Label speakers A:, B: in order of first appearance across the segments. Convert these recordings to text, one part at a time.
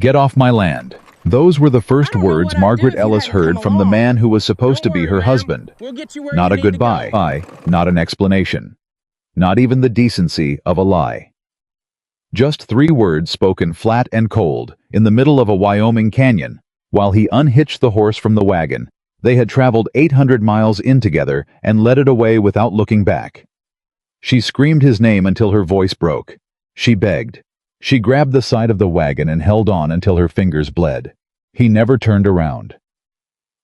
A: Get off my land. Those were the first words Margaret Ellis heard from the man who was supposed to be her husband. Not a goodbye, not an explanation. Not even the decency of a lie. Just 3 words spoken flat and cold, in the middle of a Wyoming canyon, while he unhitched the horse from the wagon. They had traveled 800 miles in together and led it away without looking back. She screamed his name until her voice broke. She begged. She grabbed the side of the wagon and held on until her fingers bled. He never turned around.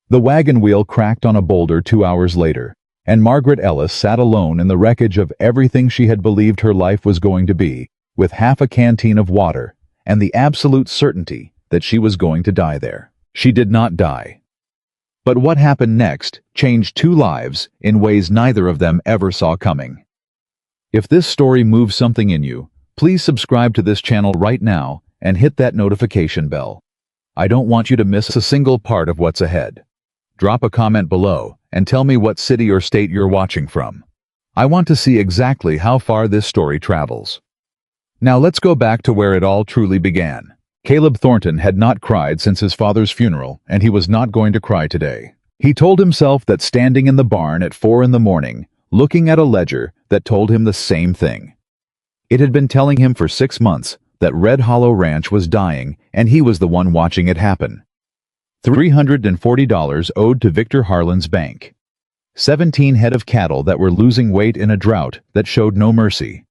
A: The wagon wheel cracked on a boulder 2 hours later, and Margaret Ellis sat alone in the wreckage of everything she had believed her life was going to be, with half a canteen of water, and the absolute certainty that she was going to die there. She did not die. But what happened next changed 2 lives in ways neither of them ever saw coming. If this story moves something in you, please subscribe to this channel right now and hit that notification bell. I don't want you to miss a single part of what's ahead. Drop a comment below and tell me what city or state you're watching from. I want to see exactly how far this story travels. Now let's go back to where it all truly began. Caleb Thornton had not cried since his father's funeral, and he was not going to cry today. He told himself that standing in the barn at 4 in the morning, looking at a ledger that told him the same thing. It had been telling him for 6 months that Red Hollow Ranch was dying, and he was the one watching it happen. $340 owed to Victor Harlan's bank. 17 head of cattle that were losing weight in a drought that showed no mercy.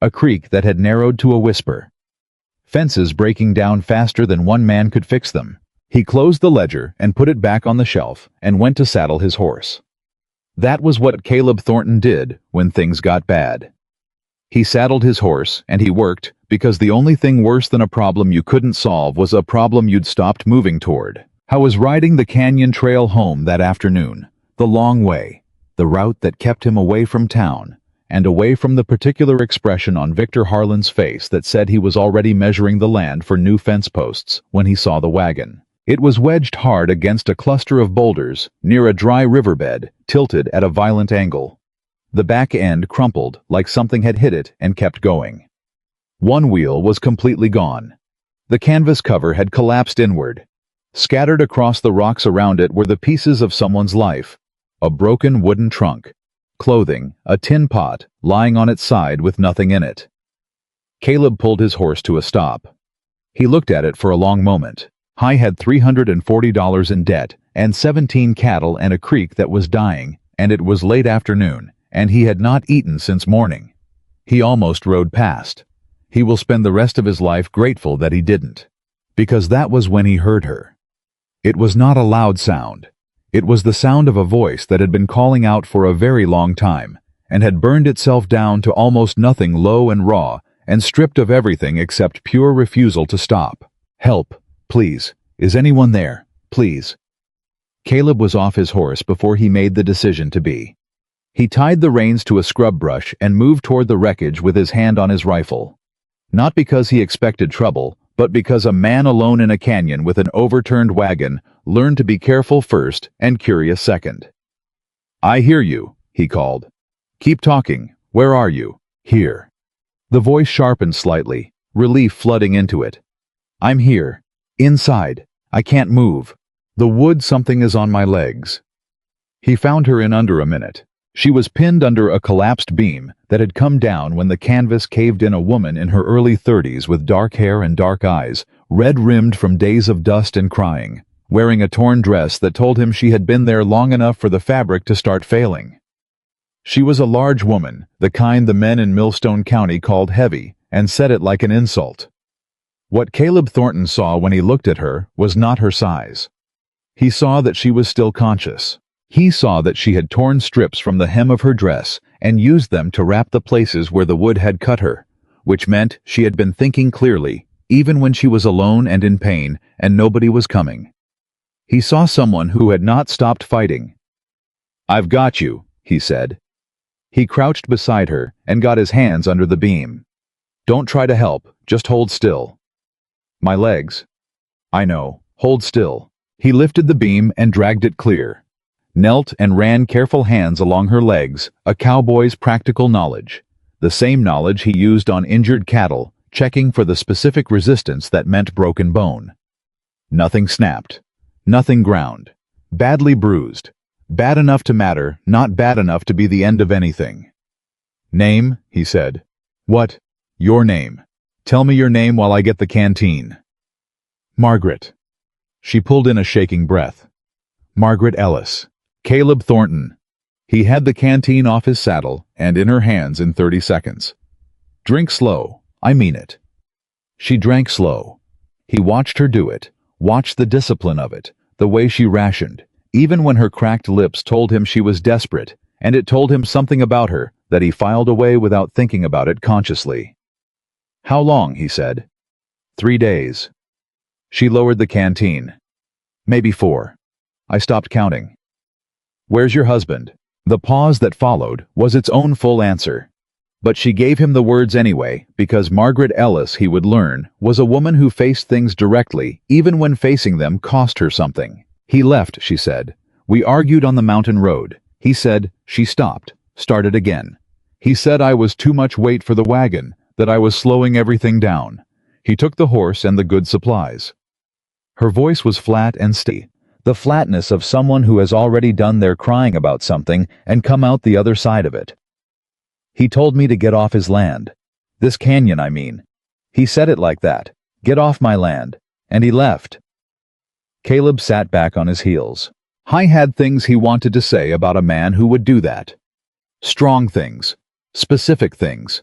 A: A creek that had narrowed to a whisper. Fences breaking down faster than one man could fix them. He closed the ledger and put it back on the shelf and went to saddle his horse. That was what Caleb Thornton did when things got bad. He saddled his horse and he worked, because the only thing worse than a problem you couldn't solve was a problem you'd stopped moving toward. How was riding the canyon trail home that afternoon, the long way, the route that kept him away from town, and away from the particular expression on Victor Harlan's face that said he was already measuring the land for new fence posts when he saw the wagon. It was wedged hard against a cluster of boulders near a dry riverbed, tilted at a violent angle. The back end crumpled like something had hit it and kept going. One wheel was completely gone. The canvas cover had collapsed inward. Scattered across the rocks around it were the pieces of someone's life. A broken wooden trunk, clothing, a tin pot lying on its side with nothing in it. Caleb pulled his horse to a stop. He looked at it for a long moment. He had $340 in debt and 17 cattle and a creek that was dying, and it was late afternoon, and he had not eaten since morning. He almost rode past. He will spend the rest of his life grateful that he didn't. Because that was when he heard her. It was not a loud sound. It was the sound of a voice that had been calling out for a very long time, and had burned itself down to almost nothing, low and raw, and stripped of everything except pure refusal to stop. Help, please. Is anyone there? Please. Caleb was off his horse before he made the decision to be. He tied the reins to a scrub brush and moved toward the wreckage with his hand on his rifle. Not because he expected trouble, but because a man alone in a canyon with an overturned wagon learned to be careful first and curious second. I hear you, he called. Keep talking. Where are you? Here. The voice sharpened slightly, relief flooding into it. I'm here. Inside. I can't move. The wood something is on my legs. He found her in under a minute. She was pinned under a collapsed beam that had come down when the canvas caved in. A woman in her early 30s with dark hair and dark eyes, red-rimmed from days of dust and crying, wearing a torn dress that told him she had been there long enough for the fabric to start failing. She was a large woman, the kind the men in Millstone County called heavy, and said it like an insult. What Caleb Thornton saw when he looked at her was not her size. He saw that she was still conscious. He saw that she had torn strips from the hem of her dress and used them to wrap the places where the wood had cut her, which meant she had been thinking clearly, even when she was alone and in pain and nobody was coming. He saw someone who had not stopped fighting. I've got you, he said. He crouched beside her and got his hands under the beam. Don't try to help, just hold still. My legs. I know, hold still. He lifted the beam and dragged it clear. Knelt and ran careful hands along her legs, a cowboy's practical knowledge, the same knowledge he used on injured cattle, checking for the specific resistance that meant broken bone. Nothing snapped. Nothing ground. Badly bruised. Bad enough to matter, not bad enough to be the end of anything. "Name," he said. "What? Your name. Tell me your name while I get the canteen." "Margaret." She pulled in a shaking breath. "Margaret Ellis. Caleb Thornton." He had the canteen off his saddle and in her hands in 30 seconds. "Drink slow. I mean it." She drank slow. He watched her do it, watched the discipline of it, the way she rationed, even when her cracked lips told him she was desperate, and it told him something about her that he filed away without thinking about it consciously. "How long?" he said. 3 days. She lowered the canteen. "Maybe 4. I stopped counting." "Where's your husband?" The pause that followed was its own full answer. But she gave him the words anyway, because Margaret Ellis, he would learn, was a woman who faced things directly, even when facing them cost her something. "He left," she said. "We argued on the mountain road. He said," she stopped, started again. "He said I was too much weight for the wagon, that I was slowing everything down. He took the horse and the good supplies." Her voice was flat and steady, the flatness of someone who has already done their crying about something and come out the other side of it. "He told me to get off his land. This canyon, I mean. He said it like that. Get off my land. And he left." Caleb sat back on his heels. He had things he wanted to say about a man who would do that. Strong things. Specific things.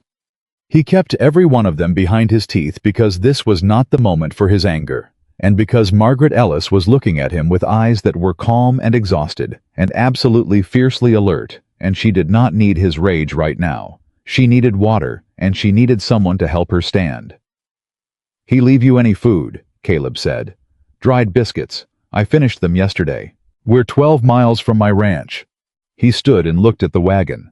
A: He kept every one of them behind his teeth because this was not the moment for his anger, and because Margaret Ellis was looking at him with eyes that were calm and exhausted, and absolutely fiercely alert, and she did not need his rage right now. She needed water, and she needed someone to help her stand. "He leave you any food?" Caleb said. "Dried biscuits. I finished them yesterday. We're 12 miles from my ranch." He stood and looked at the wagon.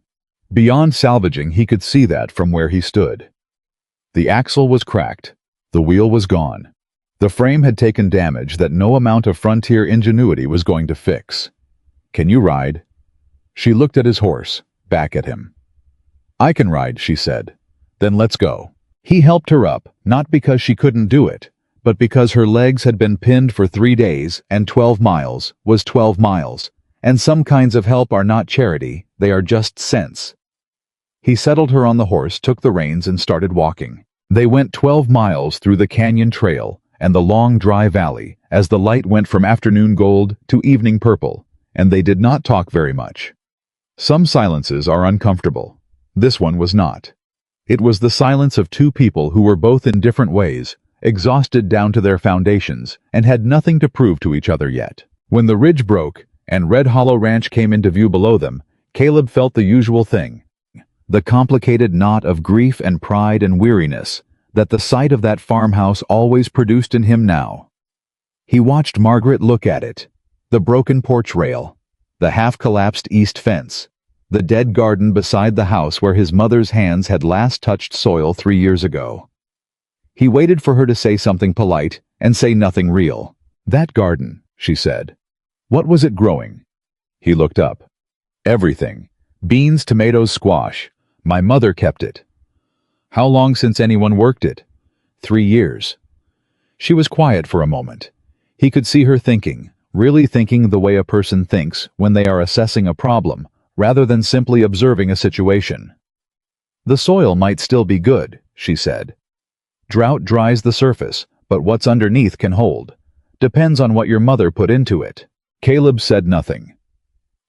A: Beyond salvaging, he could see that from where he stood. The axle was cracked. The wheel was gone. The frame had taken damage that no amount of frontier ingenuity was going to fix. "Can you ride?" She looked at his horse, back at him. "I can ride," she said. "Then let's go." He helped her up, not because she couldn't do it, but because her legs had been pinned for 3 days, and 12 miles was 12 miles, and some kinds of help are not charity, they are just sense. He settled her on the horse, took the reins, and started walking. They went 12 miles through the canyon trail and the long dry valley as the light went from afternoon gold to evening purple, and they did not talk very much. Some silences are uncomfortable. This one was not. It was the silence of two people who were both in different ways, exhausted down to their foundations, and had nothing to prove to each other yet. When the ridge broke and Red Hollow Ranch came into view below them, Caleb felt the usual thing. The complicated knot of grief and pride and weariness that the sight of that farmhouse always produced in him now. He watched Margaret look at it, the broken porch rail, the half-collapsed east fence, the dead garden beside the house where his mother's hands had last touched soil 3 years ago. He waited for her to say something polite and say nothing real. "That garden," she said. "What was it growing?" He looked up. "Everything. Beans, tomatoes, squash. My mother kept it." "How long since anyone worked it?" 3 years. She was quiet for a moment. He could see her thinking, really thinking the way a person thinks when they are assessing a problem, rather than simply observing a situation. "The soil might still be good," she said. "Drought dries the surface, but what's underneath can hold. Depends on what your mother put into it." Caleb said nothing.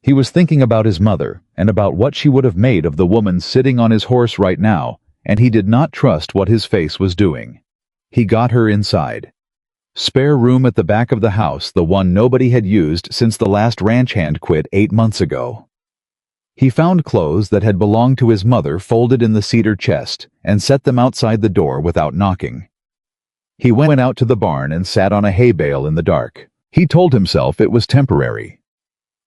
A: He was thinking about his mother and about what she would have made of the woman sitting on his horse right now, and he did not trust what his face was doing. He got her inside. Spare room at the back of the house, the one nobody had used since the last ranch hand quit 8 months ago. He found clothes that had belonged to his mother folded in the cedar chest and set them outside the door without knocking. He went out to the barn and sat on a hay bale in the dark. He told himself it was temporary.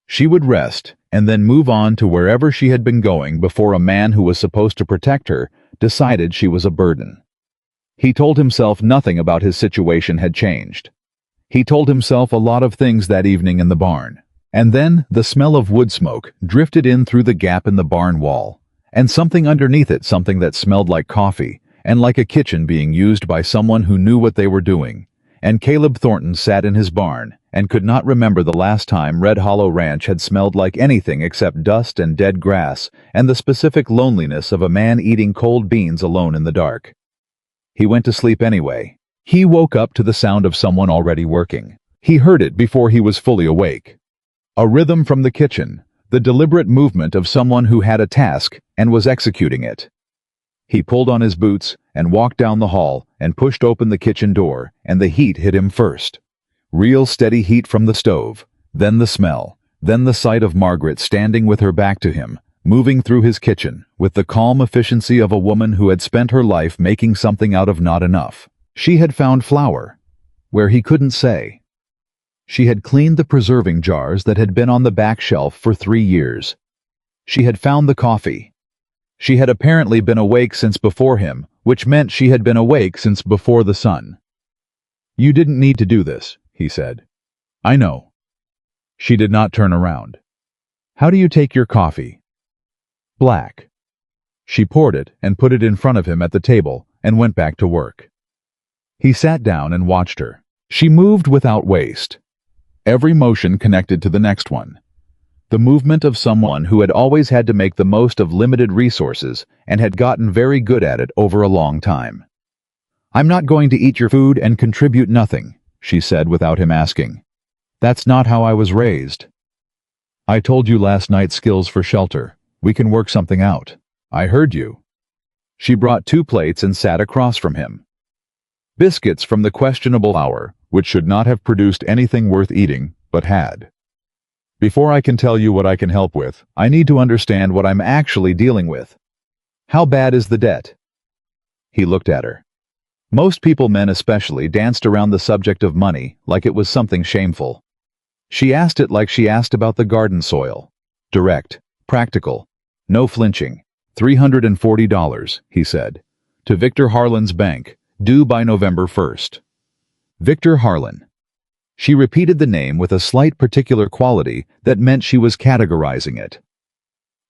A: She would rest and then move on to wherever she had been going before a man who was supposed to protect her decided she was a burden. He told himself nothing about his situation had changed. He told himself a lot of things that evening in the barn. And then the smell of wood smoke drifted in through the gap in the barn wall, and something underneath it, something that smelled like coffee, and like a kitchen being used by someone who knew what they were doing. And Caleb Thornton sat in his barn and could not remember the last time Red Hollow Ranch had smelled like anything except dust and dead grass and the specific loneliness of a man eating cold beans alone in the dark. He went to sleep anyway. He woke up to the sound of someone already working. He heard it before he was fully awake. A rhythm from the kitchen, the deliberate movement of someone who had a task and was executing it. He pulled on his boots and walked down the hall and pushed open the kitchen door, and the heat hit him first. Real steady heat from the stove, then the smell, then the sight of Margaret standing with her back to him, moving through his kitchen with the calm efficiency of a woman who had spent her life making something out of not enough. She had found flour where he couldn't say. She had cleaned the preserving jars that had been on the back shelf for 3 years. She had found the coffee. She had apparently been awake since before him, which meant she had been awake since before the sun. "You didn't need to do this," he said. "I know." She did not turn around. "How do you take your coffee?" "Black." She poured it and put it in front of him at the table and went back to work. He sat down and watched her. She moved without waste. Every motion connected to the next one. The movement of someone who had always had to make the most of limited resources and had gotten very good at it over a long time. "I'm not going to eat your food and contribute nothing," she said without him asking. "That's not how I was raised." "I told you last night skills for shelter. We can work something out." "I heard you." She brought 2 plates and sat across from him. Biscuits from the questionable hour, which should not have produced anything worth eating, but had. "Before I can tell you what I can help with, I need to understand what I'm actually dealing with. How bad is the debt?" He looked at her. Most people, men especially, danced around the subject of money like it was something shameful. She asked it like she asked about the garden soil. Direct, practical, no flinching. $340, he said. "To Victor Harlan's bank, due by November 1st. Victor Harlan. She repeated the name with a slight particular quality that meant she was categorizing it.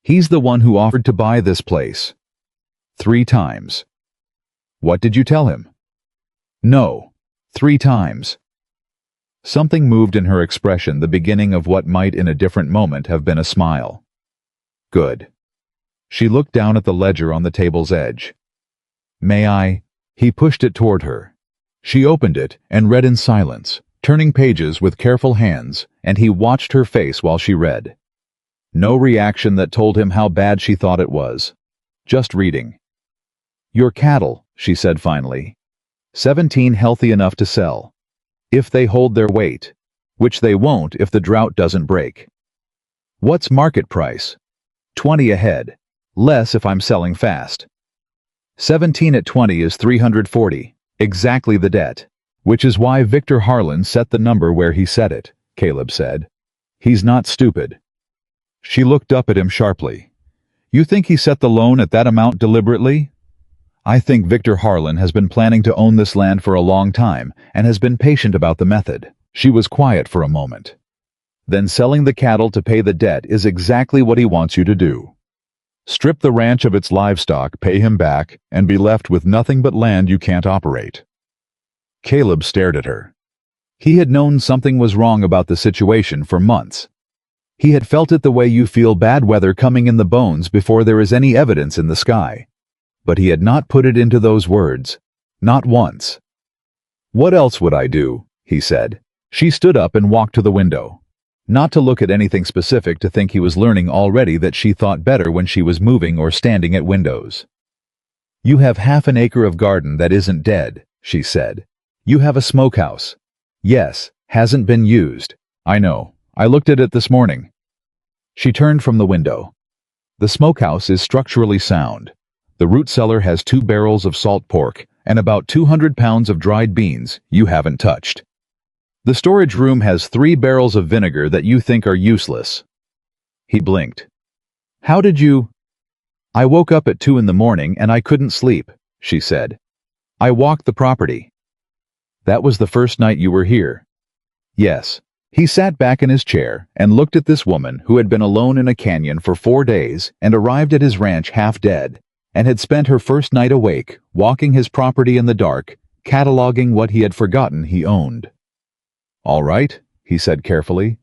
A: "He's the one who offered to buy this place. 3 times. "What did you tell him?" "No. 3 times. Something moved in her expression, the beginning of what might in a different moment have been a smile. "Good." She looked down at the ledger on the table's edge. "May I?" He pushed it toward her. She opened it and read in silence, turning pages with careful hands, and he watched her face while she read. No reaction that told him how bad she thought it was. Just reading. "Your cattle," she said finally. 17 healthy enough to sell. If they hold their weight. Which they won't if the drought doesn't break. "What's market price?" 20 a head. Less if I'm selling fast. 17 at 20 is 340. Exactly the debt. Which is why Victor Harlan set the number where he set it, Caleb said. He's not stupid. She looked up at him sharply. "You think he set the loan at that amount deliberately?" "I think Victor Harlan has been planning to own this land for a long time and has been patient about the method." She was quiet for a moment. "Then selling the cattle to pay the debt is exactly what he wants you to do. Strip the ranch of its livestock, pay him back, and be left with nothing but land you can't operate." Caleb stared at her. He had known something was wrong about the situation for months. He had felt it the way you feel bad weather coming in the bones before there is any evidence in the sky. But he had not put it into those words. Not once. "What else would I do?" he said. She stood up and walked to the window. Not to look at anything specific, to think he was learning already that she thought better when she was moving or standing at windows. "You have half an acre of garden that isn't dead," she said. "You have a smokehouse. Yes, hasn't been used. I know. I looked at it this morning." She turned from the window. "The smokehouse is structurally sound. The root cellar has 2 barrels of salt pork and about 200 pounds of dried beans you haven't touched. The storage room has 3 barrels of vinegar that you think are useless." He blinked. "How did you—" "I woke up at 2 in the morning and I couldn't sleep," she said. "I walked the property." "That was the first night you were here?" "Yes." He sat back in his chair and looked at this woman who had been alone in a canyon for 4 days and arrived at his ranch half dead, and had spent her first night awake, walking his property in the dark, cataloging what he had forgotten he owned. "All right," he said carefully.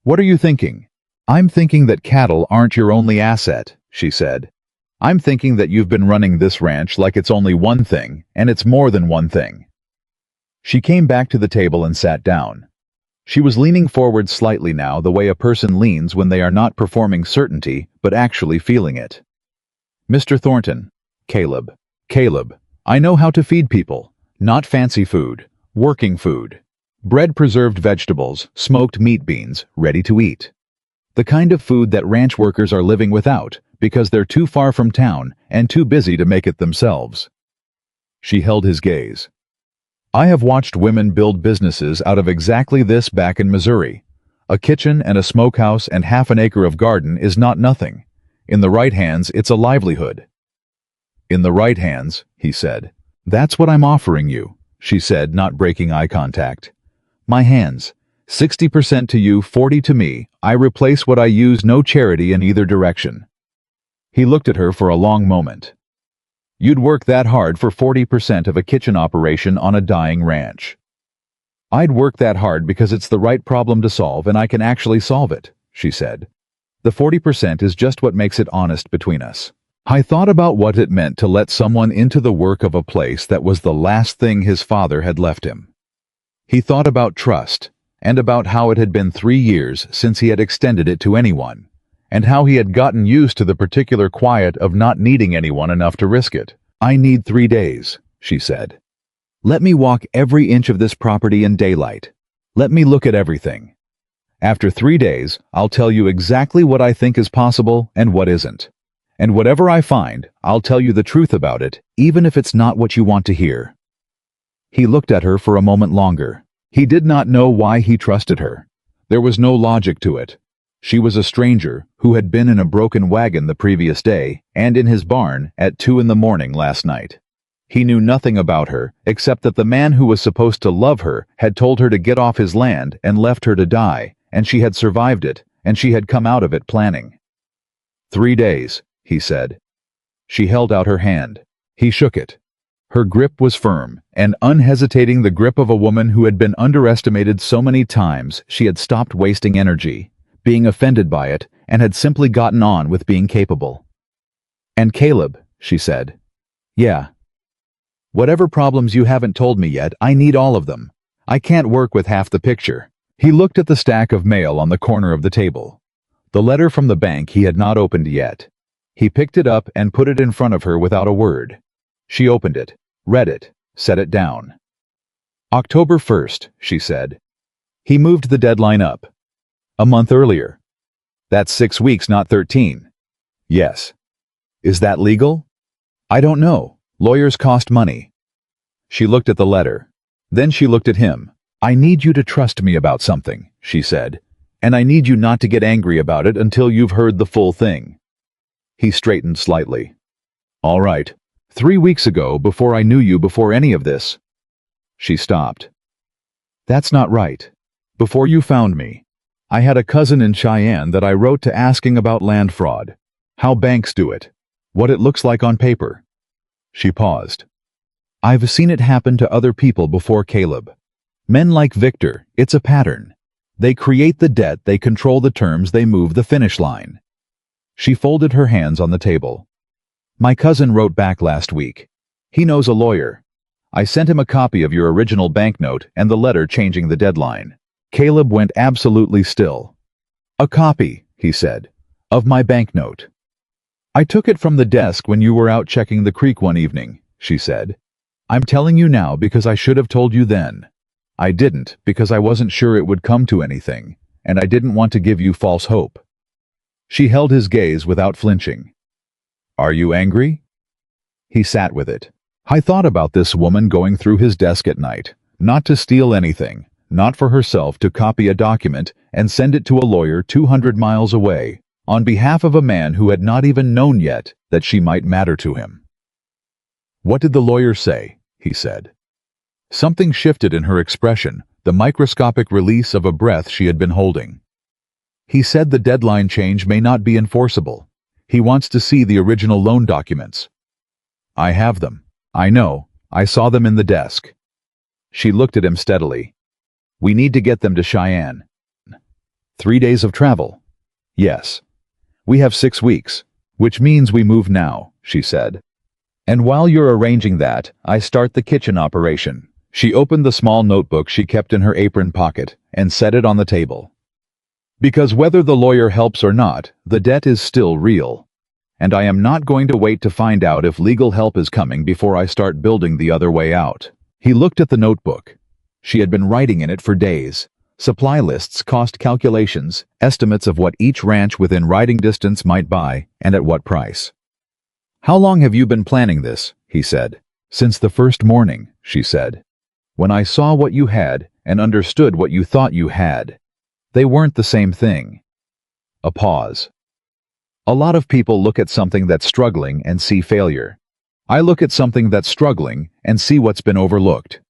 A: "What are you thinking?" "I'm thinking that cattle aren't your only asset," she said. "I'm thinking that you've been running this ranch like it's only one thing, and it's more than one thing." She came back to the table and sat down. She was leaning forward slightly now, the way a person leans when they are not performing certainty, but actually feeling it. "Mr. Thornton." Caleb, I know how to feed people. Not fancy food, working food. Bread, preserved vegetables, smoked meat beans, ready to eat. The kind of food that ranch workers are living without, because they're too far from town and too busy to make it themselves. She held his gaze. "I have watched women build businesses out of exactly this back in Missouri. A kitchen and a smokehouse and half an acre of garden is not nothing. In the right hands, it's a livelihood." "In the right hands," he said. "That's what I'm offering you," she said, not breaking eye contact. "My hands. 60% to you, 40 to me. I replace what I use, no charity in either direction." He looked at her for a long moment. "You'd work that hard for 40% of a kitchen operation on a dying ranch." "I'd work that hard because it's the right problem to solve and I can actually solve it," she said. "The 40% is just what makes it honest between us." I thought about what it meant to let someone into the work of a place that was the last thing his father had left him. He thought about trust, and about how it had been 3 years since he had extended it to anyone, and how he had gotten used to the particular quiet of not needing anyone enough to risk it. "I need 3 days," she said. "Let me walk every inch of this property in daylight. Let me look at everything. After 3 days, I'll tell you exactly what I think is possible and what isn't. And whatever I find, I'll tell you the truth about it, even if it's not what you want to hear." He looked at her for a moment longer. He did not know why he trusted her. There was no logic to it. She was a stranger who had been in a broken wagon the previous day and in his barn at 2 a.m. last night. He knew nothing about her except that the man who was supposed to love her had told her to get off his land and left her to die, and she had survived it, and she had come out of it planning. 3 days, he said. She held out her hand. He shook it. Her grip was firm and unhesitating, the grip of a woman who had been underestimated so many times she had stopped wasting energy, being offended by it, and had simply gotten on with being capable. "And Caleb," she said. "Yeah. Whatever problems you haven't told me yet, I need all of them. I can't work with half the picture." He looked at the stack of mail on the corner of the table. The letter from the bank he had not opened yet. He picked it up and put it in front of her without a word. She opened it, read it, set it down. "October 1st, she said. He moved the deadline up. A month earlier. That's 6 weeks, not 13. Yes. Is that legal? I don't know. Lawyers cost money." She looked at the letter. Then she looked at him. "I need you to trust me about something," she said, "and I need you not to get angry about it until you've heard the full thing." He straightened slightly. "All right. 3 weeks ago, before I knew you, before any of this." She stopped. "That's not right. Before you found me. I had a cousin in Cheyenne that I wrote to asking about land fraud, how banks do it, what it looks like on paper." She paused. "I've seen it happen to other people before, Caleb. Men like Victor, it's a pattern. They create the debt, they control the terms, they move the finish line." She folded her hands on the table. "My cousin wrote back last week. He knows a lawyer. I sent him a copy of your original banknote and the letter changing the deadline." Caleb went absolutely still. "A copy," he said, "of my banknote." "I took it from the desk when you were out checking the creek one evening," she said. "I'm telling you now because I should have told you then. I didn't because I wasn't sure it would come to anything, and I didn't want to give you false hope." She held his gaze without flinching. "Are you angry?" He sat with it. I thought about this woman going through his desk at night, not to steal anything, not for herself, to copy a document and send it to a lawyer 200 miles away, on behalf of a man who had not even known yet that she might matter to him. "What did the lawyer say?" he said. Something shifted in her expression, the microscopic release of a breath she had been holding. "He said the deadline change may not be enforceable. He wants to see the original loan documents. I have them. I know. I saw them in the desk. She looked at him steadily. We need to get them to Cheyenne. 3 days of travel. Yes. We have 6 weeks, which means we move now, she said. And while you're arranging that, I start the kitchen operation. She opened the small notebook she kept in her apron pocket and set it on the table. Because whether the lawyer helps or not, the debt is still real. And I am not going to wait to find out if legal help is coming before I start building the other way out. He looked at the notebook. She had been writing in it for days. Supply lists, cost calculations, estimates of what each ranch within riding distance might buy, and at what price. How long have you been planning this? He said. Since the first morning, she said. When I saw what you had and understood what you thought you had. They weren't the same thing. A pause. A lot of people look at something that's struggling and see failure. I look at something that's struggling and see what's been overlooked.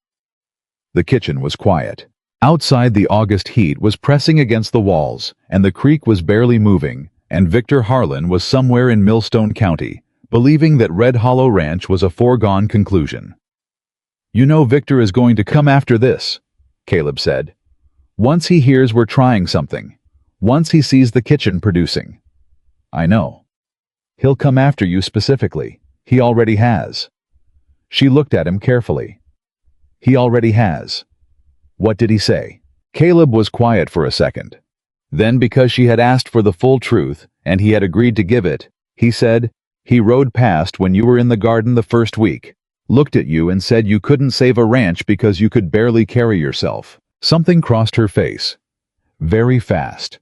A: The kitchen was quiet. Outside, the August heat was pressing against the walls, and the creek was barely moving, and Victor Harlan was somewhere in Millstone County, believing that Red Hollow Ranch was a foregone conclusion. You know Victor is going to come after this, Caleb said. Once he hears we're trying something. Once he sees the kitchen producing. I know. He'll come after you specifically. He already has. She looked at him carefully. He already has. What did he say? Caleb was quiet for a second. Then, because she had asked for the full truth, and he had agreed to give it, he said, he rode past when you were in the garden the first week, looked at you and said you couldn't save a ranch because you could barely carry yourself. Something crossed her face. Very fast.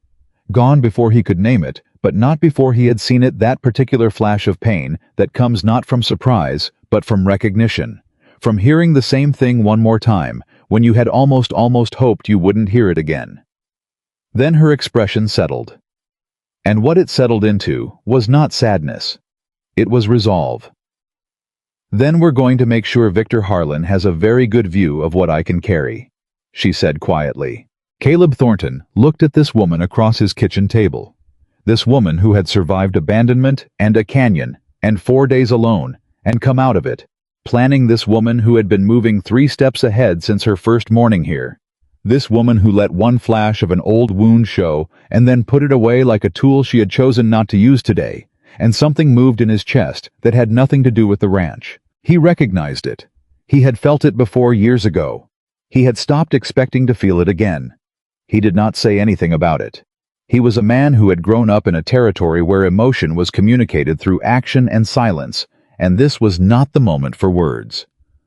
A: Gone before he could name it, but not before he had seen it, that particular flash of pain that comes not from surprise, but from recognition, from hearing the same thing one more time, when you had almost hoped you wouldn't hear it again. Then her expression settled. And what it settled into was not sadness. It was resolve. Then we're going to make sure Victor Harlan has a very good view of what I can carry, she said quietly. Caleb Thornton looked at this woman across his kitchen table. This woman who had survived abandonment and a canyon and 4 days alone and come out of it. Planning, this woman who had been moving 3 steps ahead since her first morning here. This woman who let one flash of an old wound show and then put it away like a tool she had chosen not to use today, and something moved in his chest that had nothing to do with the ranch. He recognized it. He had felt it before years ago. He had stopped expecting to feel it again. He did not say anything about it. He was a man who had grown up in a territory where emotion was communicated through action and silence, and this was not the moment for words.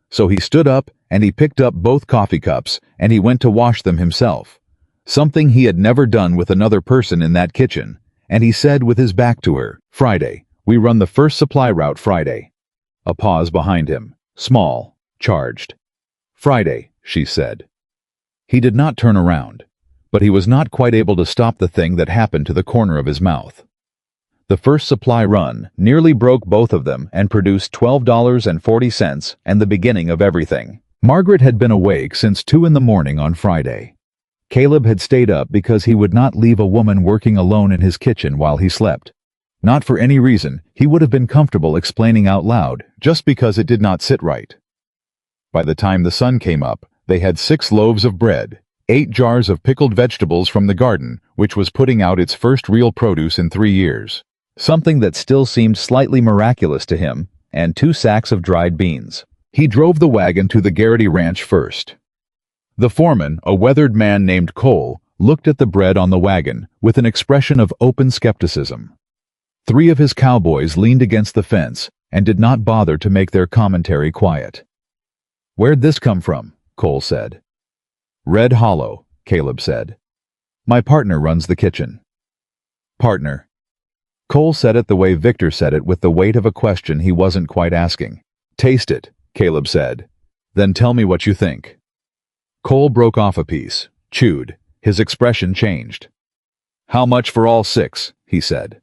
A: So he stood up and he picked up both coffee cups and he went to wash them himself. Something he had never done with another person in that kitchen, and he said with his back to her, Friday, we run the first supply route Friday. A pause behind him, small, charged. Friday, she said. He did not turn around, but he was not quite able to stop the thing that happened to the corner of his mouth. The first supply run nearly broke both of them and produced $12.40 and the beginning of everything. Margaret had been awake since 2 in the morning on Friday. Caleb had stayed up because he would not leave a woman working alone in his kitchen while he slept. Not for any reason he would have been comfortable explaining out loud, just because it did not sit right. By the time the sun came up, they had 6 loaves of bread, 8 jars of pickled vegetables from the garden, which was putting out its first real produce in 3 years. Something that still seemed slightly miraculous to him, and 2 sacks of dried beans. He drove the wagon to the Garrity Ranch first. The foreman, a weathered man named Cole, looked at the bread on the wagon with an expression of open skepticism. 3 of his cowboys leaned against the fence and did not bother to make their commentary quiet. Where'd this come from? Cole said. Red Hollow, Caleb said. My partner runs the kitchen. Partner. Cole said it the way Victor said it, with the weight of a question he wasn't quite asking. Taste it, Caleb said. Then tell me what you think. Cole broke off a piece, chewed. His expression changed. How much for all 6? He said.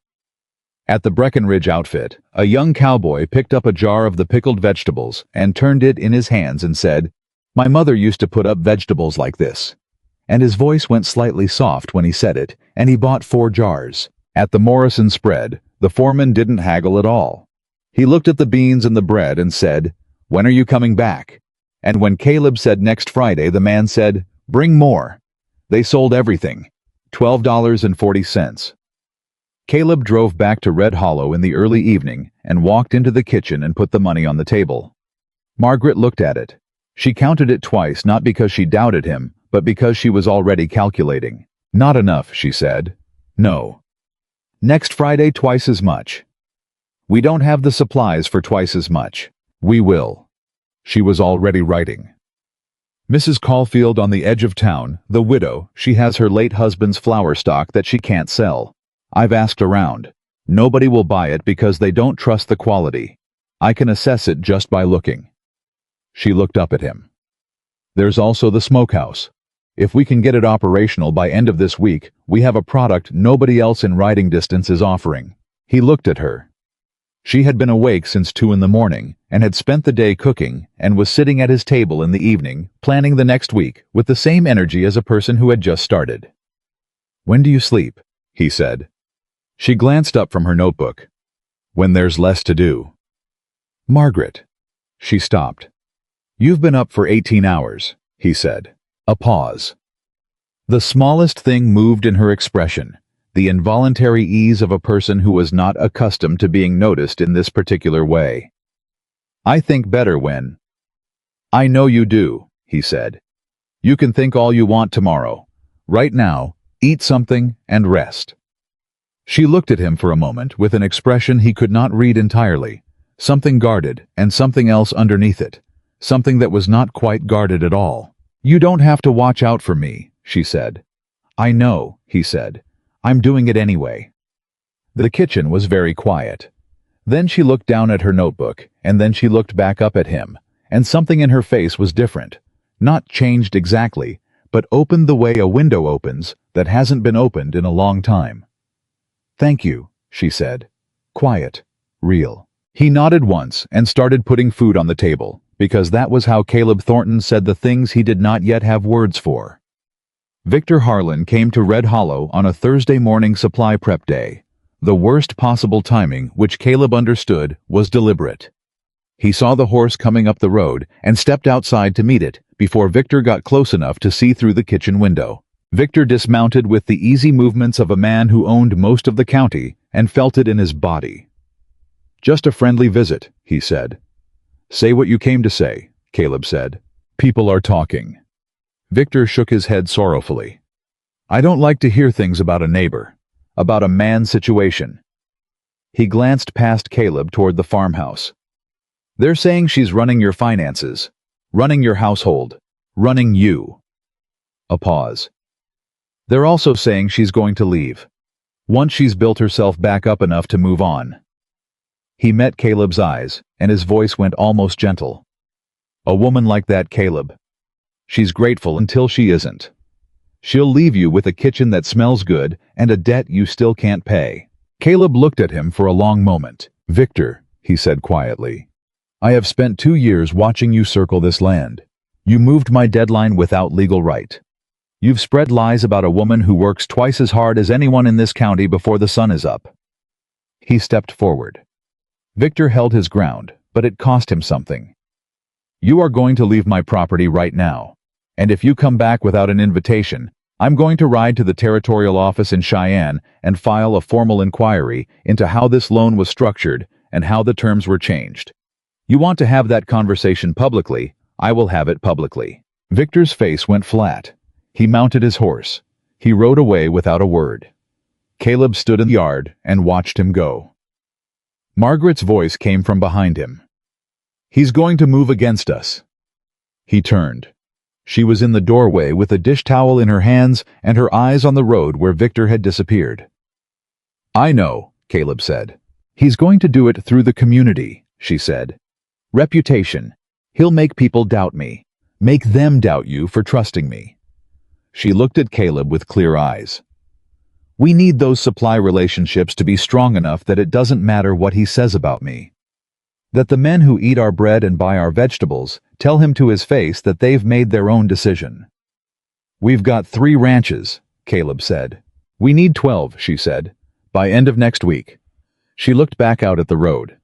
A: At the Breckenridge outfit, a young cowboy picked up a jar of the pickled vegetables and turned it in his hands and said, My mother used to put up vegetables like this. And his voice went slightly soft when he said it, and he bought 4 jars. At the Morrison spread, the foreman didn't haggle at all. He looked at the beans and the bread and said, "When are you coming back?" And when Caleb said next Friday, the man said, "Bring more." They sold everything. $12.40. Caleb drove back to Red Hollow in the early evening and walked into the kitchen and put the money on the table. Margaret looked at it. She counted it twice, not because she doubted him, but because she was already calculating. "Not enough," she said. "No. Next Friday, twice as much." "We don't have the supplies for twice as much." "We will." She was already writing. Mrs. Caulfield on the edge of town, the widow, she has her late husband's flower stock that she can't sell. I've asked around. Nobody will buy it because they don't trust the quality. I can assess it just by looking. She looked up at him. There's also the smokehouse. If we can get it operational by end of this week, we have a product nobody else in riding distance is offering. He looked at her. She had been awake since 2 in the morning and had spent the day cooking and was sitting at his table in the evening, planning the next week with the same energy as a person who had just started. "When do you sleep?" he said. She glanced up from her notebook. "When there's less to do." "Margaret." She stopped. "You've been up for 18 hours, he said. A pause. The smallest thing moved in her expression, the involuntary ease of a person who was not accustomed to being noticed in this particular way. "I think better when—" "I know you do," he said. "You can think all you want tomorrow. Right now, eat something and rest." She looked at him for a moment with an expression he could not read entirely, something guarded and something else underneath it, something that was not quite guarded at all. "You don't have to watch out for me," she said. "I know," he said. "I'm doing it anyway." The kitchen was very quiet. Then she looked down at her notebook, and then she looked back up at him, and something in her face was different. Not changed exactly, but opened the way a window opens that hasn't been opened in a long time. "Thank you," she said. Quiet. Real. He nodded once and started putting food on the table, because that was how Caleb Thornton said the things he did not yet have words for. Victor Harlan came to Red Hollow on a Thursday morning supply prep day. The worst possible timing, which Caleb understood, was deliberate. He saw the horse coming up the road and stepped outside to meet it before Victor got close enough to see through the kitchen window. Victor dismounted with the easy movements of a man who owned most of the county and felt it in his body. "Just a friendly visit," he said. "Say what you came to say," Caleb said. "People are talking." Victor shook his head sorrowfully. "I don't like to hear things about a neighbor, about a man's situation." He glanced past Caleb toward the farmhouse. "They're saying she's running your finances, running your household, running you." A pause. "They're also saying she's going to leave, once she's built herself back up enough to move on." He met Caleb's eyes, and his voice went almost gentle. "A woman like that, Caleb. She's grateful until she isn't. She'll leave you with a kitchen that smells good and a debt you still can't pay." Caleb looked at him for a long moment. "Victor," he said quietly, "I have spent 2 years watching you circle this land. You moved my deadline without legal right. You've spread lies about a woman who works twice as hard as anyone in this county before the sun is up." He stepped forward. Victor held his ground, but it cost him something. "You are going to leave my property right now. And if you come back without an invitation, I'm going to ride to the territorial office in Cheyenne and file a formal inquiry into how this loan was structured and how the terms were changed. You want to have that conversation publicly, I will have it publicly." Victor's face went flat. He mounted his horse. He rode away without a word. Caleb stood in the yard and watched him go. Margaret's voice came from behind him. "He's going to move against us." He turned. She was in the doorway with a dish towel in her hands and her eyes on the road where Victor had disappeared. "I know," Caleb said. "He's going to do it through the community," she said. "Reputation. He'll make people doubt me. Make them doubt you for trusting me." She looked at Caleb with clear eyes. "We need those supply relationships to be strong enough that it doesn't matter what he says about me. That the men who eat our bread and buy our vegetables tell him to his face that they've made their own decision." "We've got 3 ranches," Caleb said. "We need 12, she said, by end of next week." She looked back out at the road.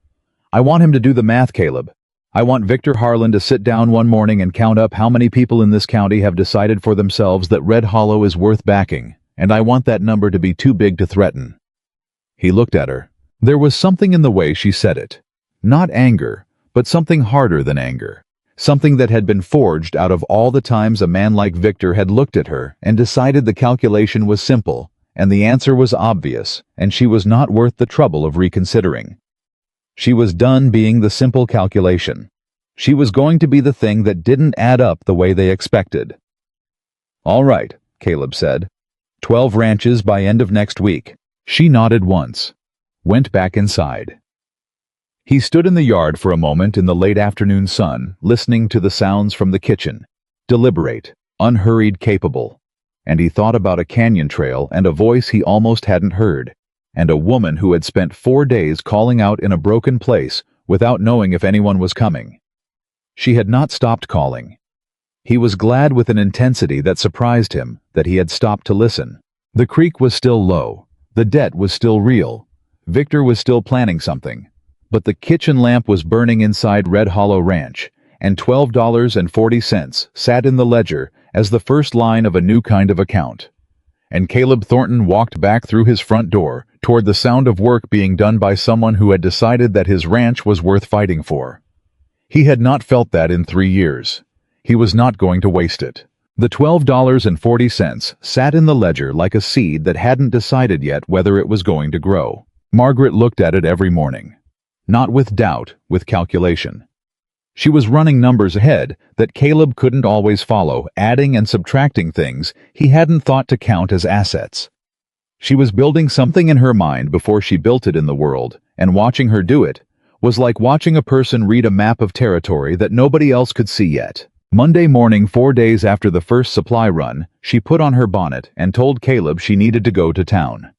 A: I want him to do the math, Caleb. I want Victor Harlan to sit down one morning and count up how many people in this county have decided for themselves that Red Hollow is worth backing, and I want that number to be too big to threaten." He looked at her. There was something in the way she said it. Not anger, but something harder than anger. Something that had been forged out of all the times a man like Victor had looked at her and decided the calculation was simple, and the answer was obvious, and she was not worth the trouble of reconsidering. She was done being the simple calculation. She was going to be the thing that didn't add up the way they expected. "All right," Caleb said. 12 ranches by end of next week." She nodded once, went back inside. He stood in the yard for a moment in the late afternoon sun, listening to the sounds from the kitchen, deliberate, unhurried, capable. And he thought about a canyon trail and a voice he almost hadn't heard, and a woman who had spent 4 days calling out in a broken place without knowing if anyone was coming. She had not stopped calling. He was glad with an intensity that surprised him that he had stopped to listen. The creek was still low. The debt was still real. Victor was still planning something. But the kitchen lamp was burning inside Red Hollow Ranch, and $12.40 sat in the ledger as the first line of a new kind of account. And Caleb Thornton walked back through his front door toward the sound of work being done by someone who had decided that his ranch was worth fighting for. He had not felt that in 3 years. He was not going to waste it. The $12.40 sat in the ledger like a seed that hadn't decided yet whether it was going to grow. Margaret looked at it every morning. Not with doubt, with calculation. She was running numbers ahead that Caleb couldn't always follow, adding and subtracting things he hadn't thought to count as assets. She was building something in her mind before she built it in the world, and watching her do it was like watching a person read a map of territory that nobody else could see yet. Monday morning, 4 days after the first supply run, she put on her bonnet and told Caleb she needed to go to town.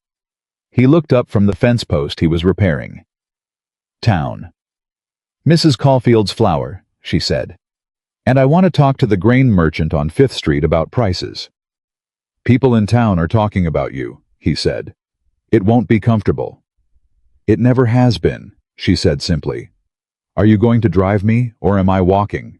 A: He looked up from the fence post he was repairing. Town. "Mrs. Caulfield's flour," she said. "And I want to talk to the grain merchant on 5th Street about prices." "People in town are talking about you," he said. "It won't be comfortable." "It never has been," she said simply. "Are you going to drive me, or am I walking?"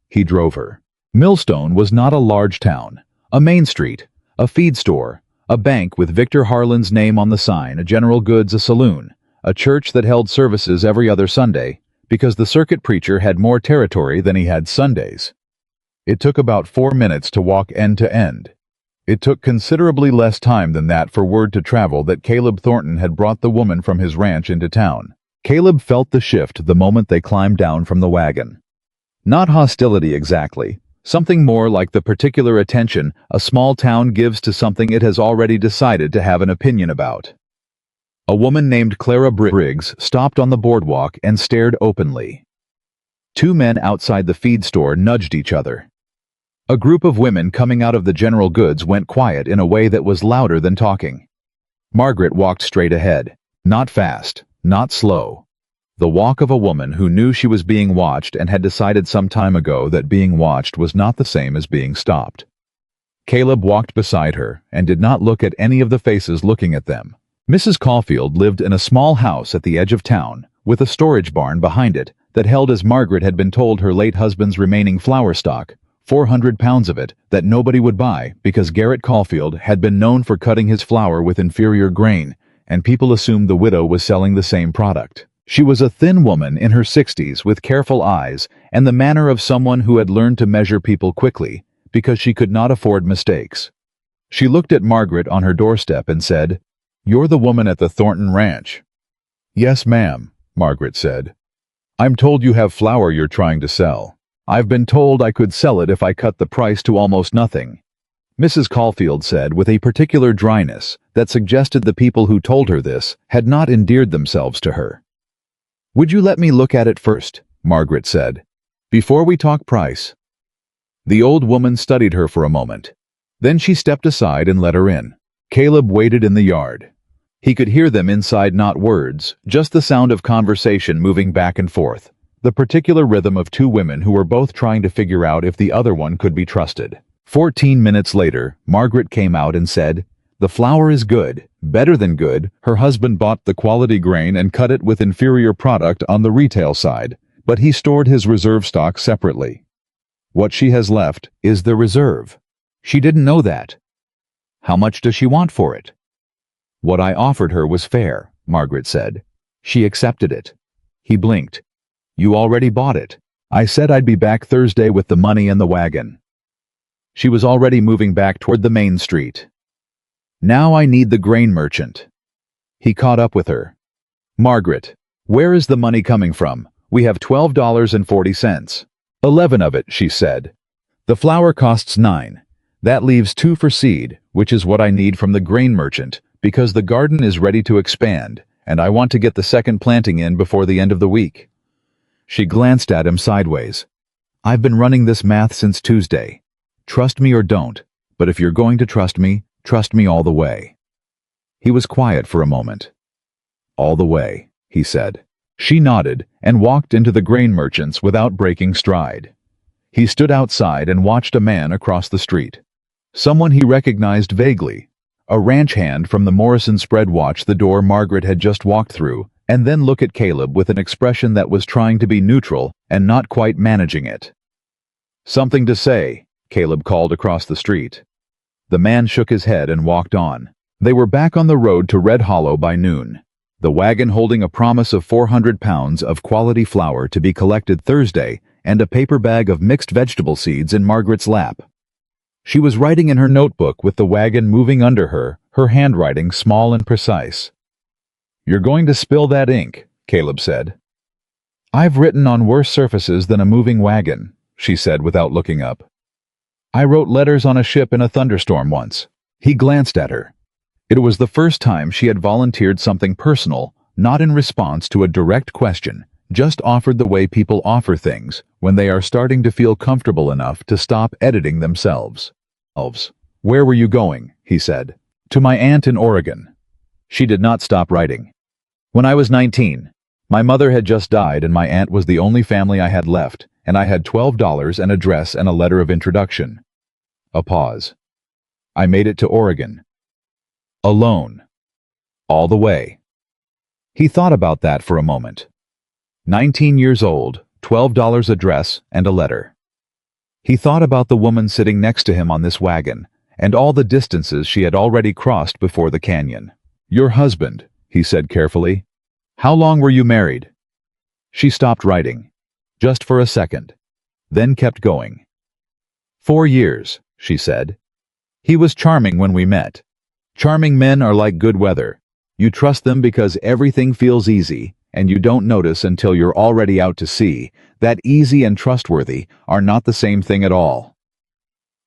A: He drove her. Millstone was not a large town. A main street, a feed store, a bank with Victor Harlan's name on the sign, a general goods, a saloon, a church that held services every other Sunday, because the circuit preacher had more territory than he had Sundays. It took about 4 minutes to walk end to end. It took considerably less time than that for word to travel that Caleb Thornton had brought the woman from his ranch into town. Caleb felt the shift the moment they climbed down from the wagon. Not hostility exactly, something more like the particular attention a small town gives to something it has already decided to have an opinion about. A woman named Clara Briggs stopped on the boardwalk and stared openly. 2 men outside the feed store nudged each other. A group of women coming out of the general goods went quiet in a way that was louder than talking. Margaret walked straight ahead, not fast, not slow. The walk of a woman who knew she was being watched and had decided some time ago that being watched was not the same as being stopped. Caleb walked beside her and did not look at any of the faces looking at them. Mrs. Caulfield lived in a small house at the edge of town, with a storage barn behind it that held, as Margaret had been told, her late husband's remaining flour stock, 400 pounds of it that nobody would buy because Garrett Caulfield had been known for cutting his flour with inferior grain, and people assumed the widow was selling the same product. She was a thin woman in her 60s with careful eyes and the manner of someone who had learned to measure people quickly because she could not afford mistakes. She looked at Margaret on her doorstep and said, "You're the woman at the Thornton Ranch." "Yes, ma'am," Margaret said. "I'm told you have flour you're trying to sell. I've been told I could sell it if I cut the price to almost nothing," Mrs. Caulfield said with a particular dryness that suggested the people who told her this had not endeared themselves to her. "Would you let me look at it first?" Margaret said, "before we talk price?" The old woman studied her for a moment. Then she stepped aside and let her in. Caleb waited in the yard. He could hear them inside, not words, just the sound of conversation moving back and forth, the particular rhythm of 2 women who were both trying to figure out if the other one could be trusted. 14 minutes later, Margaret came out and said, The flour is good, better than good. Her husband bought the quality grain and cut it with inferior product on the retail side, but he stored his reserve stock separately. What she has left is the reserve. She didn't know that. How much does she want for it? What I offered her was fair, Margaret said. She accepted it. He blinked. You already bought it. I said I'd be back Thursday with the money and the wagon. She was already moving back toward the main street. Now I need the grain merchant. He caught up with her. Margaret, where is the money coming from? We have $12.40. 11 of it, she said. The flour costs 9. That leaves 2 for seed, which is what I need from the grain merchant, because the garden is ready to expand, and I want to get the second planting in before the end of the week. She glanced at him sideways. I've been running this math since Tuesday. Trust me or don't, but if you're going to trust me all the way. He was quiet for a moment. All the way, he said. She nodded and walked into the grain merchant's without breaking stride. He stood outside and watched a man across the street. Someone he recognized vaguely. A ranch hand from the Morrison spread watch the door Margaret had just walked through, and then look at Caleb with an expression that was trying to be neutral and not quite managing it. Something to say, Caleb called across the street. The man shook his head and walked on. They were back on the road to Red Hollow by noon, the wagon holding a promise of 400 pounds of quality flour to be collected Thursday and a paper bag of mixed vegetable seeds in Margaret's lap. She was writing in her notebook with the wagon moving under her, her handwriting small and precise. You're going to spill that ink, Caleb said. I've written on worse surfaces than a moving wagon, she said without looking up. I wrote letters on a ship in a thunderstorm once. He glanced at her. It was the first time she had volunteered something personal, not in response to a direct question, just offered the way people offer things when they are starting to feel comfortable enough to stop editing themselves. Where were you going? He said. To my aunt in Oregon. She did not stop writing. When I was 19, my mother had just died and my aunt was the only family I had left, and I had $12, an address, and a letter of introduction. A pause. I made it to Oregon. Alone. All the way. He thought about that for a moment. 19 years old, $12 address, and a letter. He thought about the woman sitting next to him on this wagon, and all the distances she had already crossed before the canyon. Your husband, he said carefully. How long were you married? She stopped writing. Just for a second. Then kept going. 4 years, she said. He was charming when we met. Charming men are like good weather. You trust them because everything feels easy, and you don't notice until you're already out to sea that easy and trustworthy are not the same thing at all.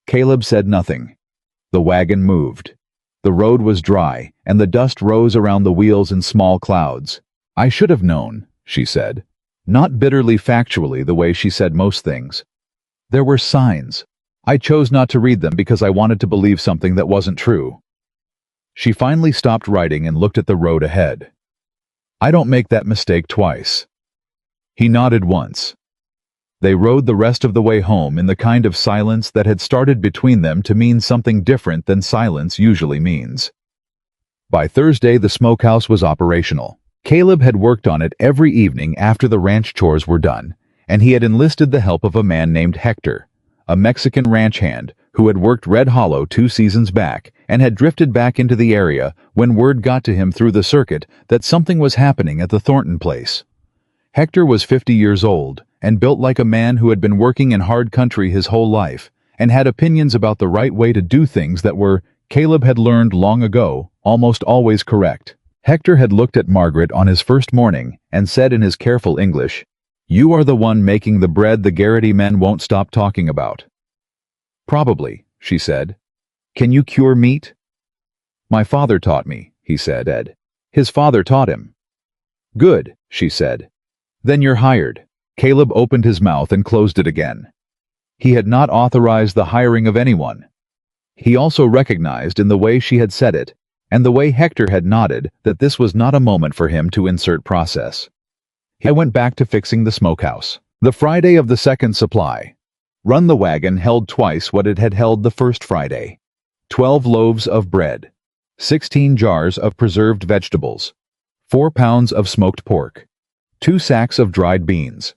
A: Caleb said nothing. The wagon moved. The road was dry, and the dust rose around the wheels in small clouds. I should have known, she said. Not bitterly factually the way she said most things. There were signs. I chose not to read them because I wanted to believe something that wasn't true. She finally stopped writing and looked at the road ahead. I don't make that mistake twice. He nodded once. They rode the rest of the way home in the kind of silence that had started between them to mean something different than silence usually means. By Thursday, the smokehouse was operational. Caleb had worked on it every evening after the ranch chores were done, and he had enlisted the help of a man named Hector, a Mexican ranch hand who had worked Red Hollow 2 seasons back and had drifted back into the area when word got to him through the circuit that something was happening at the Thornton place. Hector was 50 years old and built like a man who had been working in hard country his whole life and had opinions about the right way to do things that were, Caleb had learned long ago, almost always correct. Hector had looked at Margaret on his first morning and said in his careful English, "You are the one making the bread the Garrity men won't stop talking about." "Probably," she said. "Can you cure meat?" "My father taught me," he said. Ed. His father taught him. "Good," she said. "Then you're hired." Caleb opened his mouth and closed it again. He had not authorized the hiring of anyone. He also recognized in the way she had said it, and the way Hector had nodded, that this was not a moment for him to insert process. He went back to fixing the smokehouse. The Friday of the second supply. Run the wagon held twice what it had held the first Friday. 12 loaves of bread. 16 jars of preserved vegetables, 4 pounds of smoked pork, 2 sacks of dried beans,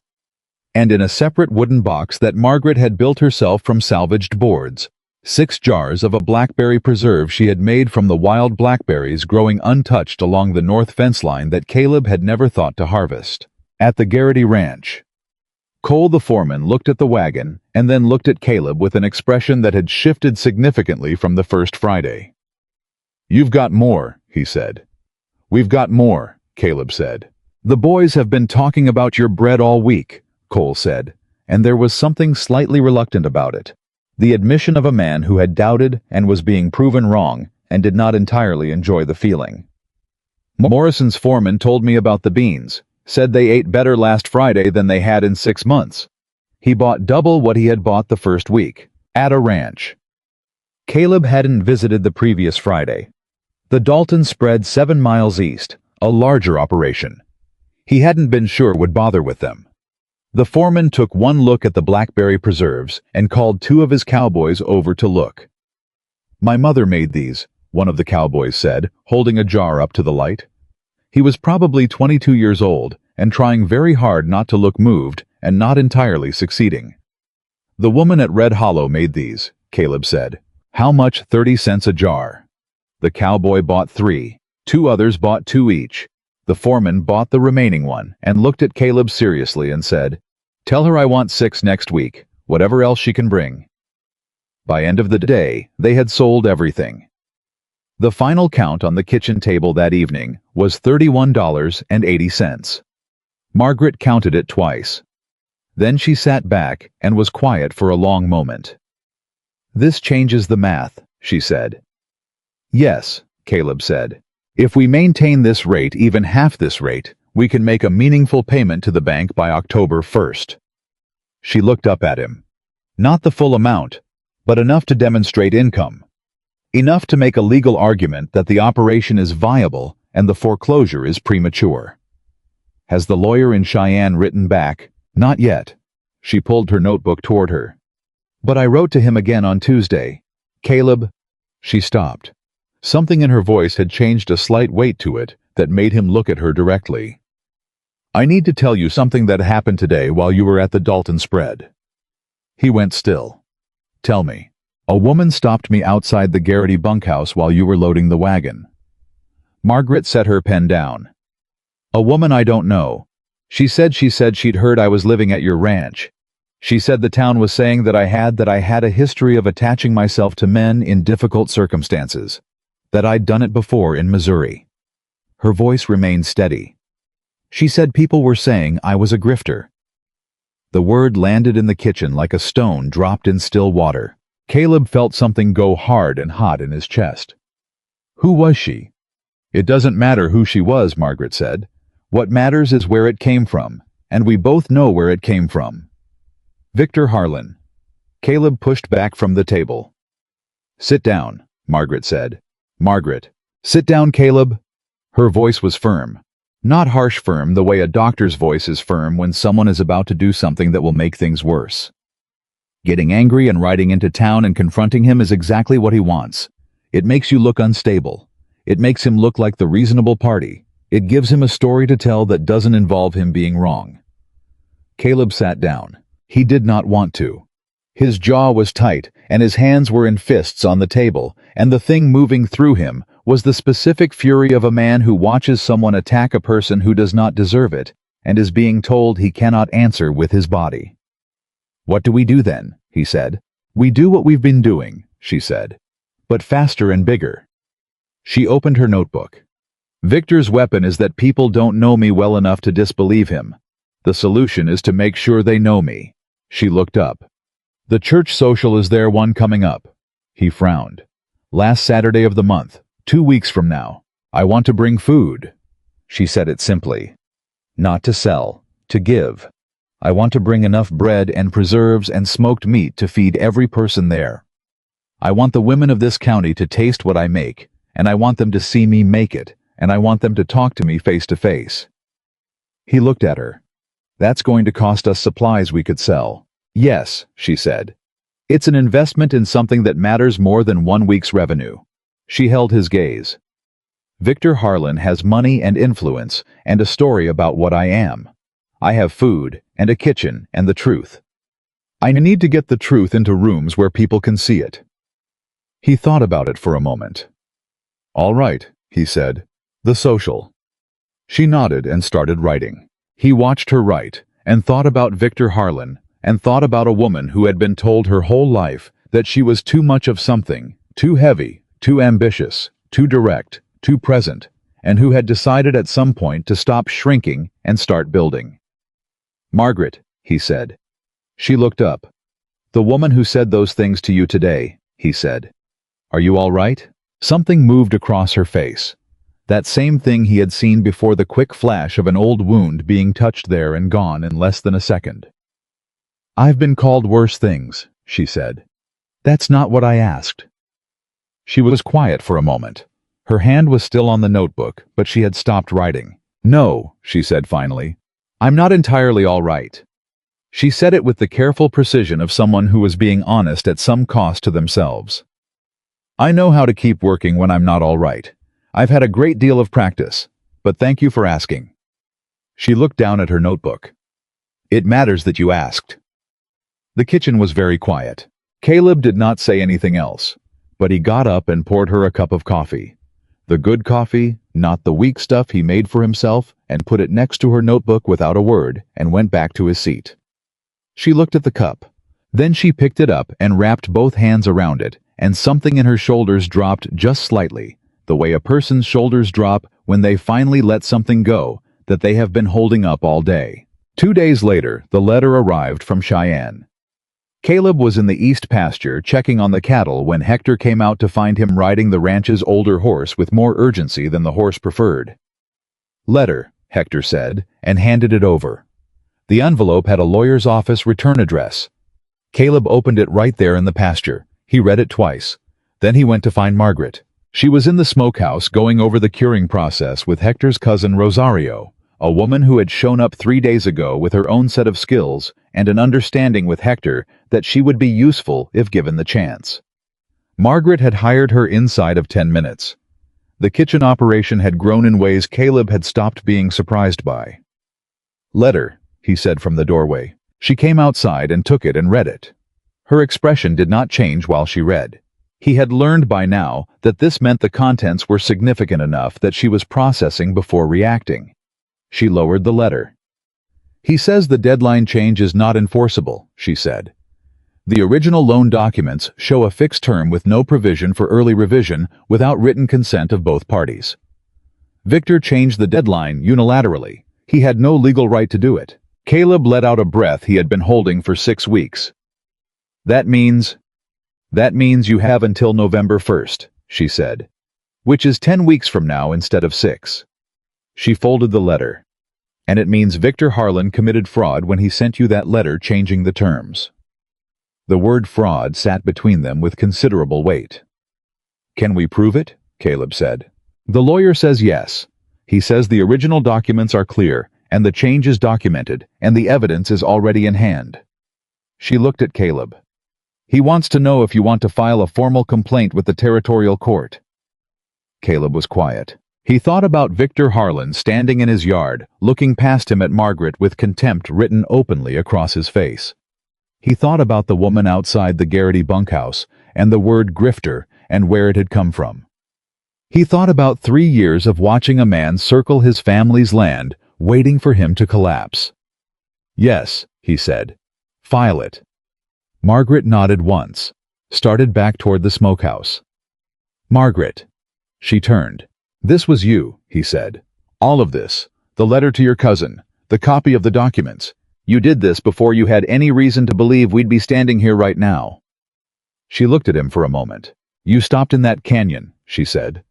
A: and in a separate wooden box that Margaret had built herself from salvaged boards, 6 jars of a blackberry preserve she had made from the wild blackberries growing untouched along the north fence line that Caleb had never thought to harvest. At the Garrity Ranch, Cole the foreman looked at the wagon and then looked at Caleb with an expression that had shifted significantly from the first Friday. "You've got more," he said. "We've got more," Caleb said. "The boys have been talking about your bread all week," Cole said, and there was something slightly reluctant about it. The admission of a man who had doubted and was being proven wrong and did not entirely enjoy the feeling. "Morrison's foreman told me about the beans. Said they ate better last Friday than they had in 6 months. He bought double what he had bought the first week, at a ranch." Caleb hadn't visited the previous Friday. The Dalton spread 7 miles east, a larger operation. He hadn't been sure would bother with them. The foreman took one look at the blackberry preserves and called 2 of his cowboys over to look. "My mother made these," one of the cowboys said, holding a jar up to the light. He was probably 22 years old and trying very hard not to look moved and not entirely succeeding. "The woman at Red Hollow made these," Caleb said. "How much? 30 cents a jar." The cowboy bought 3. 2 others bought 2 each. The foreman bought the remaining one and looked at Caleb seriously and said, "Tell her I want 6 next week, whatever else she can bring." By end of the day, they had sold everything. The final count on the kitchen table that evening was $31.80. Margaret counted it twice. Then she sat back and was quiet for a long moment. "This changes the math," she said. "Yes," Caleb said. "If we maintain this rate, even half this rate, we can make a meaningful payment to the bank by October 1st. She looked up at him. "Not the full amount, but enough to demonstrate income. Enough to make a legal argument that the operation is viable and the foreclosure is premature." "Has the lawyer in Cheyenne written back?" "Not yet." She pulled her notebook toward her. "But I wrote to him again on Tuesday. Caleb—" She stopped. Something in her voice had changed a slight weight to it that made him look at her directly. "I need to tell you something that happened today while you were at the Dalton spread." He went still. "Tell me." "A woman stopped me outside the Garrity bunkhouse while you were loading the wagon." Margaret set her pen down. "A woman I don't know. She said she'd heard I was living at your ranch. She said the town was saying that I had a history of attaching myself to men in difficult circumstances, that I'd done it before in Missouri." Her voice remained steady. "She said people were saying I was a grifter." The word landed in the kitchen like a stone dropped in still water. Caleb felt something go hard and hot in his chest. "Who was she?" "It doesn't matter who she was," Margaret said. "What matters is where it came from, and we both know where it came from." "Victor Harlan." Caleb pushed back from the table. "Sit down," Margaret said. "Margaret." "Sit down, Caleb." Her voice was firm. Not harsh firm the way a doctor's voice is firm when someone is about to do something that will make things worse. Getting angry and riding into town and confronting him is exactly what he wants. It makes you look unstable. It makes him look like the reasonable party. It gives him a story to tell that doesn't involve him being wrong. Caleb sat down. He did not want to. His jaw was tight, and his hands were in fists on the table, and the thing moving through him was the specific fury of a man who watches someone attack a person who does not deserve it, and is being told he cannot answer with his body. "What do we do then?" he said. "We do what we've been doing," she said. "But faster and bigger." She opened her notebook. "Victor's weapon is that people don't know me well enough to disbelieve him. The solution is to make sure they know me." She looked up. "The church social is there, one coming up." He frowned. "Last Saturday of the month, 2 weeks from now. I want to bring food." She said it simply. "Not to sell, to give. I want to bring enough bread and preserves and smoked meat to feed every person there. I want the women of this county to taste what I make, and I want them to see me make it, and I want them to talk to me face to face." He looked at her. "That's going to cost us supplies we could sell." "Yes," she said. "It's an investment in something that matters more than 1 week's revenue. She held his gaze. Victor Harlan has money and influence and a story about what I am. I have food and a kitchen and the truth. I need to get the truth into rooms where people can see it. He thought about it for a moment. All right, he said. The social. She nodded and started writing. He watched her write and thought about Victor Harlan and thought about a woman who had been told her whole life that she was too much of something, too heavy, too ambitious, too direct, too present, and who had decided at some point to stop shrinking and start building. Margaret, he said. She looked up. The woman who said those things to you today, he said. Are you all right? Something moved across her face. That same thing he had seen before, the quick flash of an old wound being touched there and gone in less than a second. I've been called worse things, she said. That's not what I asked. She was quiet for a moment. Her hand was still on the notebook, but she had stopped writing. No, she said finally. I'm not entirely all right. She said it with the careful precision of someone who was being honest at some cost to themselves. I know how to keep working when I'm not all right. I've had a great deal of practice, but thank you for asking. She looked down at her notebook. It matters that you asked. The kitchen was very quiet. Caleb did not say anything else, but he got up and poured her a cup of coffee. The good coffee, not the weak stuff he made for himself, and put it next to her notebook without a word and went back to his seat. She looked at the cup. Then she picked it up and wrapped both hands around it, and something in her shoulders dropped just slightly, the way a person's shoulders drop when they finally let something go that they have been holding up all day. 2 days later, the letter arrived from Cheyenne. Caleb was in the east pasture checking on the cattle when Hector came out to find him riding the ranch's older horse with more urgency than the horse preferred. Letter, Hector said, and handed it over. The envelope had a lawyer's office return address. Caleb opened it right there in the pasture. He read it twice. Then he went to find Margaret. She was in the smokehouse going over the curing process with Hector's cousin Rosario, a woman who had shown up 3 days ago with her own set of skills and an understanding with Hector that she would be useful if given the chance. Margaret had hired her inside of 10 minutes. The kitchen operation had grown in ways Caleb had stopped being surprised by. Letter, he said from the doorway. She came outside and took it and read it. Her expression did not change while she read. He had learned by now that this meant the contents were significant enough that she was processing before reacting. She lowered the letter. He says the deadline change is not enforceable, she said. The original loan documents show a fixed term with no provision for early revision without written consent of both parties. Victor changed the deadline unilaterally. He had no legal right to do it. Caleb let out a breath he had been holding for 6 weeks. That means you have until November 1st, she said, which is 10 weeks from now instead of 6. She folded the letter. And it means Victor Harlan committed fraud when he sent you that letter changing the terms. The word fraud sat between them with considerable weight. Can we prove it? Caleb said. The lawyer says yes. He says the original documents are clear, and the change is documented, and the evidence is already in hand. She looked at Caleb. He wants to know if you want to file a formal complaint with the territorial court. Caleb was quiet. He thought about Victor Harlan standing in his yard, looking past him at Margaret with contempt written openly across his face. He thought about the woman outside the Garrity bunkhouse, and the word grifter, and where it had come from. He thought about 3 years of watching a man circle his family's land, waiting for him to collapse. Yes, he said. File it. Margaret nodded once, started back toward the smokehouse. Margaret. She turned. This was you, he said. All of this. The letter to your cousin. The copy of the documents. You did this before you had any reason to believe we'd be standing here right now. She looked at him for a moment. You stopped in that canyon, she said.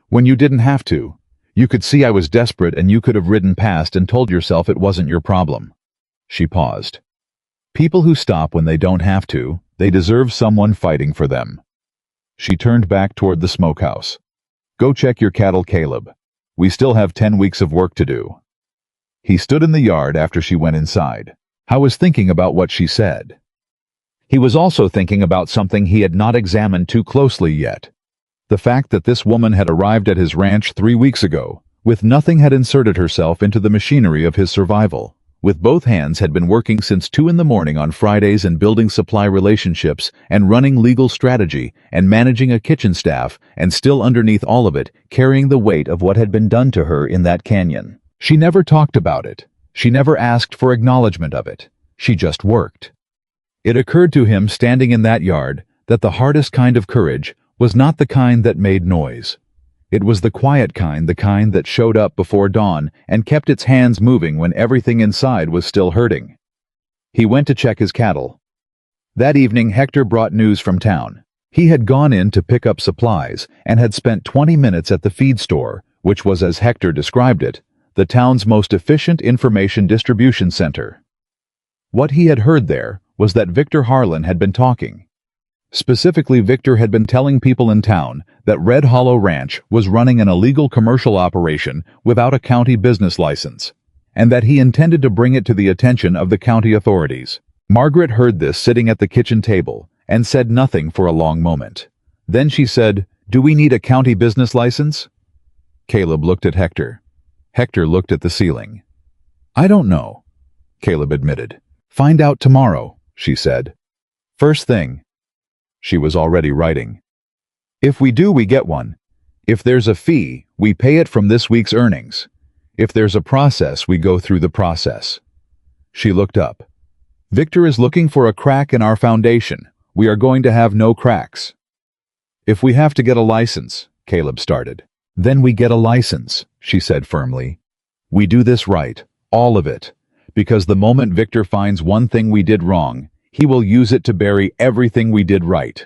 A: When you didn't have to. You could see I was desperate and you could have ridden past and told yourself it wasn't your problem. She paused. People who stop when they don't have to, they deserve someone fighting for them. She turned back toward the smokehouse. Go check your cattle, Caleb. We still have 10 weeks of work to do. He stood in the yard after she went inside. I was thinking about what she said. He was also thinking about something he had not examined too closely yet. The fact that this woman had arrived at his ranch 3 weeks ago, with nothing, had inserted herself into the machinery of his survival. With both hands, had been working since 2 in the morning on Fridays and building supply relationships and running legal strategy and managing a kitchen staff, and still underneath all of it, carrying the weight of what had been done to her in that canyon. She never talked about it. She never asked for acknowledgement of it. She just worked. It occurred to him, standing in that yard, that the hardest kind of courage was not the kind that made noise. It was the quiet kind, the kind that showed up before dawn and kept its hands moving when everything inside was still hurting. He went to check his cattle. That evening, Hector brought news from town. He had gone in to pick up supplies and had spent 20 minutes at the feed store, which was, as Hector described it, the town's most efficient information distribution center. What he had heard there was that Victor Harlan had been talking. Specifically, Victor had been telling people in town that Red Hollow Ranch was running an illegal commercial operation without a county business license, and that he intended to bring it to the attention of the county authorities. Margaret heard this sitting at the kitchen table and said nothing for a long moment. Then she said, "Do we need a county business license?" Caleb looked at Hector. Hector looked at the ceiling. "I don't know," Caleb admitted. "Find out tomorrow," she said. "First thing." She was already writing. "If we do, we get one. If there's a fee, we pay it from this week's earnings. If there's a process, we go through the process." She looked up. "Victor is looking for a crack in our foundation. We are going to have no cracks." "If we have to get a license," Caleb started. "Then we get a license," she said firmly. "We do this right, all of it, because the moment Victor finds one thing we did wrong, he will use it to bury everything we did right."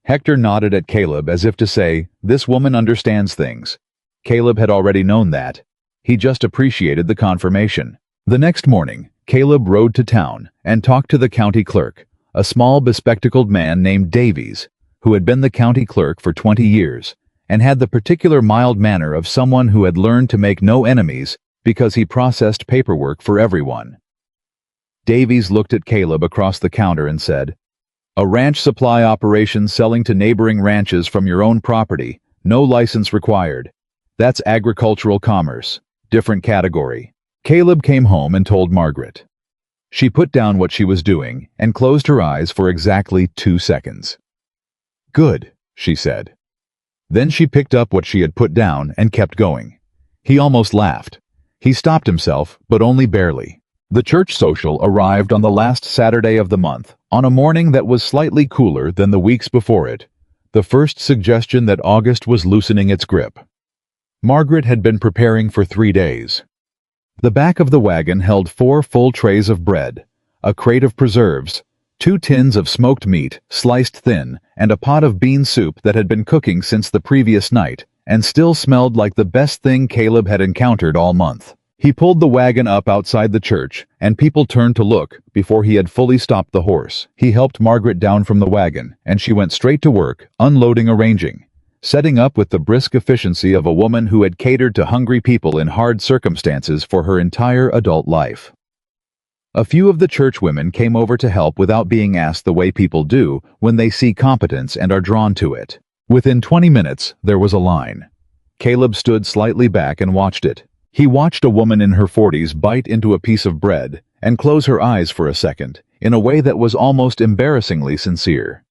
A: Hector nodded at Caleb as if to say, "This woman understands things." Caleb had already known that. He just appreciated the confirmation. The next morning, Caleb rode to town and talked to the county clerk, a small bespectacled man named Davies, who had been the county clerk for 20 years, and had the particular mild manner of someone who had learned to make no enemies because he processed paperwork for everyone. Davies looked at Caleb across the counter and said, "A ranch supply operation selling to neighboring ranches from your own property, no license required. That's agricultural commerce, different category." Caleb came home and told Margaret. She put down what she was doing and closed her eyes for exactly 2 seconds. "Good," she said. Then she picked up what she had put down and kept going. He almost laughed. He stopped himself, but only barely. The church social arrived on the last Saturday of the month, on a morning that was slightly cooler than the weeks before it, the first suggestion that August was loosening its grip. Margaret had been preparing for 3 days. The back of the wagon held 4 full trays of bread, a crate of preserves, 2 tins of smoked meat, sliced thin, and a pot of bean soup that had been cooking since the previous night, and still smelled like the best thing Caleb had encountered all month. He pulled the wagon up outside the church, and people turned to look before he had fully stopped the horse. He helped Margaret down from the wagon, and she went straight to work, unloading, arranging, setting up with the brisk efficiency of a woman who had catered to hungry people in hard circumstances for her entire adult life. A few of the church women came over to help without being asked, the way people do when they see competence and are drawn to it. Within 20 minutes, there was a line. Caleb stood slightly back and watched it. He watched a woman in her 40s bite into a piece of bread and close her eyes for a second, in a way that was almost embarrassingly sincere.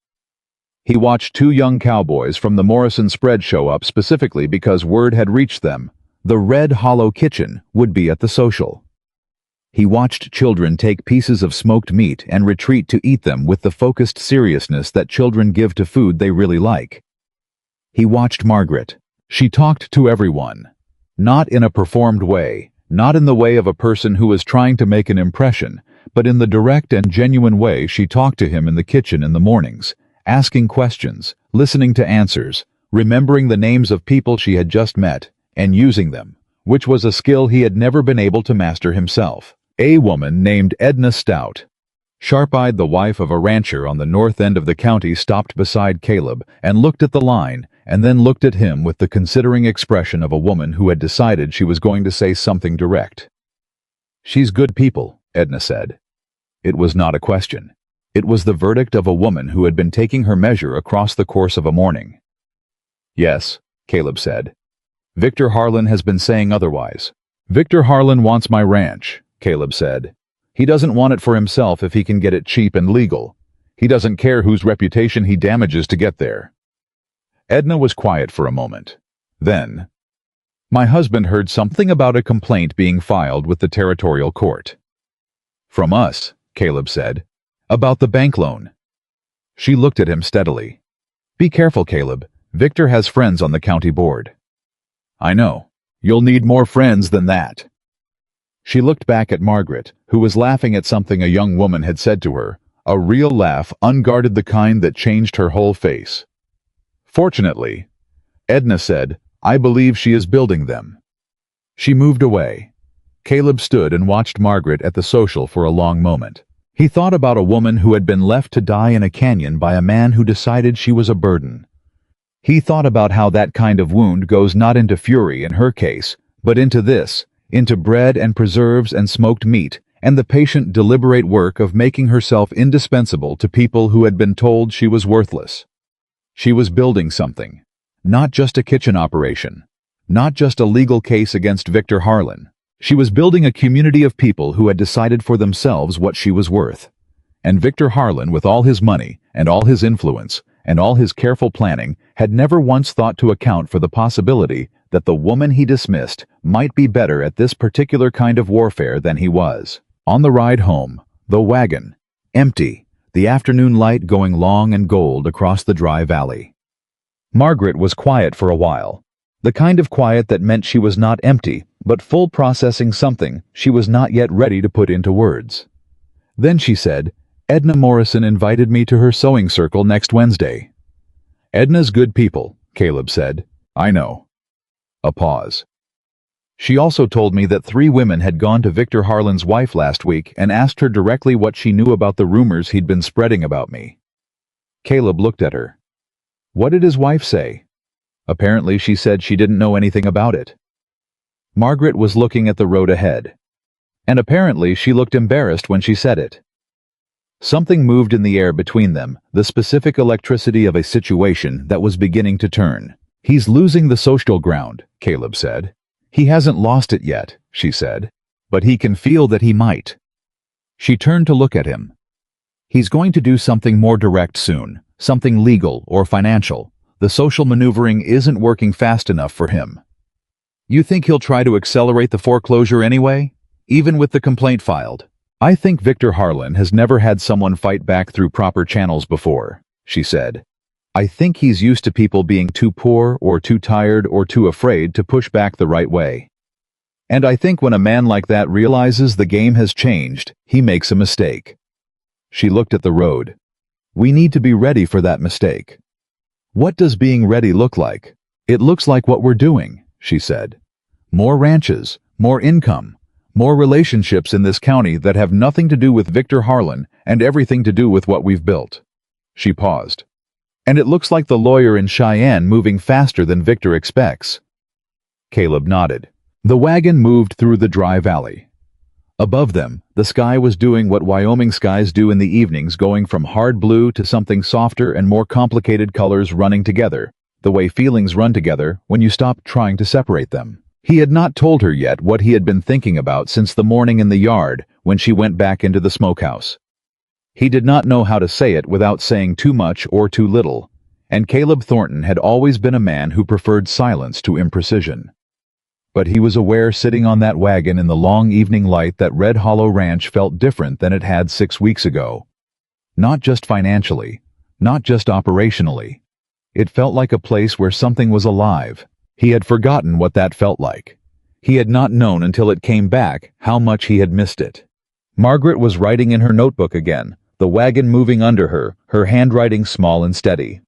A: He watched 2 young cowboys from the Morrison spread show up specifically because word had reached them. The Red Hollow Kitchen would be at the social. He watched children take pieces of smoked meat and retreat to eat them with the focused seriousness that children give to food they really like. He watched Margaret. She talked to everyone. Not in a performed way, not in the way of a person who was trying to make an impression, but in the direct and genuine way she talked to him in the kitchen in the mornings, asking questions, listening to answers, remembering the names of people she had just met, and using them, which was a skill he had never been able to master himself. A woman named Edna Stout, sharp-eyed, the wife of a rancher on the north end of the county, stopped beside Caleb and looked at the line, and then looked at him with the considering expression of a woman who had decided she was going to say something direct. "She's good people," Edna said. It was not a question. It was the verdict of a woman who had been taking her measure across the course of a morning. Yes, Caleb said. Victor Harlan has been saying otherwise. Victor Harlan wants my ranch, Caleb said. He doesn't want it for himself if he can get it cheap and legal. He doesn't care whose reputation he damages to get there. Edna was quiet for a moment. Then, my husband heard something about a complaint being filed with the territorial court. From us, Caleb said. About the bank loan. She looked at him steadily. Be careful, Caleb. Victor has friends on the county board. I know. You'll need more friends than that. She looked back at Margaret, who was laughing at something a young woman had said to her, a real laugh, unguarded, the kind that changed her whole face. Fortunately, Edna said, I believe she is building them. She moved away. Caleb stood and watched Margaret at the social for a long moment. He thought about a woman who had been left to die in a canyon by a man who decided she was a burden. He thought about how that kind of wound goes not into fury in her case, but into this, into bread and preserves and smoked meat, and the patient, deliberate work of making herself indispensable to people who had been told she was worthless. She was building something. Not just a kitchen operation. Not just a legal case against Victor Harlan. She was building a community of people who had decided for themselves what she was worth. And Victor Harlan, with all his money, and all his influence, and all his careful planning, had never once thought to account for the possibility that the woman he dismissed might be better at this particular kind of warfare than he was. On the ride home, the wagon, empty, the afternoon light going long and gold across the dry valley. Margaret was quiet for a while. The kind of quiet that meant she was not empty, but full, processing something she was not yet ready to put into words. Then she said, Edna Morrison invited me to her sewing circle next Wednesday. Edna's good people, Caleb said. I know. A pause. She also told me that 3 women had gone to Victor Harlan's wife last week and asked her directly what she knew about the rumors he'd been spreading about me. Caleb looked at her. What did his wife say? Apparently she said she didn't know anything about it. Margaret was looking at the road ahead. And apparently she looked embarrassed when she said it. Something moved in the air between them, the specific electricity of a situation that was beginning to turn. He's losing the social ground, Caleb said. He hasn't lost it yet, she said. But he can feel that he might. She turned to look at him. He's going to do something more direct soon, something legal or financial. The social maneuvering isn't working fast enough for him. You think he'll try to accelerate the foreclosure anyway? Even with the complaint filed? I think Victor Harlan has never had someone fight back through proper channels before, she said. I think he's used to people being too poor or too tired or too afraid to push back the right way. And I think when a man like that realizes the game has changed, he makes a mistake. She looked at the road. We need to be ready for that mistake. What does being ready look like? It looks like what we're doing, she said. More ranches, more income, more relationships in this county that have nothing to do with Victor Harlan and everything to do with what we've built. She paused. And it looks like the lawyer in Cheyenne moving faster than Victor expects. Caleb nodded. The wagon moved through the dry valley. Above them, the sky was doing what Wyoming skies do in the evenings, going from hard blue to something softer and more complicated, colors running together, the way feelings run together when you stop trying to separate them. He had not told her yet what he had been thinking about since the morning in the yard when she went back into the smokehouse. He did not know how to say it without saying too much or too little, and Caleb Thornton had always been a man who preferred silence to imprecision. But he was aware, sitting on that wagon in the long evening light, that Red Hollow Ranch felt different than it had 6 weeks ago. Not just financially, not just operationally. It felt like a place where something was alive. He had forgotten what that felt like. He had not known until it came back how much he had missed it. Margaret was writing in her notebook again, the wagon moving under her, her handwriting small and steady.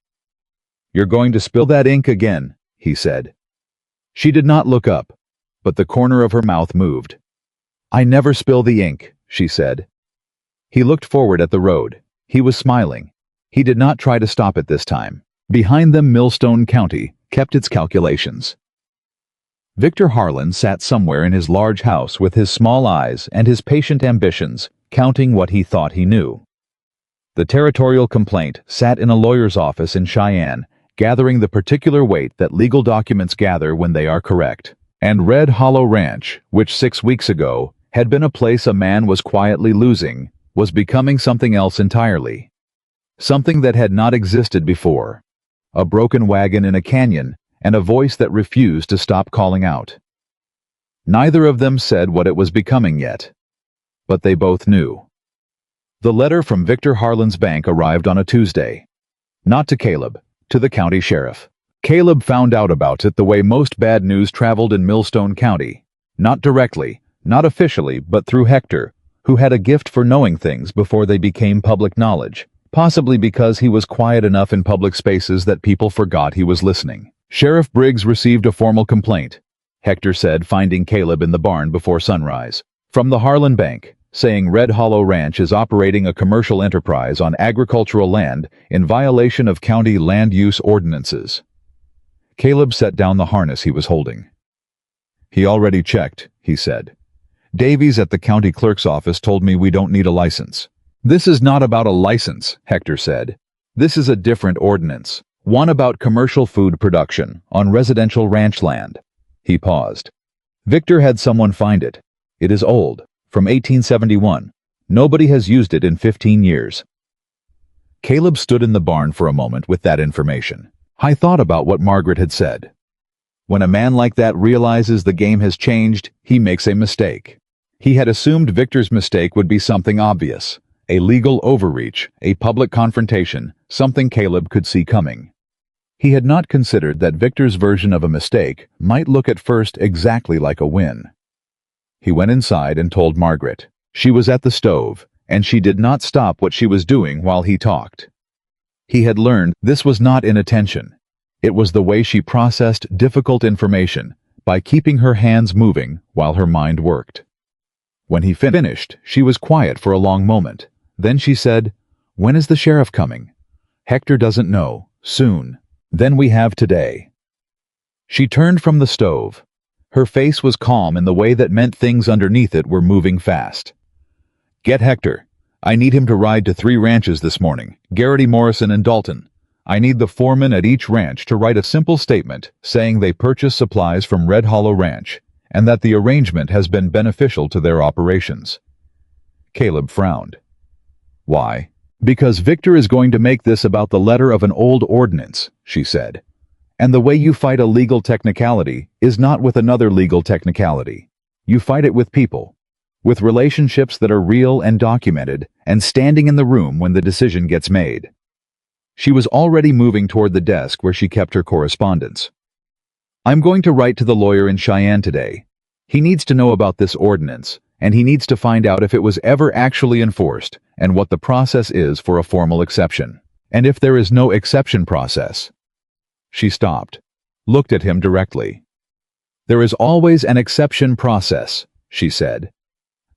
A: "You're going to spill that ink again," he said. She did not look up, but the corner of her mouth moved. "I never spill the ink," she said. He looked forward at the road. He was smiling. He did not try to stop it this time. Behind them, Millstone County kept its calculations. Victor Harlan sat somewhere in his large house with his small eyes and his patient ambitions, counting what he thought he knew. The territorial complaint sat in a lawyer's office in Cheyenne, gathering the particular weight that legal documents gather when they are correct. And Red Hollow Ranch, which 6 weeks ago had been a place a man was quietly losing, was becoming something else entirely. Something that had not existed before. A broken wagon in a canyon, and a voice that refused to stop calling out. Neither of them said what it was becoming yet. But they both knew. The letter from Victor Harlan's bank arrived on a Tuesday. Not to Caleb, to the county sheriff. Caleb found out about it the way most bad news traveled in Millstone County. Not directly, not officially, but through Hector, who had a gift for knowing things before they became public knowledge, possibly because he was quiet enough in public spaces that people forgot he was listening. Sheriff Briggs received a formal complaint, Hector said, finding Caleb in the barn before sunrise, from the Harlan Bank, saying Red Hollow Ranch is operating a commercial enterprise on agricultural land in violation of county land use ordinances. Caleb set down the harness he was holding. He already checked, he said. Davies at the county clerk's office told me we don't need a license. This is not about a license, Hector said. This is a different ordinance, one about commercial food production on residential ranch land. He paused. Victor had someone find it. It is old, from 1871. Nobody has used it in 15 years. Caleb stood in the barn for a moment with that information. I thought about what Margaret had said. When a man like that realizes the game has changed, he makes a mistake. He had assumed Victor's mistake would be something obvious, a legal overreach, a public confrontation, something Caleb could see coming. He had not considered that Victor's version of a mistake might look at first exactly like a win. He went inside and told Margaret. She was at the stove, and she did not stop what she was doing while he talked. He had learned this was not inattention. It was the way she processed difficult information, by keeping her hands moving while her mind worked. When he finished, she was quiet for a long moment. Then she said, "When is the sheriff coming?" "Hector doesn't know. Soon. Then we have today." She turned from the stove. Her face was calm in the way that meant things underneath it were moving fast. "Get Hector. I need him to ride to 3 ranches this morning, Garrity, Morrison, and Dalton. I need the foreman at each ranch to write a simple statement saying they purchase supplies from Red Hollow Ranch, and that the arrangement has been beneficial to their operations." Caleb frowned. "Why?" "Because Victor is going to make this about the letter of an old ordinance," she said. "And the way you fight a legal technicality is not with another legal technicality. You fight it with people. With relationships that are real and documented, and standing in the room when the decision gets made." She was already moving toward the desk where she kept her correspondence. "I'm going to write to the lawyer in Cheyenne today. He needs to know about this ordinance, and he needs to find out if it was ever actually enforced and what the process is for a formal exception. And if there is no exception process." She stopped, looked at him directly. "There is always an exception process," she said.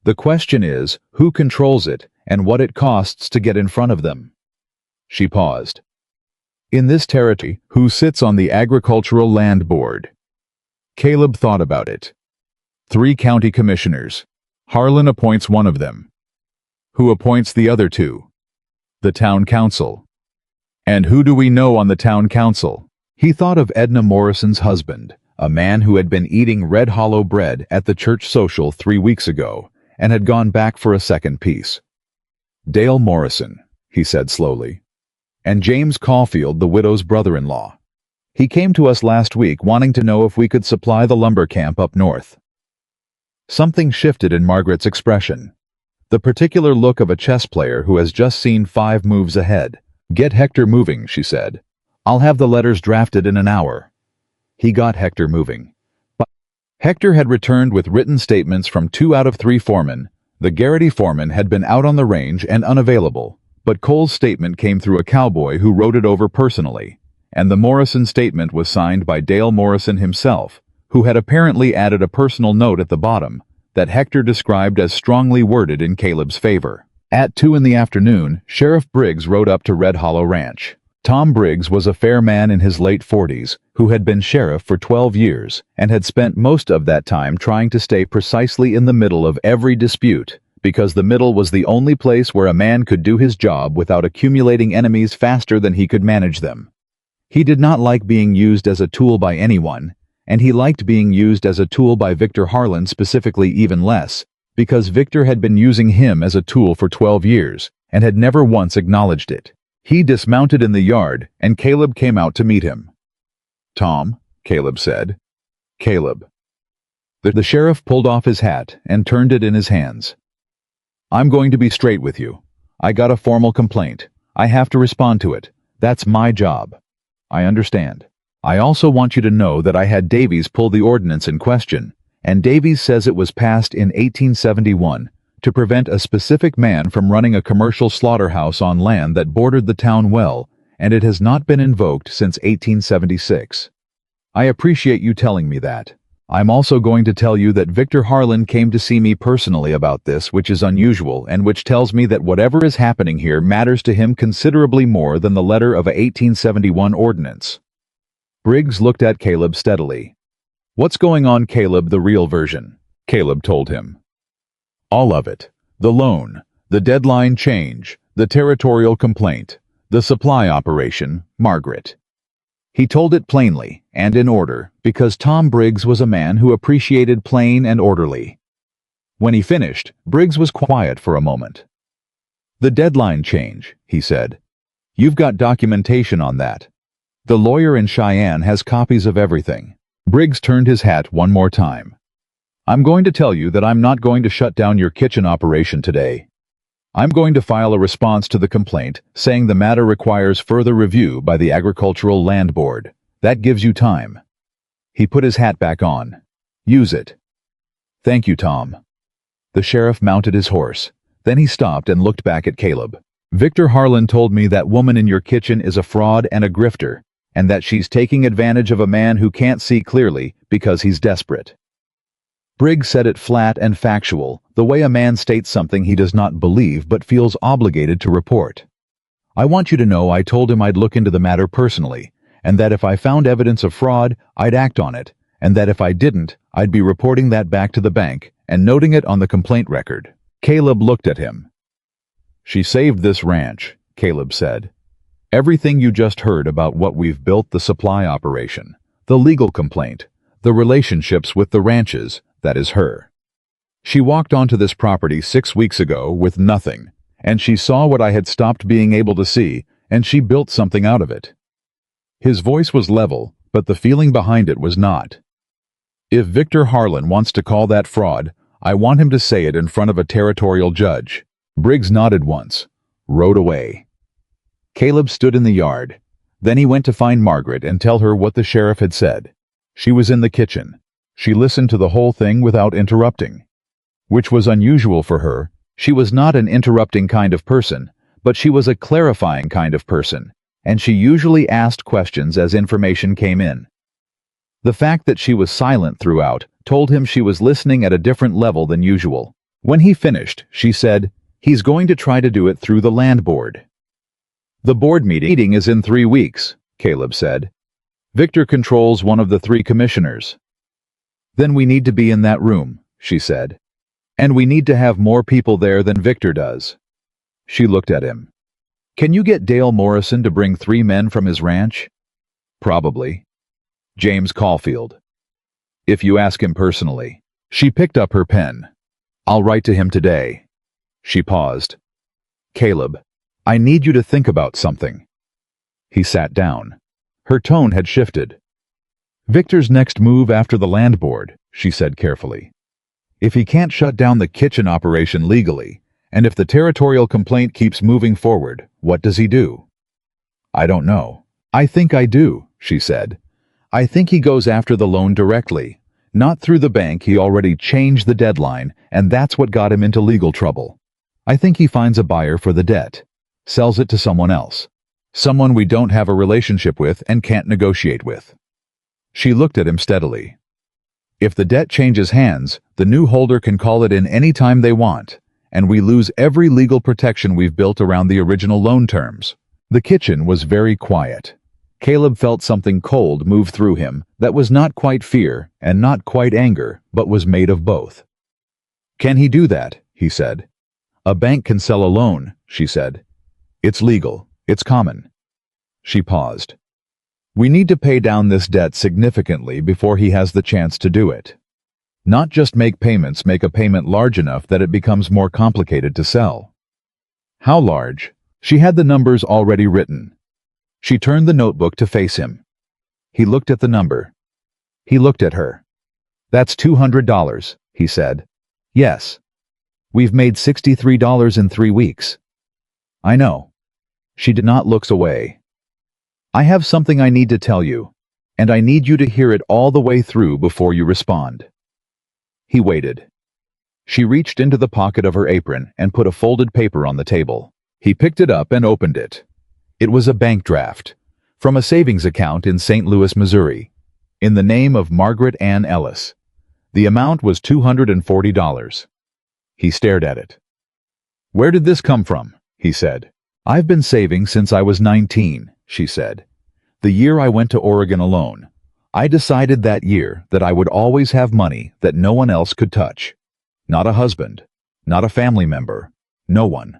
A: "The question is, who controls it and what it costs to get in front of them." She paused. "In this territory, who sits on the Agricultural Land Board?" Caleb thought about it. 3 county commissioners. Harlan appoints one of them. Who appoints the other 2? The town council. And who do we know on the town council? He thought of Edna Morrison's husband, a man who had been eating Red Hollow bread at the church social 3 weeks ago, and had gone back for a second piece. "Dale Morrison," he said slowly. "And James Caulfield, the widow's brother-in-law. He came to us last week wanting to know if we could supply the lumber camp up north." Something shifted in Margaret's expression. The particular look of a chess player who has just seen 5 moves ahead. "Get Hector moving," she said. "I'll have the letters drafted in an hour." He got Hector moving. But Hector had returned with written statements from 2 out of 3 foremen. The Garrity foreman had been out on the range and unavailable, but Cole's statement came through a cowboy who wrote it over personally, and the Morrison statement was signed by Dale Morrison himself, who had apparently added a personal note at the bottom that Hector described as strongly worded in Caleb's favor. At 2 in the afternoon, Sheriff Briggs rode up to Red Hollow Ranch. Tom Briggs was a fair man in his late 40s who had been sheriff for 12 years and had spent most of that time trying to stay precisely in the middle of every dispute, because the middle was the only place where a man could do his job without accumulating enemies faster than he could manage them. He did not like being used as a tool by anyone, and he liked being used as a tool by Victor Harlan specifically even less, because Victor had been using him as a tool for 12 years and had never once acknowledged it. He dismounted in the yard, and Caleb came out to meet him. "Tom," Caleb said. "Caleb." The sheriff pulled off his hat and turned it in his hands. "I'm going to be straight with you. I got a formal complaint. I have to respond to it. That's my job." "I understand. I also want you to know that I had Davies pull the ordinance in question, and Davies says it was passed in 1871 to prevent a specific man from running a commercial slaughterhouse on land that bordered the town well, and it has not been invoked since 1876. I appreciate you telling me that. I'm also going to tell you that Victor Harlan came to see me personally about this, which is unusual, and which tells me that whatever is happening here matters to him considerably more than the letter of a 1871 ordinance." Briggs looked at Caleb steadily. "What's going on, Caleb, the real version?" Caleb told him. "All of it. The loan, the deadline change, the territorial complaint, the supply operation, Margaret." He told it plainly and in order because Tom Briggs was a man who appreciated plain and orderly. When he finished, Briggs was quiet for a moment. "The deadline change," he said. "You've got documentation on that. The lawyer in Cheyenne has copies of everything." Briggs turned his hat one more time. "I'm going to tell you that I'm not going to shut down your kitchen operation today. I'm going to file a response to the complaint saying the matter requires further review by the Agricultural Land Board. That gives you time." He put his hat back on. "Use it." "Thank you, Tom." The sheriff mounted his horse. Then he stopped and looked back at Caleb. "Victor Harlan told me that woman in your kitchen is a fraud and a grifter, and that she's taking advantage of a man who can't see clearly because he's desperate." Briggs said it flat and factual, the way a man states something he does not believe but feels obligated to report. "I want you to know I told him I'd look into the matter personally, and that if I found evidence of fraud, I'd act on it, and that if I didn't, I'd be reporting that back to the bank and noting it on the complaint record." Caleb looked at him. "She saved this ranch," Caleb said. "Everything you just heard about what we've built, the supply operation, the legal complaint, the relationships with the ranches, that is her. She walked onto this property 6 weeks ago with nothing, and she saw what I had stopped being able to see, and she built something out of it." His voice was level, but the feeling behind it was not. "If Victor Harlan wants to call that fraud, I want him to say it in front of a territorial judge." Briggs nodded once, rode away. Caleb stood in the yard. Then he went to find Margaret and tell her what the sheriff had said. She was in the kitchen. She listened to the whole thing without interrupting, which was unusual for her. She was not an interrupting kind of person, but she was a clarifying kind of person, and she usually asked questions as information came in. The fact that she was silent throughout told him she was listening at a different level than usual. When he finished, she said, "He's going to try to do it through the land board." "The board meeting is in 3 weeks, Caleb said. "Victor controls one of the 3 commissioners." "Then we need to be in that room," she said. "And we need to have more people there than Victor does." She looked at him. "Can you get Dale Morrison to bring 3 men from his ranch?" "Probably." "James Caulfield." "If you ask him personally." She picked up her pen. "I'll write to him today." She paused. "Caleb, I need you to think about something." He sat down. Her tone had shifted. "Victor's next move after the land board," she said carefully. "If he can't shut down the kitchen operation legally, and if the territorial complaint keeps moving forward, what does he do?" "I don't know." "I think I do," she said. "I think he goes after the loan directly. Not through the bank. He already changed the deadline, and that's what got him into legal trouble. I think he finds a buyer for the debt, sells it to someone else. Someone we don't have a relationship with and can't negotiate with." She looked at him steadily. "If the debt changes hands, the new holder can call it in any time they want, and we lose every legal protection we've built around the original loan terms." The kitchen was very quiet. Caleb felt something cold move through him that was not quite fear and not quite anger, but was made of both. "Can he do that?" he said. "A bank can sell a loan," she said. "It's legal. It's common." She paused. We need to pay down this debt significantly before he has the chance to do it. Not just make payments, make a payment large enough that it becomes more complicated to sell. How large? She had the numbers already written. She turned the notebook to face him. He looked at the number. He looked at her. That's $200, he said. Yes. We've made $63 in 3 weeks. I know. She did not look away. I have something I need to tell you, and I need you to hear it all the way through before you respond. He waited. She reached into the pocket of her apron and put a folded paper on the table. He picked it up and opened it. It was a bank draft from a savings account in St. Louis, Missouri, in the name of Margaret Ann Ellis. The amount was $240. He stared at it. Where did this come from? He said. I've been saving since I was 19, she said. The year I went to Oregon alone. I decided that year that I would always have money that no one else could touch. Not a husband, not a family member, no one.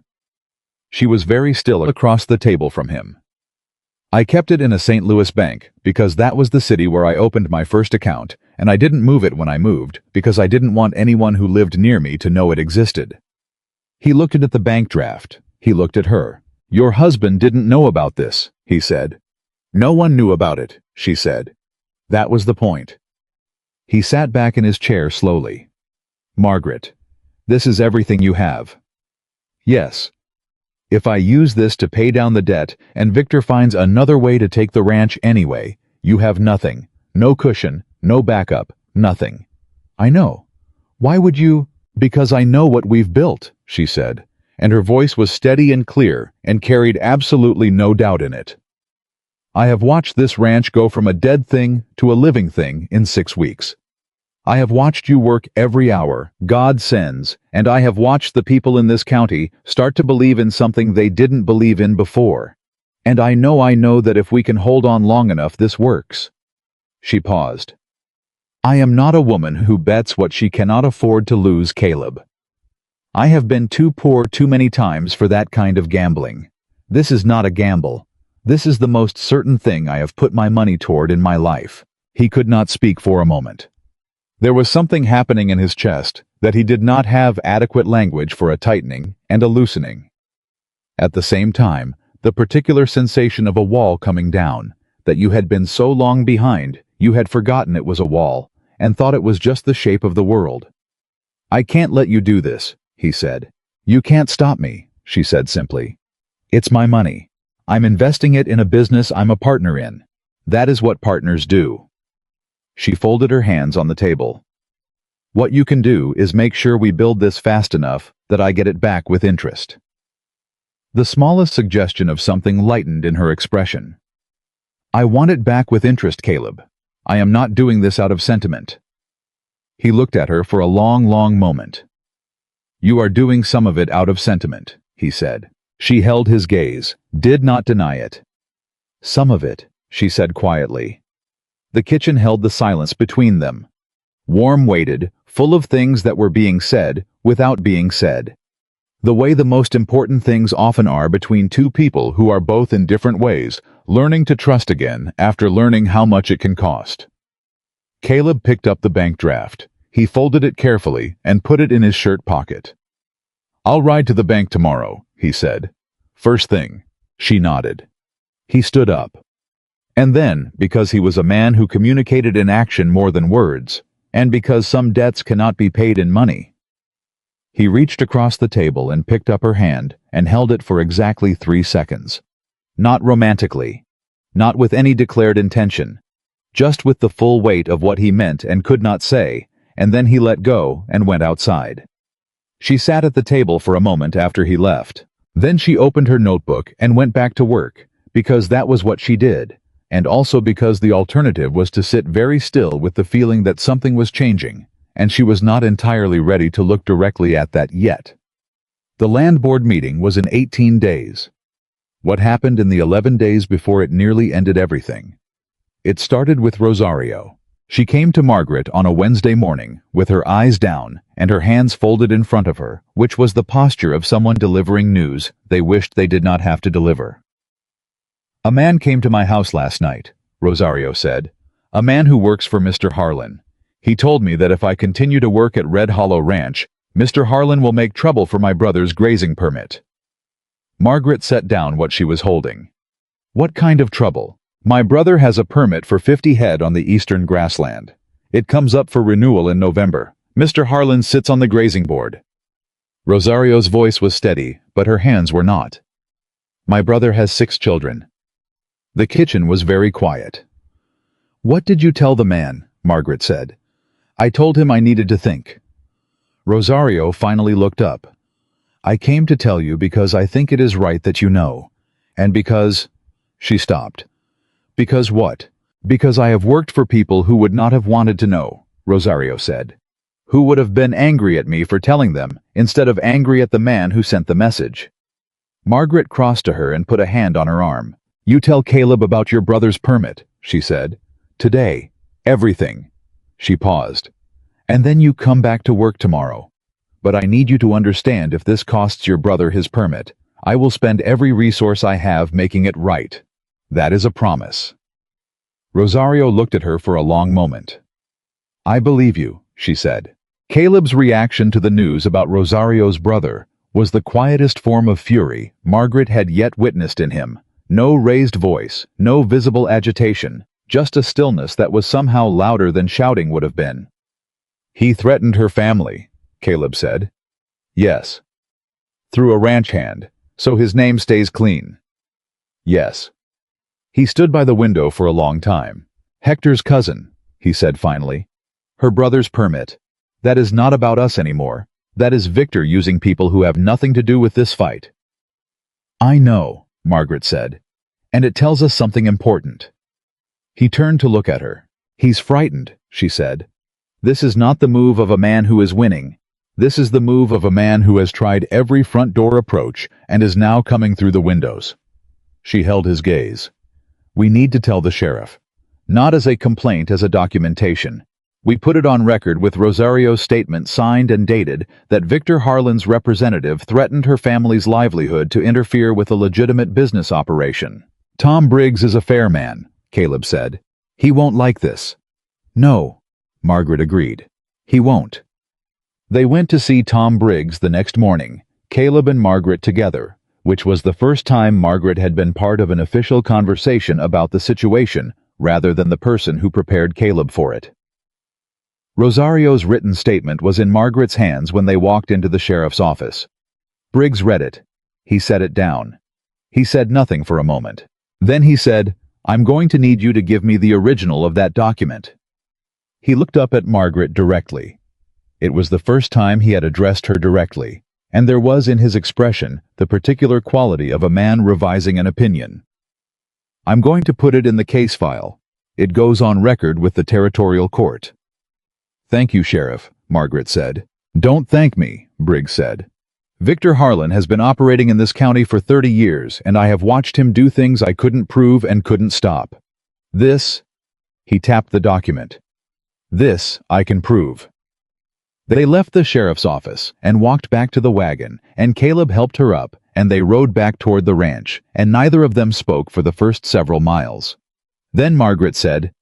A: She was very still across the table from him. I kept it in a St. Louis bank because that was the city where I opened my first account, and I didn't move it when I moved because I didn't want anyone who lived near me to know it existed. He looked at the bank draft. He looked at her. Your husband didn't know about this, he said. No one knew about it, she said. That was the point. He sat back in his chair slowly. Margaret, this is everything you have. Yes. If I use this to pay down the debt and Victor finds another way to take the ranch anyway, you have nothing. No cushion, no backup, nothing. I know. Why would you? Because I know what we've built, she said, and her voice was steady and clear and carried absolutely no doubt in it. I have watched this ranch go from a dead thing to a living thing in 6 weeks. I have watched you work every hour God sends, and I have watched the people in this county start to believe in something they didn't believe in before. And I know that if we can hold on long enough, this works. She paused. I am not a woman who bets what she cannot afford to lose, Caleb. I have been too poor too many times for that kind of gambling. This is not a gamble. This is the most certain thing I have put my money toward in my life. He could not speak for a moment. There was something happening in his chest that he did not have adequate language for, a tightening and a loosening. At the same time, the particular sensation of a wall coming down, that you had been so long behind, you had forgotten it was a wall, and thought it was just the shape of the world. I can't let you do this, he said. You can't stop me, she said simply. It's my money. I'm investing it in a business I'm a partner in. That is what partners do. She folded her hands on the table. What you can do is make sure we build this fast enough that I get it back with interest. The smallest suggestion of something lightened in her expression. I want it back with interest, Caleb. I am not doing this out of sentiment. He looked at her for a long, long moment. You are doing some of it out of sentiment, he said. She held his gaze, did not deny it. Some of it, she said quietly. The kitchen held the silence between them. Warm waited, full of things that were being said without being said. The way the most important things often are between two people who are both in different ways, learning to trust again after learning how much it can cost. Caleb picked up the bank draft. He folded it carefully and put it in his shirt pocket. I'll ride to the bank tomorrow, he said. First thing. She nodded. He stood up. And then, because he was a man who communicated in action more than words, and because some debts cannot be paid in money, he reached across the table and picked up her hand and held it for exactly 3 seconds. Not romantically, not with any declared intention, just with the full weight of what he meant and could not say, and then he let go and went outside. She sat at the table for a moment after he left. Then she opened her notebook and went back to work, because that was what she did, and also because the alternative was to sit very still with the feeling that something was changing, and she was not entirely ready to look directly at that yet. The land board meeting was in 18 days. What happened in the 11 days before it nearly ended everything? It started with Rosario. She came to Margaret on a Wednesday morning, with her eyes down and her hands folded in front of her, which was the posture of someone delivering news they wished they did not have to deliver. A man came to my house last night, Rosario said. "A man who works for Mr. Harlan. He told me that if I continue to work at Red Hollow Ranch, Mr. Harlan will make trouble for my brother's grazing permit." Margaret set down what she was holding. "What kind of trouble?" "My brother has a permit for 50 head on the eastern grassland. It comes up for renewal in November. Mr. Harlan sits on the grazing board." Rosario's voice was steady, but her hands were not. "My brother has 6 children." The kitchen was very quiet. "What did you tell the man?" Margaret said. "I told him I needed to think." Rosario finally looked up. "I came to tell you because I think it is right that you know. And because—" She stopped. "Because what?" "Because I have worked for people who would not have wanted to know," Rosario said. "Who would have been angry at me for telling them, instead of angry at the man who sent the message." Margaret crossed to her and put a hand on her arm. "You tell Caleb about your brother's permit," she said. "Today. Everything." She paused. "And then you come back to work tomorrow. But I need you to understand, if this costs your brother his permit, I will spend every resource I have making it right. That is a promise." Rosario looked at her for a long moment. "I believe you," she said. Caleb's reaction to the news about Rosario's brother was the quietest form of fury Margaret had yet witnessed in him. No raised voice, no visible agitation, just a stillness that was somehow louder than shouting would have been. "He threatened her family," Caleb said. "Yes." "Through a ranch hand, so his name stays clean." "Yes." He stood by the window for a long time. "Hector's cousin," he said finally. "Her brother's permit. That is not about us anymore. That is Victor using people who have nothing to do with this fight." "I know," Margaret said. "And it tells us something important." He turned to look at her. "He's frightened," she said. "This is not the move of a man who is winning. This is the move of a man who has tried every front door approach and is now coming through the windows." She held his gaze. "We need to tell the sheriff. Not as a complaint, as a documentation. We put it on record with Rosario's statement signed and dated that Victor Harlan's representative threatened her family's livelihood to interfere with a legitimate business operation." "Tom Briggs is a fair man," Caleb said. "He won't like this." "No," Margaret agreed. "He won't." They went to see Tom Briggs the next morning, Caleb and Margaret together, which was the first time Margaret had been part of an official conversation about the situation rather than the person who prepared Caleb for it. Rosario's written statement was in Margaret's hands when they walked into the sheriff's office. Briggs read it. He set it down. He said nothing for a moment. Then he said, "I'm going to need you to give me the original of that document." He looked up at Margaret directly. It was the first time he had addressed her directly, and there was in his expression the particular quality of a man revising an opinion. "I'm going to put it in the case file. It goes on record with the territorial court." "Thank you, Sheriff," Margaret said. "Don't thank me," Briggs said. "Victor Harlan has been operating in this county for 30 years, and I have watched him do things I couldn't prove and couldn't stop. This," he tapped the document, "this I can prove." They left the sheriff's office and walked back to the wagon, and Caleb helped her up, and they rode back toward the ranch, and neither of them spoke for the first several miles. Then Margaret said,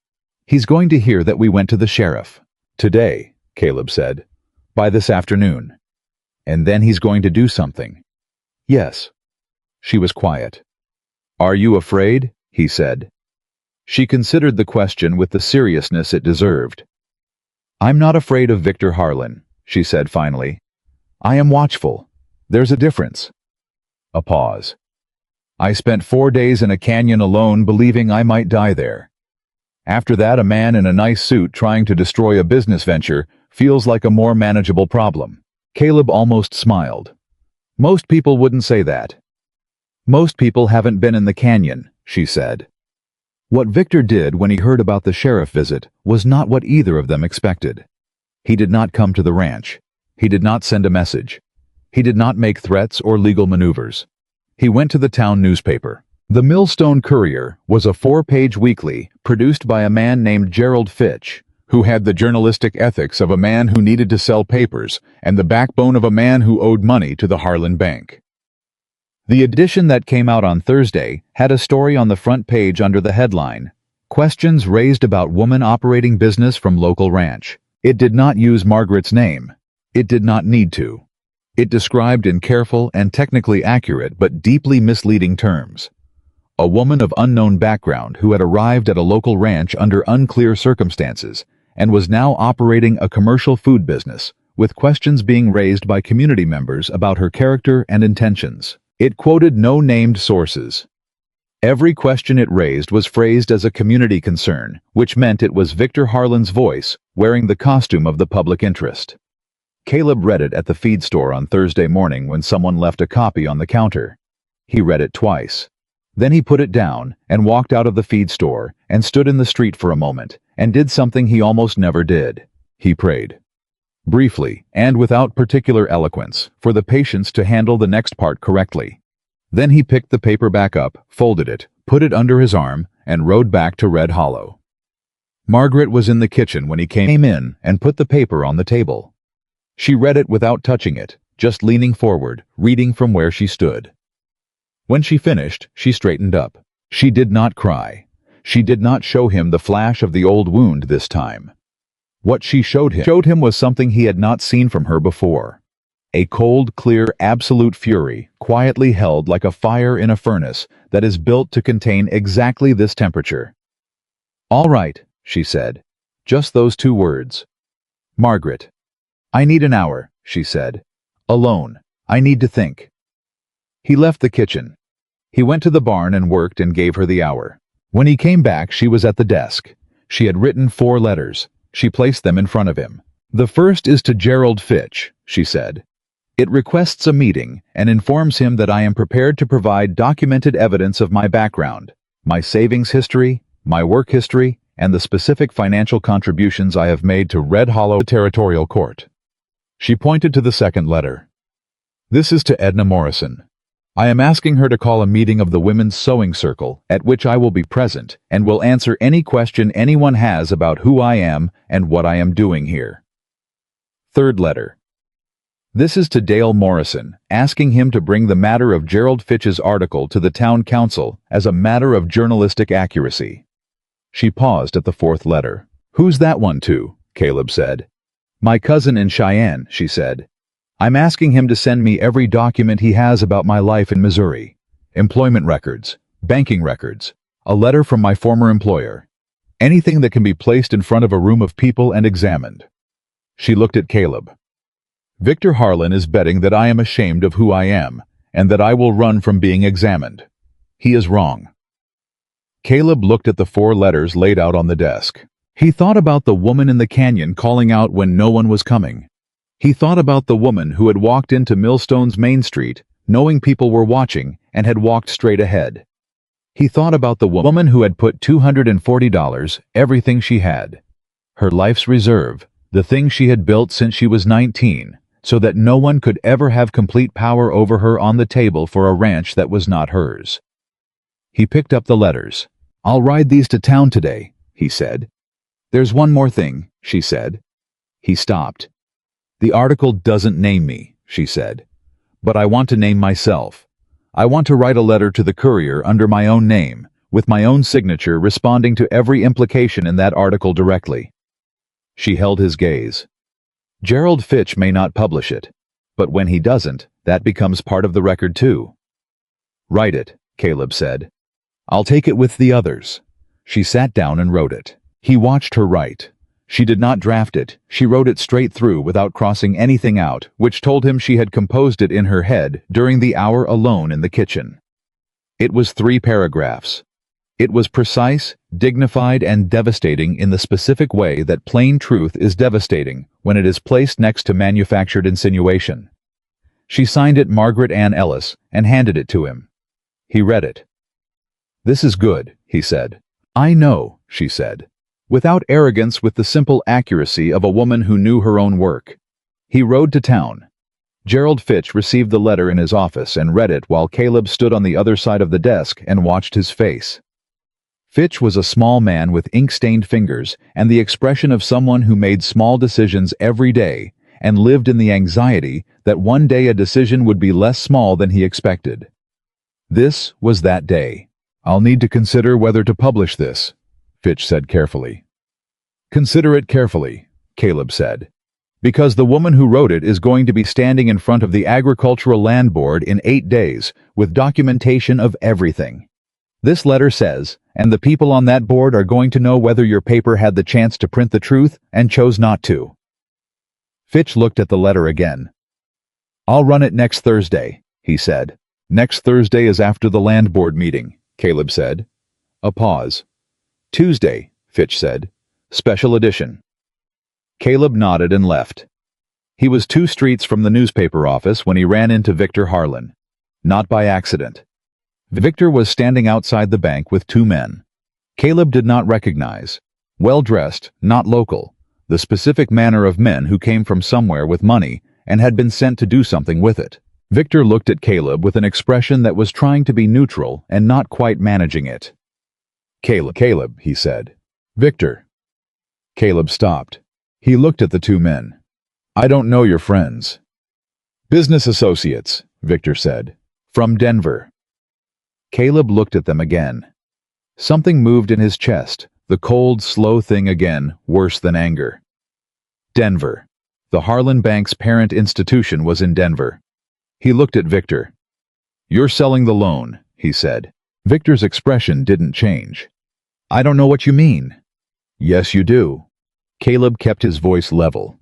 A: "He's going to hear that we went to the sheriff." "Today," Caleb said. "By this afternoon. And then he's going to do something." "Yes." She was quiet. "Are you afraid?" he said. She considered the question with the seriousness it deserved. "I'm not afraid of Victor Harlan," she said finally. "I am watchful. There's a difference." A pause. "I spent 4 days in a canyon alone, believing I might die there. After that, a man in a nice suit trying to destroy a business venture feels like a more manageable problem." Caleb almost smiled. "Most people wouldn't say that." "Most people haven't been in the canyon," she said. What Victor did when he heard about the sheriff visit was not what either of them expected. He did not come to the ranch. He did not send a message. He did not make threats or legal maneuvers. He went to the town newspaper. The Millstone Courier was a 4-page weekly produced by a man named Gerald Fitch, who had the journalistic ethics of a man who needed to sell papers and the backbone of a man who owed money to the Harlan Bank. The edition that came out on Thursday had a story on the front page under the headline, Questions raised about woman operating business from local ranch. It did not use Margaret's name. It did not need to. It described in careful and technically accurate but deeply misleading terms. A woman of unknown background who had arrived at a local ranch under unclear circumstances and was now operating a commercial food business, with questions being raised by community members about her character and intentions. It quoted no named sources. Every question it raised was phrased as a community concern, which meant it was Victor Harlan's voice, wearing the costume of the public interest. Caleb read it at the feed store on Thursday morning when someone left a copy on the counter. He read it twice. Then he put it down and walked out of the feed store and stood in the street for a moment and did something he almost never did. He prayed. Briefly, and without particular eloquence, for the patience to handle the next part correctly. Then he picked the paper back up, folded it, put it under his arm, and rode back to Red Hollow. Margaret was in the kitchen when he came in and put the paper on the table. She read it without touching it, just leaning forward, reading from where she stood. When she finished, she straightened up. She did not cry. She did not show him the flash of the old wound this time. What she showed him was something he had not seen from her before. A cold, clear, absolute fury, quietly held like a fire in a furnace that is built to contain exactly this temperature. "All right," she said. Just those two words. "Margaret." "I need an hour," she said. "Alone. I need to think." He left the kitchen. He went to the barn and worked and gave her the hour. When he came back, she was at the desk. She had written 4 letters. She placed them in front of him. "The first is to Gerald Fitch," she said. "It requests a meeting and informs him that I am prepared to provide documented evidence of my background, my savings history, my work history, and the specific financial contributions I have made to Red Hollow Territorial Court." She pointed to the second letter. "This is to Edna Morrison. I am asking her to call a meeting of the Women's Sewing Circle, at which I will be present and will answer any question anyone has about who I am and what I am doing here." Third letter. "This is to Dale Morrison, asking him to bring the matter of Gerald Fitch's article to the town council as a matter of journalistic accuracy." She paused at the 4th letter. "Who's that one to?" Caleb said. "My cousin in Cheyenne," she said. "I'm asking him to send me every document he has about my life in Missouri. Employment records, banking records, a letter from my former employer. Anything that can be placed in front of a room of people and examined." She looked at Caleb. "Victor Harlan is betting that I am ashamed of who I am, and that I will run from being examined. He is wrong." Caleb looked at the 4 letters laid out on the desk. He thought about the woman in the canyon calling out when no one was coming. He thought about the woman who had walked into Millstone's Main Street, knowing people were watching, and had walked straight ahead. He thought about the woman who had put $240, everything she had, her life's reserve, the thing she had built since she was 19, so that no one could ever have complete power over her, on the table for a ranch that was not hers. He picked up the letters. "I'll ride these to town today," he said. "There's one more thing," she said. He stopped. "The article doesn't name me," she said. "But I want to name myself. I want to write a letter to the Courier under my own name, with my own signature, responding to every implication in that article directly." She held his gaze. "Gerald Fitch may not publish it, but when he doesn't, that becomes part of the record too." "Write it," Caleb said. "I'll take it with the others." She sat down and wrote it. He watched her write. She did not draft it. She wrote it straight through without crossing anything out, which told him she had composed it in her head during the hour alone in the kitchen. It was 3 paragraphs. It was precise, dignified, and devastating in the specific way that plain truth is devastating when it is placed next to manufactured insinuation. She signed it Margaret Ann Ellis and handed it to him. He read it. "This is good," he said. "I know," she said, without arrogance, with the simple accuracy of a woman who knew her own work. He rode to town. Gerald Fitch received the letter in his office and read it while Caleb stood on the other side of the desk and watched his face. Fitch was a small man with ink-stained fingers and the expression of someone who made small decisions every day and lived in the anxiety that one day a decision would be less small than he expected. This was that day. "I'll need to consider whether to publish this," Fitch said carefully. Consider it carefully, Caleb said. Because the woman who wrote it is going to be standing in front of the Agricultural Land Board in 8 days with documentation of everything. This letter says, and the people on that board are going to know whether your paper had the chance to print the truth and chose not to. Fitch looked at the letter again. I'll run it next Thursday, he said. Next Thursday is after the land board meeting, Caleb said. A pause. Tuesday, Fitch said. Special edition. Caleb nodded and left. He was 2 streets from the newspaper office when he ran into Victor Harlan. Not by accident. Victor was standing outside the bank with 2 men. Caleb did not recognize. Well-dressed, not local. The specific manner of men who came from somewhere with money and had been sent to do something with it. Victor looked at Caleb with an expression that was trying to be neutral and not quite managing it. Caleb, he said. Victor. Caleb stopped. He looked at the 2 men. I don't know your friends. Business associates, Victor said. From Denver. Caleb looked at them again. Something moved in his chest, the cold, slow thing again, worse than anger. Denver. The Harlan Bank's parent institution was in Denver. He looked at Victor. You're selling the loan, he said. Victor's expression didn't change. I don't know what you mean. Yes, you do. Caleb kept his voice level.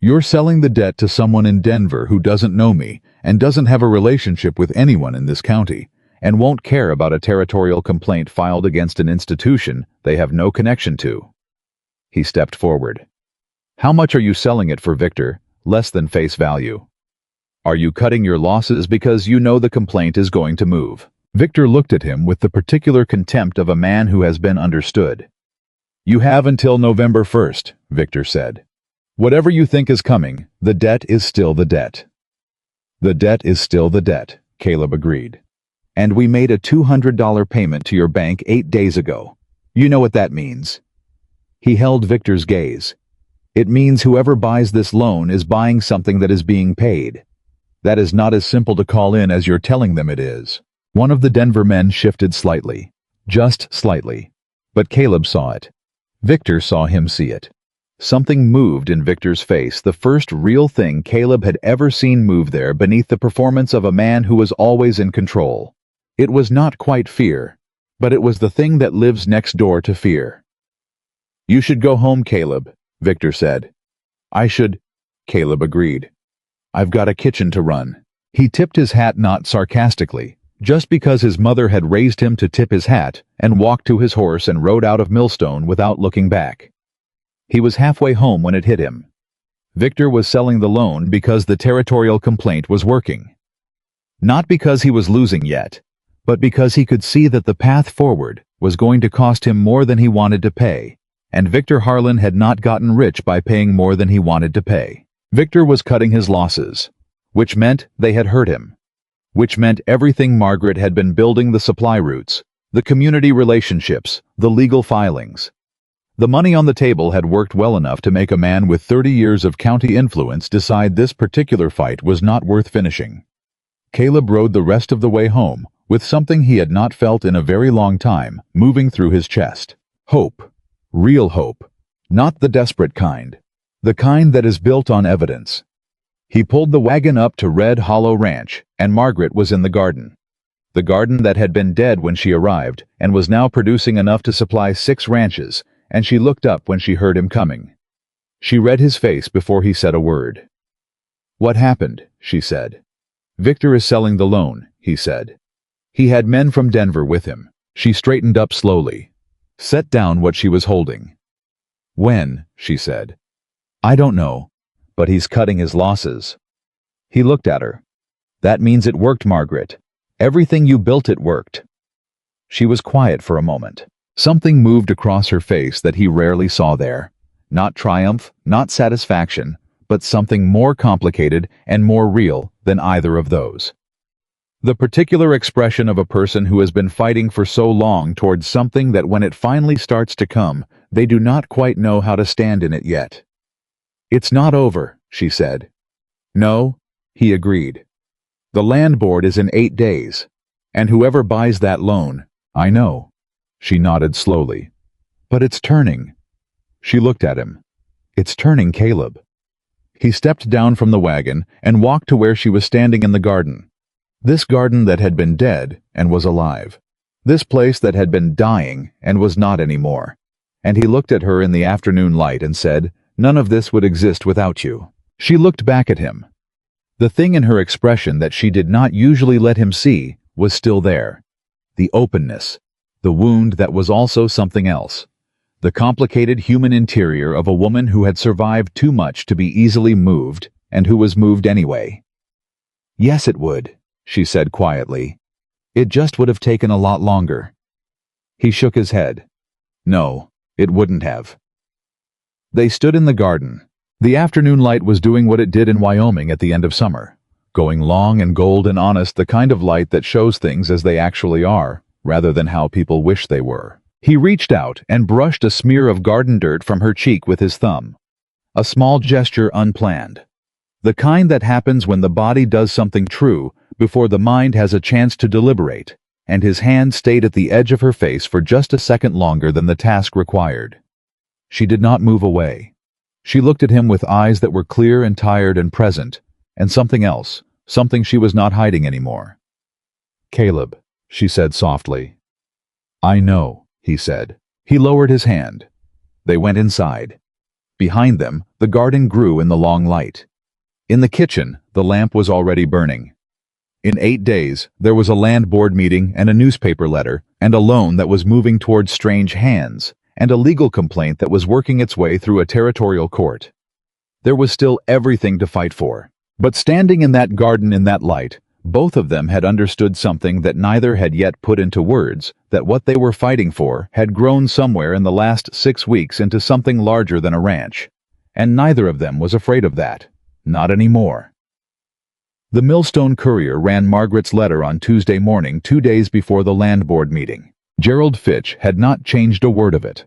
A: You're selling the debt to someone in Denver who doesn't know me and doesn't have a relationship with anyone in this county and won't care about a territorial complaint filed against an institution they have no connection to. He stepped forward. How much are you selling it for, Victor? Less than face value. Are you cutting your losses because you know the complaint is going to move? Victor looked at him with the particular contempt of a man who has been understood. You have until November 1st, Victor said. Whatever you think is coming, the debt is still the debt. The debt is still the debt, Caleb agreed. And we made a $200 payment to your bank 8 days ago. You know what that means. He held Victor's gaze. It means whoever buys this loan is buying something that is being paid. That is not as simple to call in as you're telling them it is. One of the Denver men shifted slightly. Just slightly. But Caleb saw it. Victor saw him see it. Something moved in Victor's face, the first real thing Caleb had ever seen move there beneath the performance of a man who was always in control. It was not quite fear, but it was the thing that lives next door to fear. You should go home, Caleb, Victor said. I should, Caleb agreed. I've got a kitchen to run. He tipped his hat not sarcastically, just because his mother had raised him to tip his hat, and walked to his horse and rode out of Millstone without looking back. He was halfway home when it hit him. Victor was selling the loan because the territorial complaint was working. Not because he was losing yet, but because he could see that the path forward was going to cost him more than he wanted to pay, and Victor Harlan had not gotten rich by paying more than he wanted to pay. Victor was cutting his losses, which meant they had hurt him, which meant everything Margaret had been building, the supply routes, the community relationships, the legal filings. The money on the table had worked well enough to make a man with 30 years of county influence decide this particular fight was not worth finishing. Caleb rode the rest of the way home with something he had not felt in a very long time moving through his chest. Hope. Real hope. Not the desperate kind. The kind that is built on evidence. He pulled the wagon up to Red Hollow Ranch, and Margaret was in the garden. The garden that had been dead when she arrived and was now producing enough to supply 6 ranches, and she looked up when she heard him coming. She read his face before he said a word. What happened? She said. Victor is selling the loan, he said. He had men from Denver with him. She straightened up slowly. Set down what she was holding. When? She said. I don't know, but he's cutting his losses. He looked at her. That means it worked, Margaret. Everything you built, it worked. She was quiet for a moment. Something moved across her face that he rarely saw there. Not triumph, not satisfaction, but something more complicated and more real than either of those. The particular expression of a person who has been fighting for so long towards something that when it finally starts to come, they do not quite know how to stand in it yet. It's not over, she said. No, he agreed. The land board is in 8 days, and whoever buys that loan, I know. She nodded slowly. But it's turning. She looked at him. It's turning, Caleb. He stepped down from the wagon and walked to where she was standing in the garden. This garden that had been dead and was alive. This place that had been dying and was not anymore. And he looked at her in the afternoon light and said, "None of this would exist without you." She looked back at him. The thing in her expression that she did not usually let him see was still there. The openness. The wound that was also something else. The complicated human interior of a woman who had survived too much to be easily moved, and who was moved anyway. "Yes, it would," she said quietly. "It just would have taken a lot longer." He shook his head. "No, it wouldn't have." They stood in the garden. The afternoon light was doing what it did in Wyoming at the end of summer, going long and gold and honest, the kind of light that shows things as they actually are, rather than how people wish they were. He reached out and brushed a smear of garden dirt from her cheek with his thumb. A small gesture unplanned. The kind that happens when the body does something true before the mind has a chance to deliberate, and his hand stayed at the edge of her face for just a second longer than the task required. She did not move away. She looked at him with eyes that were clear and tired and present, and something else, something she was not hiding anymore. "Caleb," she said softly. "I know," he said. He lowered his hand. They went inside. Behind them, the garden grew in the long light. In the kitchen, the lamp was already burning. In 8 days, there was a land board meeting and a newspaper letter, and a loan that was moving towards strange hands, and a legal complaint that was working its way through a territorial court. There was still everything to fight for. But standing in that garden in that light, both of them had understood something that neither had yet put into words, that what they were fighting for had grown somewhere in the last 6 weeks into something larger than a ranch. And neither of them was afraid of that. Not anymore. The Millstone Courier ran Margaret's letter on Tuesday morning, 2 days before the land board meeting. Gerald Fitch had not changed a word of it.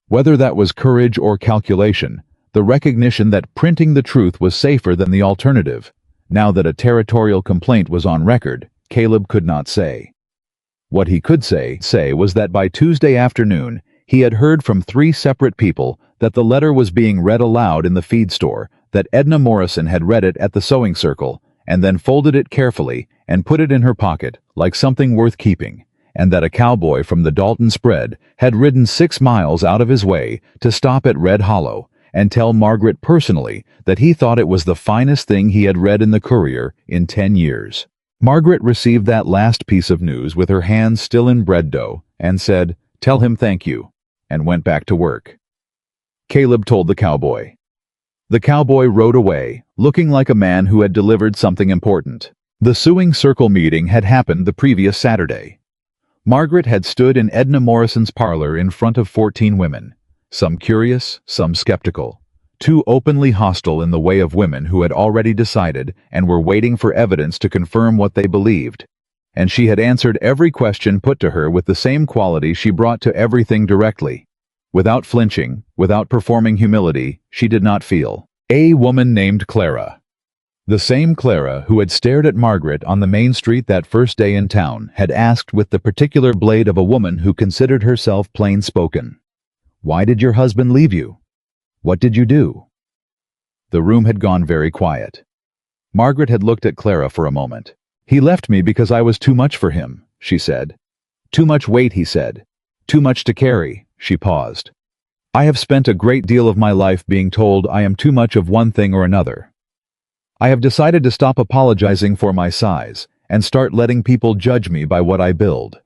A: Whether that was courage or calculation, the recognition that printing the truth was safer than the alternative, now that a territorial complaint was on record, Caleb could not say. What he could say was that by Tuesday afternoon, he had heard from 3 separate people that the letter was being read aloud in the feed store, that Edna Morrison had read it at the sewing circle, and then folded it carefully and put it in her pocket like something worth keeping, and that a cowboy from the Dalton spread had ridden 6 miles out of his way to stop at Red Hollow and tell Margaret personally that he thought it was the finest thing he had read in the Courier in 10 years. Margaret received that last piece of news with her hands still in bread dough and said, "Tell him thank you," and went back to work. Caleb told the cowboy. The cowboy rode away, looking like a man who had delivered something important. The sewing circle meeting had happened the previous Saturday. Margaret had stood in Edna Morrison's parlor in front of 14 women, some curious, some skeptical, 2 openly hostile in the way of women who had already decided and were waiting for evidence to confirm what they believed. And she had answered every question put to her with the same quality she brought to everything directly. Without flinching, without performing humility, she did not feel. A woman named Clara. The same Clara who had stared at Margaret on the main street that first day in town had asked with the particular blade of a woman who considered herself plain-spoken, "Why did your husband leave you? What did you do?" The room had gone very quiet. Margaret had looked at Clara for a moment. "He left me because I was too much for him," she said. "Too much weight," he said. "Too much to carry." She paused. "I have spent a great deal of my life being told I am too much of one thing or another. I have decided to stop apologizing for my size and start letting people judge me by what I build."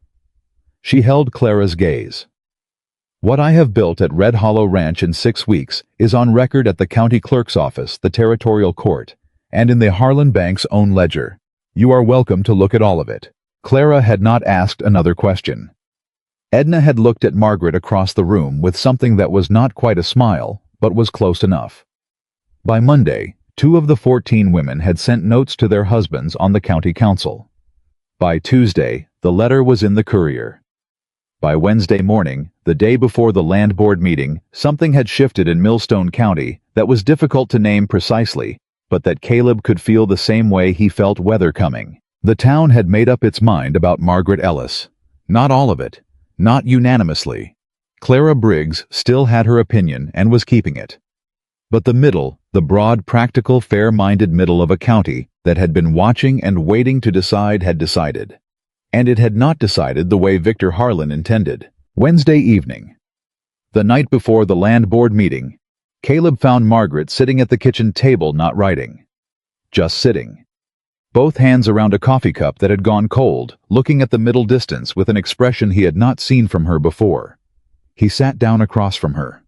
A: She held Clara's gaze. "What I have built at Red Hollow Ranch in 6 weeks is on record at the county clerk's office, the territorial court, and in the Harlan Bank's own ledger. You are welcome to look at all of it." Clara had not asked another question. Edna had looked at Margaret across the room with something that was not quite a smile, but was close enough. By Monday, 2 of the 14 women had sent notes to their husbands on the county council. By Tuesday, the letter was in the Courier. By Wednesday morning, the day before the land board meeting, something had shifted in Millstone County that was difficult to name precisely, but that Caleb could feel the same way he felt weather coming. The town had made up its mind about Margaret Ellis. Not all of it. Not unanimously. Clara Briggs still had her opinion and was keeping it. But the broad, practical, fair-minded middle of a county that had been watching and waiting to decide had decided. And it had not decided the way Victor Harlan intended. Wednesday evening. The night before the land board meeting, Caleb found Margaret sitting at the kitchen table not writing. Just sitting. Both hands around a coffee cup that had gone cold, looking at the middle distance with an expression he had not seen from her before. He sat down across from her.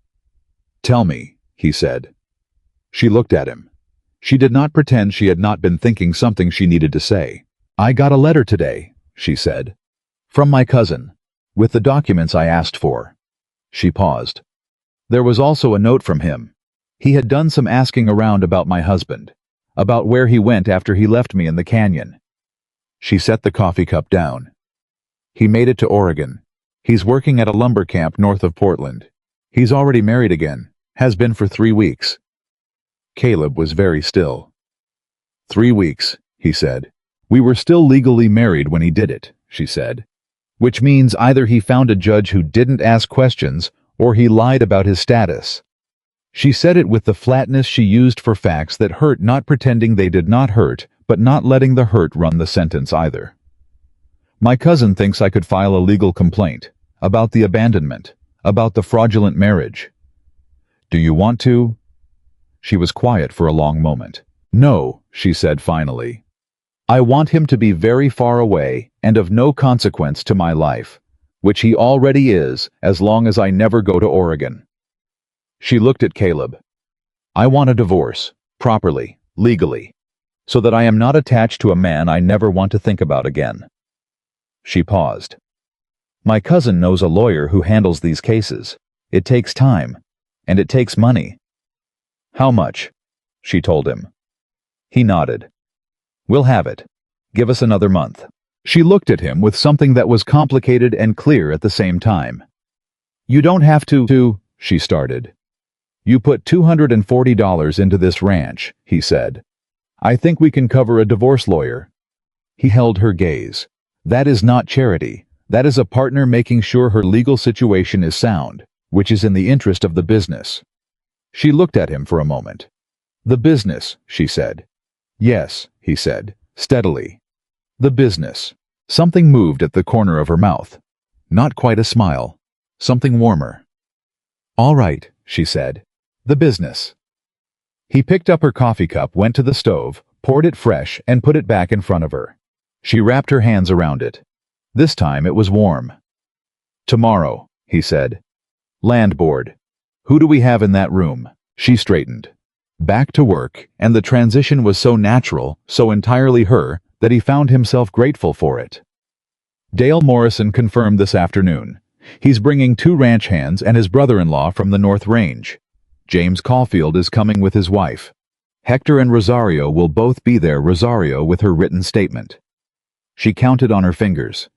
A: "Tell me," he said. She looked at him. She did not pretend she had not been thinking something she needed to say. "I got a letter today," she said. "From my cousin, with the documents I asked for." She paused. "There was also a note from him. He had done some asking around about my husband, about where he went after he left me in the canyon." She set the coffee cup down. "He made it to Oregon. He's working at a lumber camp north of Portland. He's already married again, has been for 3 weeks. Caleb was very still. 3 weeks, he said. "We were still legally married when he did it," she said. "Which means either he found a judge who didn't ask questions, or he lied about his status." She said it with the flatness she used for facts that hurt, not pretending they did not hurt, but not letting the hurt run the sentence either. "My cousin thinks I could file a legal complaint, about the abandonment, about the fraudulent marriage." "Do you want to?" She was quiet for a long moment. "No," she said finally. "I want him to be very far away and of no consequence to my life, which he already is as long as I never go to Oregon." She looked at Caleb. "I want a divorce, properly, legally, so that I am not attached to a man I never want to think about again." She paused. "My cousin knows a lawyer who handles these cases. It takes time, and it takes money." "How much?" she told him. He nodded. "We'll have it. Give us another month." She looked at him with something that was complicated and clear at the same time. "You don't have to, she started. "You put $240 into this ranch," he said. "I think we can cover a divorce lawyer." He held her gaze. "That is not charity. That is a partner making sure her legal situation is sound, which is in the interest of the business." She looked at him for a moment. "The business," she said. "Yes," he said, steadily. "The business." Something moved at the corner of her mouth. Not quite a smile. Something warmer. "All right," she said. "The business." He picked up her coffee cup, went to the stove, poured it fresh, and put it back in front of her. She wrapped her hands around it. This time it was warm. "Tomorrow," he said. "Land board. Who do we have in that room?" She straightened. Back to work, and the transition was so natural, so entirely her, that he found himself grateful for it. Dale Morrison confirmed this afternoon. He's bringing 2 ranch hands and his brother-in-law from the North Range. James Caulfield is coming with his wife. Hector and Rosario will both be there, Rosario with her written statement. She counted on her fingers.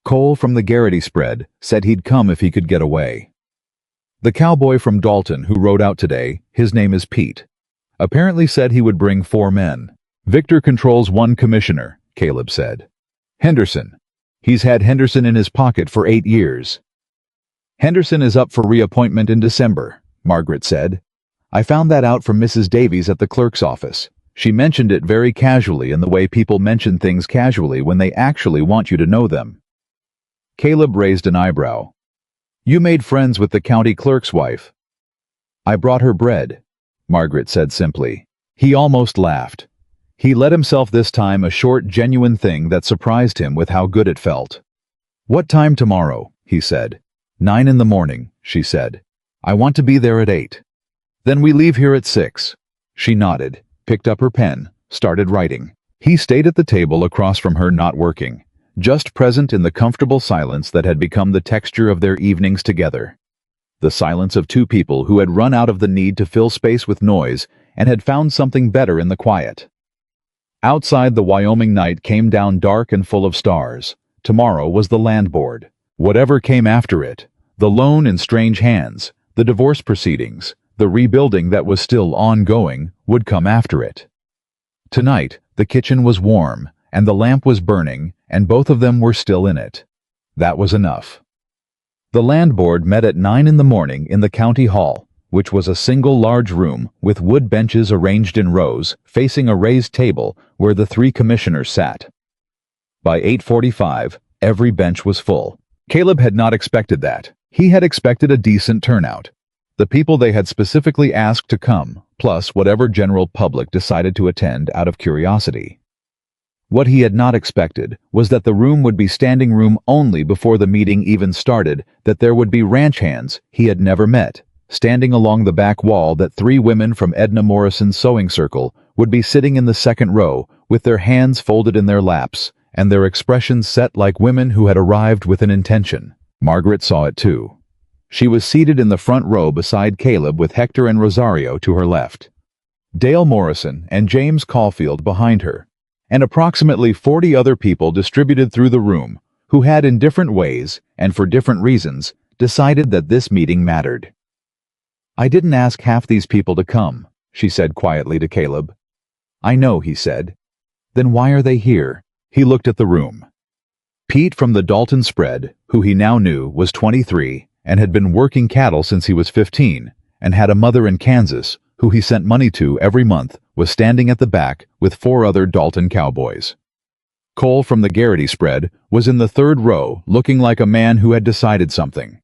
A: Cole from the Garrity spread said he'd come if he could get away. The cowboy from Dalton who rode out today, his name is Pete, apparently said he would bring 4 men. Victor controls 1 commissioner, Caleb said. Henderson. He's had Henderson in his pocket for 8 years. Henderson is up for reappointment in December, Margaret said. I found that out from Mrs. Davies at the clerk's office. She mentioned it very casually, in the way people mention things casually when they actually want you to know them. Caleb raised an eyebrow. "You made friends with the county clerk's wife." "I brought her bread," Margaret said simply. He almost laughed. He let himself this time a short, genuine thing that surprised him with how good it felt. "What time tomorrow?" he said. 9 in the morning, she said. "I want to be there at 8. "Then we leave here at 6. She nodded, picked up her pen, started writing. He stayed at the table across from her, not working, just present in the comfortable silence that had become the texture of their evenings together. The silence of 2 people who had run out of the need to fill space with noise and had found something better in the quiet. Outside, the Wyoming night came down dark and full of stars. Tomorrow was the land board. Whatever came after it, the loan in strange hands, the divorce proceedings, the rebuilding that was still ongoing, would come after it. Tonight, the kitchen was warm, and the lamp was burning, and both of them were still in it. That was enough. The land board met at 9 in the morning in the county hall, which was a single large room with wood benches arranged in rows, facing a raised table where the 3 commissioners sat. By 8:45, every bench was full. Caleb had not expected that. He had expected a decent turnout. The people they had specifically asked to come, plus whatever general public decided to attend out of curiosity. What he had not expected was that the room would be standing room only before the meeting even started, that there would be ranch hands he had never met, standing along the back wall, that 3 women from Edna Morrison's sewing circle would be sitting in the second row with their hands folded in their laps and their expressions set like women who had arrived with an intention. Margaret saw it too. She was seated in the front row beside Caleb with Hector and Rosario to her left, Dale Morrison and James Caulfield behind her, and approximately 40 other people distributed through the room who had in different ways and for different reasons decided that this meeting mattered. "I didn't ask half these people to come," she said quietly to Caleb. "I know," he said. "Then why are they here?" He looked at the room. Pete from the Dalton spread, who he now knew was 23 and had been working cattle since he was 15 and had a mother in Kansas who he sent money to every month, was standing at the back with 4 other Dalton cowboys. Cole from the Garrity spread was in the third row, looking like a man who had decided something.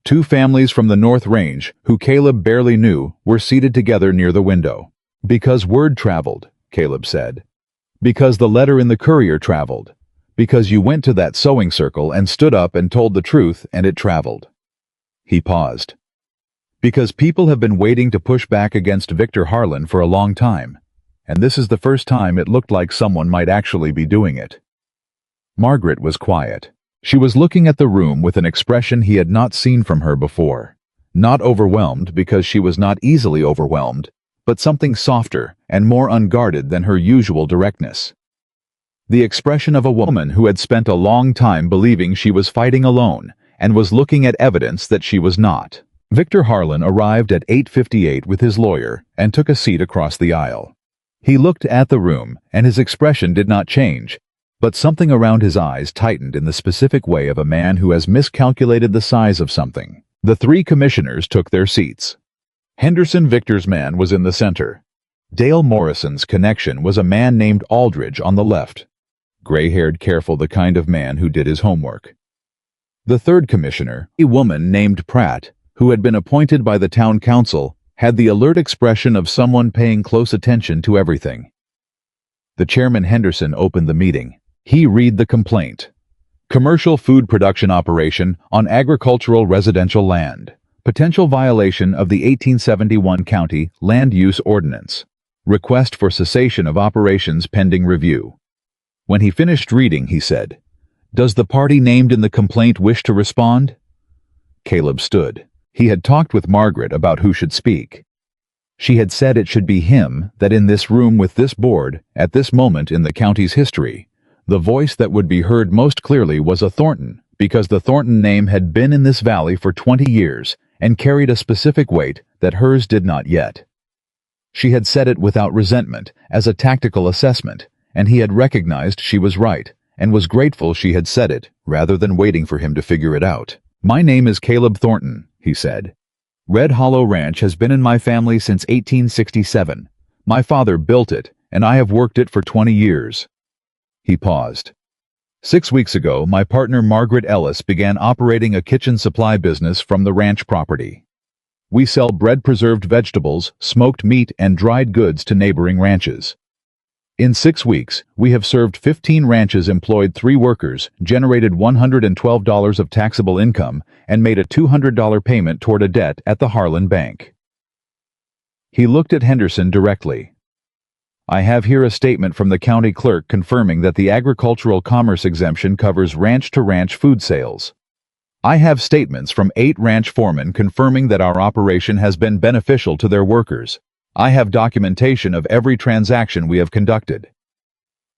A: 2 families from the North Range, who Caleb barely knew, were seated together near the window. "Because word traveled," Caleb said. "Because the letter in the courier traveled. Because you went to that sewing circle and stood up and told the truth and it traveled." He paused. "Because people have been waiting to push back against Victor Harlan for a long time, and this is the first time it looked like someone might actually be doing it." Margaret was quiet. She was looking at the room with an expression he had not seen from her before. Not overwhelmed, because she was not easily overwhelmed, but something softer and more unguarded than her usual directness. The expression of a woman who had spent a long time believing she was fighting alone and was looking at evidence that she was not. Victor Harlan arrived at 8:58 with his lawyer and took a seat across the aisle. He looked at the room, and his expression did not change, but something around his eyes tightened in the specific way of a man who has miscalculated the size of something. The 3 commissioners took their seats. Henderson Victor's man was in the center. Dale Morrison's connection was a man named Aldridge on the left. Gray-haired, careful, the kind of man who did his homework. The 3rd commissioner, a woman named Pratt, who had been appointed by the town council, had the alert expression of someone paying close attention to everything. The chairman Henderson opened the meeting. He read the complaint. "Commercial food production operation on agricultural residential land. Potential violation of the 1871 County Land Use Ordinance. Request for cessation of operations pending review." When he finished reading, he said, "Does the party named in the complaint wish to respond?" Caleb stood. He had talked with Margaret about who should speak. She had said it should be him, that in this room with this board, at this moment in the county's history, the voice that would be heard most clearly was a Thornton, because the Thornton name had been in this valley for 20 years and carried a specific weight that hers did not yet. She had said it without resentment, as a tactical assessment, and he had recognized she was right, and was grateful she had said it, rather than waiting for him to figure it out. "My name is Caleb Thornton," he said. "Red Hollow Ranch has been in my family since 1867. My father built it, and I have worked it for 20 years. He paused. 6 weeks ago, my partner Margaret Ellis began operating a kitchen supply business from the ranch property. We sell bread-preserved vegetables, smoked meat, and dried goods to neighboring ranches. In 6 weeks, we have served 15 ranches, employed 3 workers, generated $112 of taxable income, and made a $200 payment toward a debt at the Harlan Bank." He looked at Henderson directly. "I have here a statement from the county clerk confirming that the agricultural commerce exemption covers ranch-to-ranch food sales. I have statements from 8 ranch foremen confirming that our operation has been beneficial to their workers. I have documentation of every transaction we have conducted."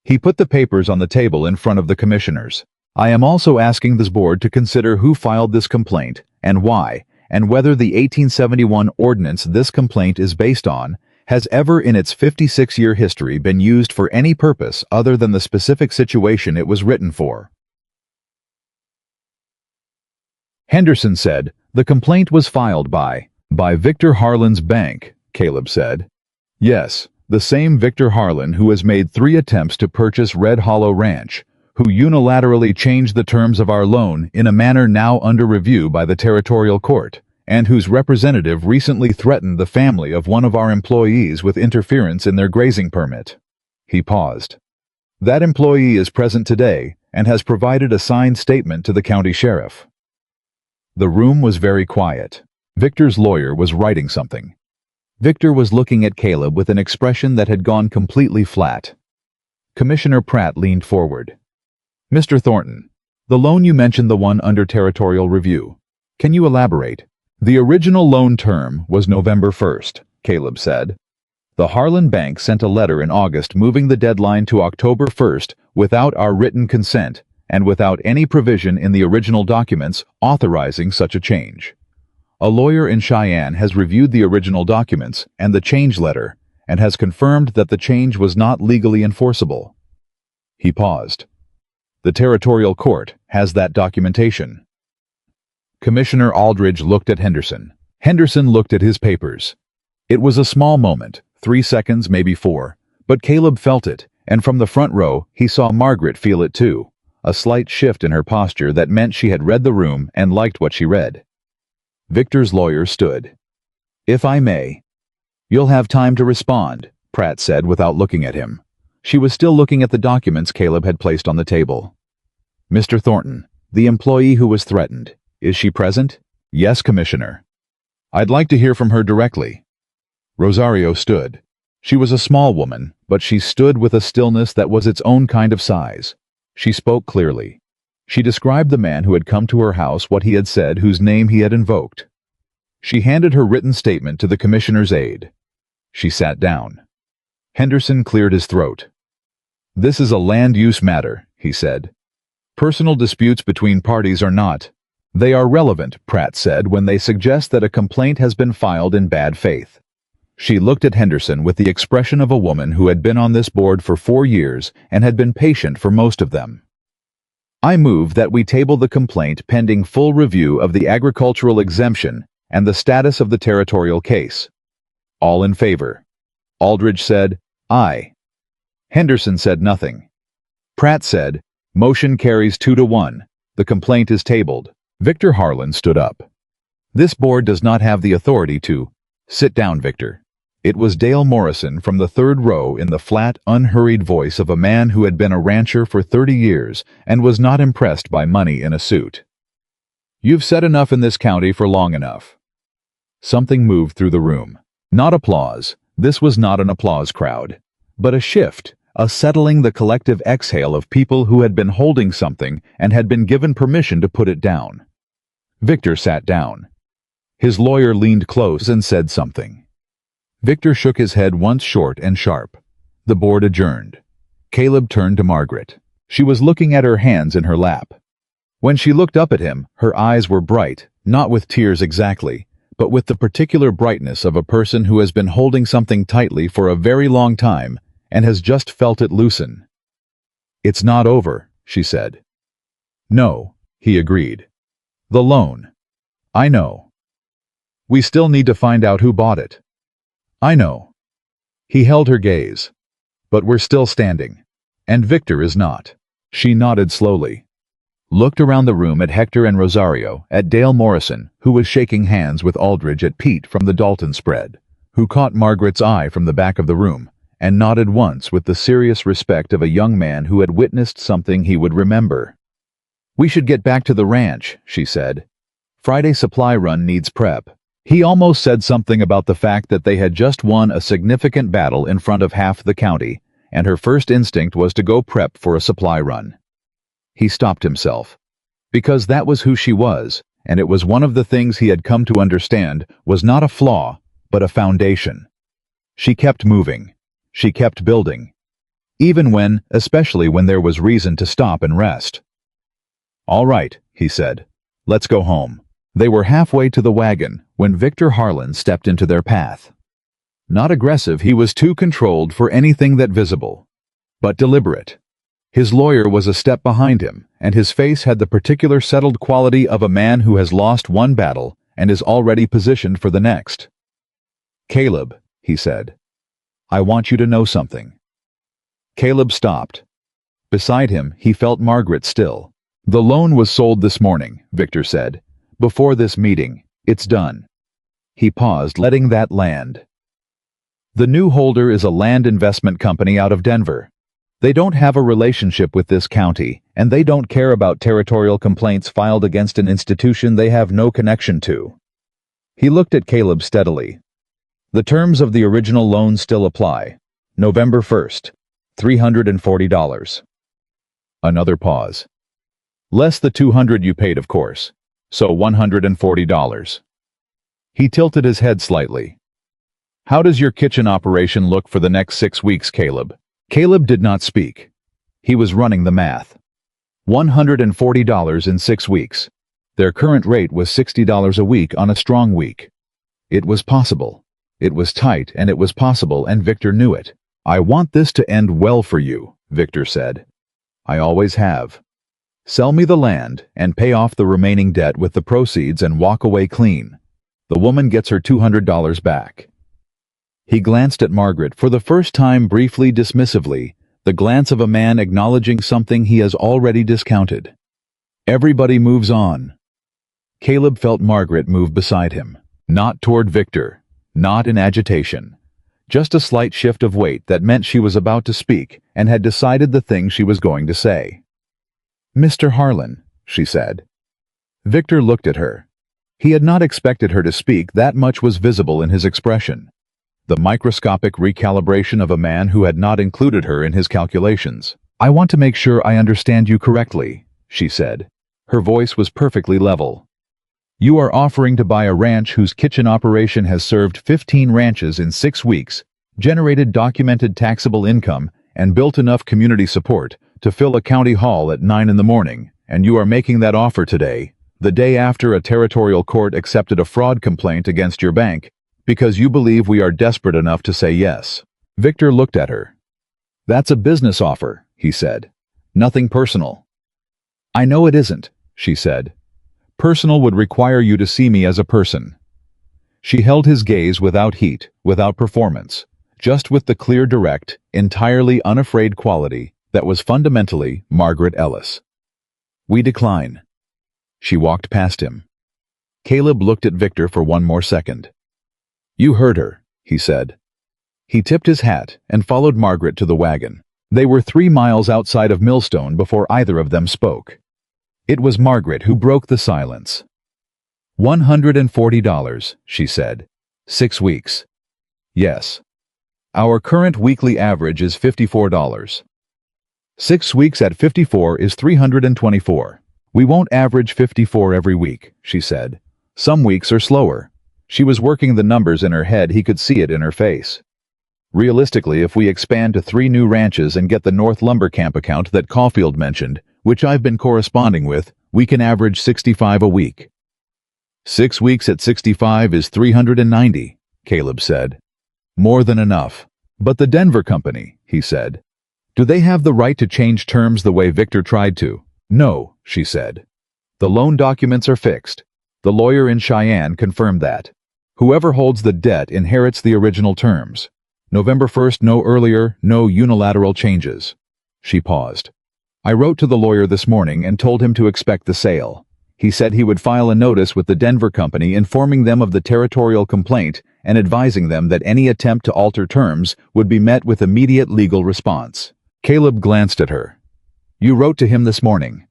A: He put the papers on the table in front of the commissioners. "I am also asking this board to consider who filed this complaint and why, and whether the 1871 ordinance this complaint is based on has ever in its 56-year history been used for any purpose other than the specific situation it was written for." Henderson said, "The complaint was filed by Victor Harlan's bank," Caleb said. "Yes, the same Victor Harlan who has made 3 attempts to purchase Red Hollow Ranch, who unilaterally changed the terms of our loan in a manner now under review by the territorial court, and whose representative recently threatened the family of one of our employees with interference in their grazing permit." He paused. "That employee is present today and has provided a signed statement to the county sheriff." The room was very quiet. Victor's lawyer was writing something. Victor was looking at Caleb with an expression that had gone completely flat. Commissioner Pratt leaned forward. "Mr. Thornton, the loan you mentioned, the one under territorial review. Can you elaborate?" "The original loan term was November 1st, Caleb said. "The Harlan Bank sent a letter in August moving the deadline to October 1st without our written consent and without any provision in the original documents authorizing such a change. A lawyer in Cheyenne has reviewed the original documents and the change letter and has confirmed that the change was not legally enforceable." He paused. "The territorial court has that documentation." Commissioner Aldridge looked at Henderson. Henderson looked at his papers. It was a small moment, 3 seconds, maybe 4, but Caleb felt it, and from the front row he saw Margaret feel it too, a slight shift in her posture that meant she had read the room and liked what she read. Victor's lawyer stood. "If I may." "You'll have time to respond," Pratt said without looking at him. She was still looking at the documents Caleb had placed on the table. "Mr. Thornton, the employee who was threatened, is she present?" "Yes, Commissioner." "I'd like to hear from her directly." Rosario stood. She was a small woman, but she stood with a stillness that was its own kind of size. She spoke clearly. She described the man who had come to her house, what he had said, whose name he had invoked. She handed her written statement to the commissioner's aide. She sat down. Henderson cleared his throat. "This is a land use matter," he said. "Personal disputes between parties are not. They are relevant," Pratt said, "when they suggest that a complaint has been filed in bad faith." She looked at Henderson with the expression of a woman who had been on this board for 4 years and had been patient for most of them. "I move that we table the complaint pending full review of the agricultural exemption and the status of the territorial case." All in favor. Aldridge said, "Aye." Henderson said nothing. Pratt said, "Motion carries 2-1. The complaint is tabled." Victor Harlan stood up. "This board does not have the authority to—" "Sit down, Victor." It was Dale Morrison from the 3rd row in the flat, unhurried voice of a man who had been a rancher for 30 years and was not impressed by money in a suit. "You've said enough in this county for long enough." Something moved through the room. Not applause. This was not an applause crowd. But a shift, a settling, the collective exhale of people who had been holding something and had been given permission to put it down. Victor sat down. His lawyer leaned close and said something. Victor shook his head once, short and sharp. The board adjourned. Caleb turned to Margaret. She was looking at her hands in her lap. When she looked up at him, her eyes were bright, not with tears exactly, but with the particular brightness of a person who has been holding something tightly for a very long time and has just felt it loosen. "It's not over," she said. "No," he agreed. "The loan. I know. We still need to find out who bought it. I know." He held her gaze. "But we're still standing. And Victor is not." She nodded slowly. Looked around the room at Hector and Rosario, at Dale Morrison, who was shaking hands with Aldridge, at Pete from the Dalton spread, who caught Margaret's eye from the back of the room, and nodded once with the serious respect of a young man who had witnessed something he would remember. "We should get back to the ranch," she said. "Friday supply run needs prep." He almost said something about the fact that they had just won a significant battle in front of half the county, and her first instinct was to go prep for a supply run. He stopped himself. Because that was who she was, and it was one of the things he had come to understand was not a flaw, but a foundation. She kept moving. She kept building. Even when, especially when there was reason to stop and rest. "All right," he said. "Let's go home." They were halfway to the wagon when Victor Harlan stepped into their path. Not aggressive, he was too controlled for anything that visible, but deliberate. His lawyer was a step behind him, and his face had the particular settled quality of a man who has lost one battle and is already positioned for the next. "Caleb," he said, "I want you to know something." Caleb stopped. Beside him, he felt Margaret still. "The loan was sold this morning," Victor said. "Before this meeting. It's done." He paused, letting that land. "The new holder is a land investment company out of Denver. They don't have a relationship with this county, and they don't care about territorial complaints filed against an institution they have no connection to." He looked at Caleb steadily. "The terms of the original loan still apply. November 1st, $340. Another pause. "Less the $200 you paid, of course. So $140. He tilted his head slightly. "How does your kitchen operation look for the next 6 weeks, Caleb?" Caleb did not speak. He was running the math. $140 in 6 weeks. Their current rate was $60 a week on a strong week. It was possible. It was tight, and it was possible, and Victor knew it. "I want this to end well for you," Victor said. "I always have. Sell me the land and pay off the remaining debt with the proceeds and walk away clean. The woman gets her $200 back." He glanced at Margaret for the first time, briefly, dismissively, the glance of a man acknowledging something he has already discounted. "Everybody moves on." Caleb felt Margaret move beside him, not toward Victor, not in agitation. Just a slight shift of weight that meant she was about to speak and had decided the thing she was going to say. "Mr. Harlan," she said. Victor looked at her. He had not expected her to speak. That much was visible in his expression. The microscopic recalibration of a man who had not included her in his calculations. "I want to make sure I understand you correctly," she said. Her voice was perfectly level. "You are offering to buy a ranch whose kitchen operation has served 15 ranches in 6 weeks, generated documented taxable income, and built enough community support to fill a county hall at 9 in the morning, and you are making that offer today, the day after a territorial court accepted a fraud complaint against your bank, because you believe we are desperate enough to say yes." Victor looked at her. "That's a business offer," he said. "Nothing personal." "I know it isn't," she said. "Personal would require you to see me as a person." She held his gaze without heat, without performance, just with the clear, direct, entirely unafraid quality that was fundamentally Margaret Ellis. "We decline." She walked past him. Caleb looked at Victor for one more second. "You heard her," he said. He tipped his hat and followed Margaret to the wagon. They were 3 miles outside of Millstone before either of them spoke. It was Margaret who broke the silence. $140, she said. 6 weeks. Yes. Our current weekly average is $54. 6 weeks at 54 is $324. We won't average 54 every week, she said. Some weeks are slower. She was working the numbers in her head. He could see it in her face. Realistically, if we expand to 3 new ranches and get the North Lumber Camp account that Caulfield mentioned, which I've been corresponding with, we can average 65 a week. 6 weeks at 65 is 390, Caleb said. More than enough. But the Denver company, he said. Do they have the right to change terms the way Victor tried to? No, she said. The loan documents are fixed. The lawyer in Cheyenne confirmed that. Whoever holds the debt inherits the original terms. November 1st, no earlier, no unilateral changes. She paused. I wrote to the lawyer this morning and told him to expect the sale. He said he would file a notice with the Denver company informing them of the territorial complaint and advising them that any attempt to alter terms would be met with immediate legal response. Caleb glanced at her. You wrote to him this morning.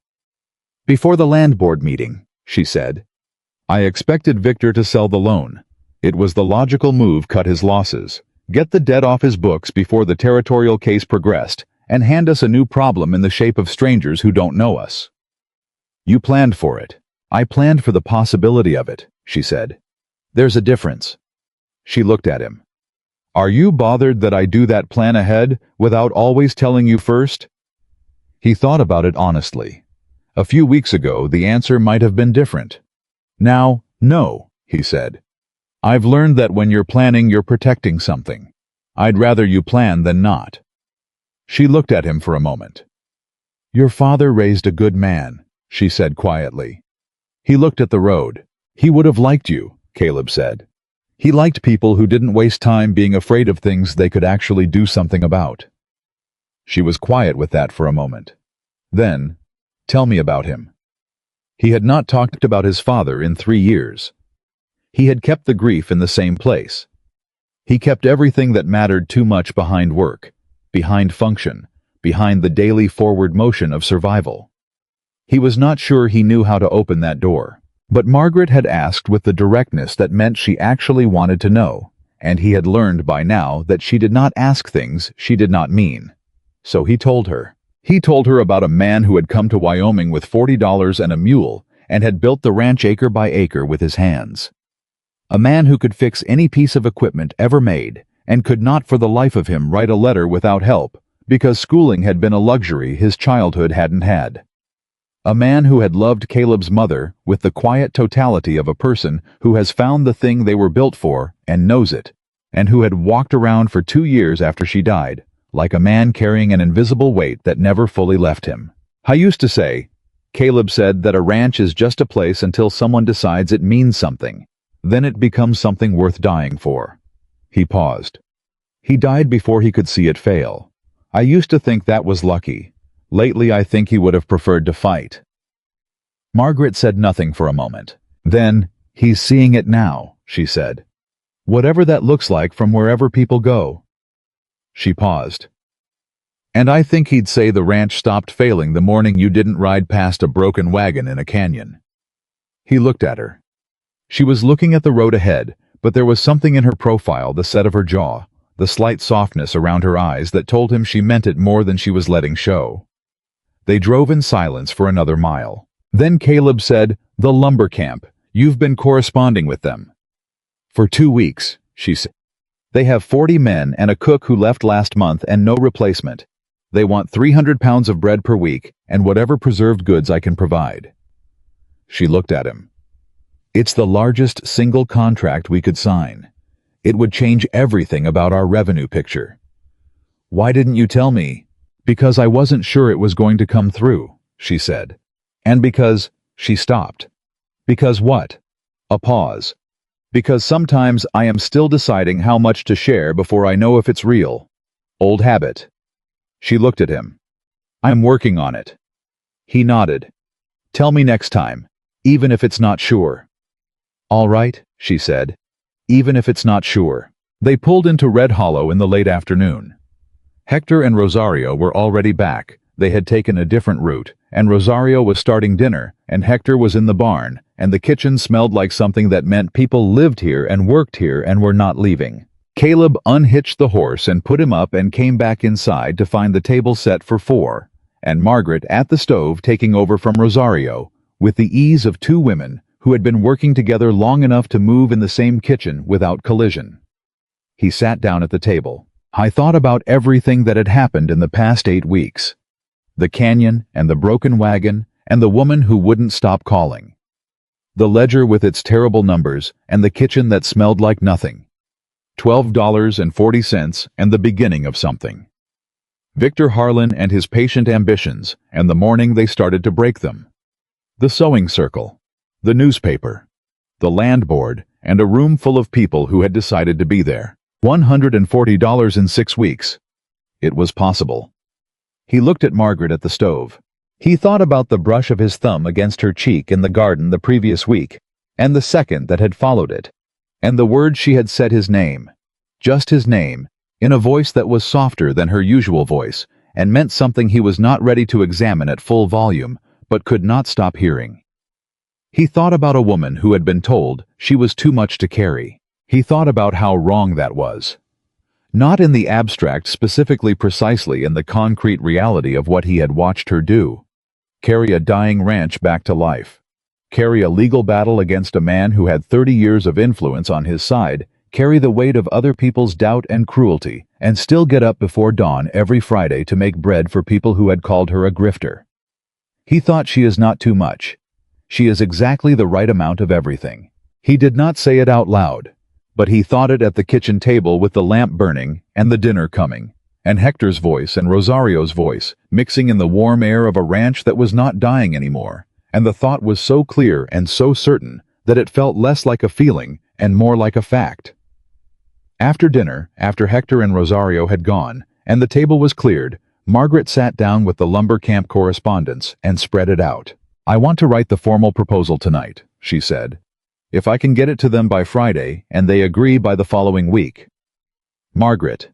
A: Before the land board meeting, she said. I expected Victor to sell the loan. It was the logical move, cut his losses, get the debt off his books before the territorial case progressed, and hand us a new problem in the shape of strangers who don't know us. You planned for it. I planned for the possibility of it, she said. There's a difference. She looked at him. Are you bothered that I do that plan ahead without always telling you first? He thought about it honestly. A few weeks ago, the answer might have been different. Now, no, he said. I've learned that when you're planning, you're protecting something. I'd rather you plan than not. She looked at him for a moment. "Your father raised a good man," she said quietly. He looked at the road. "He would have liked you," Caleb said. "He liked people who didn't waste time being afraid of things they could actually do something about." She was quiet with that for a moment. Then, "Tell me about him." He had not talked about his father in 3 years. He had kept the grief in the same place. He kept everything that mattered too much behind work, behind function, behind the daily forward motion of survival. He was not sure he knew how to open that door. But Margaret had asked with the directness that meant she actually wanted to know, and he had learned by now that she did not ask things she did not mean. So he told her. He told her about a man who had come to Wyoming with $40 and a mule and had built the ranch acre by acre with his hands. A man who could fix any piece of equipment ever made and could not for the life of him write a letter without help because schooling had been a luxury his childhood hadn't had. A man who had loved Caleb's mother with the quiet totality of a person who has found the thing they were built for and knows it, and who had walked around for 2 years after she died, like a man carrying an invisible weight that never fully left him. "I used to say," Caleb said, "that a ranch is just a place until someone decides it means something. Then it becomes something worth dying for." He paused. "He died before he could see it fail. I used to think that was lucky. Lately I think he would have preferred to fight." Margaret said nothing for a moment. Then, "He's seeing it now," she said. "Whatever that looks like from wherever people go." She paused. "And I think he'd say the ranch stopped failing the morning you didn't ride past a broken wagon in a canyon." He looked at her. She was looking at the road ahead, but there was something in her profile, the set of her jaw, the slight softness around her eyes that told him she meant it more than she was letting show. They drove in silence for another mile. Then Caleb said, "The lumber camp. You've been corresponding with them." "For 2 weeks," she said. "They have 40 men and a cook who left last month and no replacement. They want 300 pounds of bread per week and whatever preserved goods I can provide." She looked at him. "It's the largest single contract we could sign. It would change everything about our revenue picture." "Why didn't you tell me?" "Because I wasn't sure it was going to come through," she said. "And because—" She stopped. "Because what?" A pause. "Because sometimes I am still deciding how much to share before I know if it's real. Old habit." She looked at him. "I'm working on it." He nodded. "Tell me next time, even if it's not sure." "All right," she said. "Even if it's not sure." They pulled into Red Hollow in the late afternoon. Hector and Rosario were already back. They had taken a different route, and Rosario was starting dinner, and Hector was in the barn, and the kitchen smelled like something that meant people lived here and worked here and were not leaving. Caleb unhitched the horse and put him up and came back inside to find the table set for 4, and Margaret at the stove taking over from Rosario, with the ease of 2 women who had been working together long enough to move in the same kitchen without collision. He sat down at the table. "I thought about everything that had happened in the past 8 weeks. The canyon and the broken wagon and the woman who wouldn't stop calling. The ledger with its terrible numbers and the kitchen that smelled like nothing. $12.40 and the beginning of something. Victor Harlan and his patient ambitions and the morning they started to break them. The sewing circle, the newspaper, the land board, and a room full of people who had decided to be there. $140 in 6 weeks. It was possible." He looked at Margaret at the stove. He thought about the brush of his thumb against her cheek in the garden the previous week, and the second that had followed it, and the words she had said his name, just his name, in a voice that was softer than her usual voice, and meant something he was not ready to examine at full volume, but could not stop hearing. He thought about a woman who had been told she was too much to carry. He thought about how wrong that was. Not in the abstract, specifically, precisely in the concrete reality of what he had watched her do. Carry a dying ranch back to life. Carry a legal battle against a man who had 30 years of influence on his side. Carry the weight of other people's doubt and cruelty, and still get up before dawn every Friday to make bread for people who had called her a grifter. He thought, she is not too much. She is exactly the right amount of everything. He did not say it out loud, but he thought it at the kitchen table with the lamp burning and the dinner coming, and Hector's voice and Rosario's voice, mixing in the warm air of a ranch that was not dying anymore, and the thought was so clear and so certain that it felt less like a feeling and more like a fact. After dinner, after Hector and Rosario had gone, and the table was cleared, Margaret sat down with the lumber camp correspondence and spread it out. "I want to write the formal proposal tonight," she said. "If I can get it to them by Friday, and they agree by the following week." "Margaret."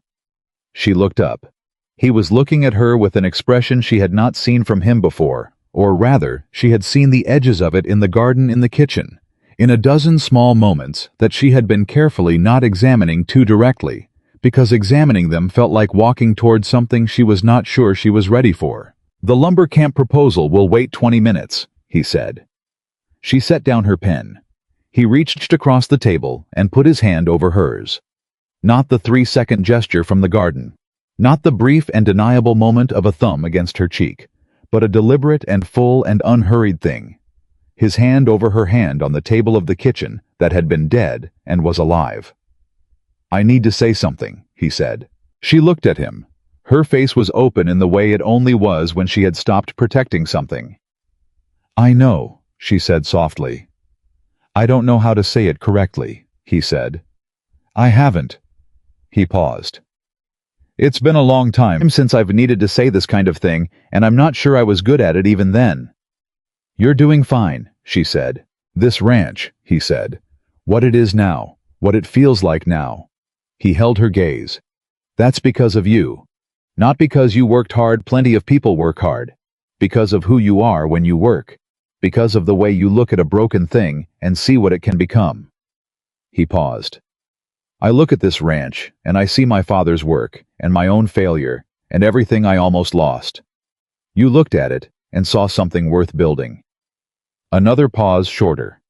A: She looked up. He was looking at her with an expression she had not seen from him before, or rather, she had seen the edges of it in the garden in the kitchen, in a dozen small moments that she had been carefully not examining too directly, because examining them felt like walking toward something she was not sure she was ready for. "The lumber camp proposal will wait 20 minutes, he said. She set down her pen. He reached across the table and put his hand over hers. Not the 3-second gesture from the garden. Not the brief and deniable moment of a thumb against her cheek, but a deliberate and full and unhurried thing. His hand over her hand on the table of the kitchen that had been dead and was alive. "I need to say something," he said. She looked at him. Her face was open in the way it only was when she had stopped protecting something. "I know," she said softly. "I don't know how to say it correctly," he said. "I haven't." He paused. "It's been a long time since I've needed to say this kind of thing, and I'm not sure I was good at it even then." "You're doing fine," she said. "This ranch," he said. "What it is now, what it feels like now." He held her gaze. "That's because of you. Not because you worked hard, plenty of people work hard. Because of who you are when you work. Because of the way you look at a broken thing and see what it can become." He paused. "I look at this ranch, and I see my father's work, and my own failure, and everything I almost lost. You looked at it, and saw something worth building." Another pause shorter.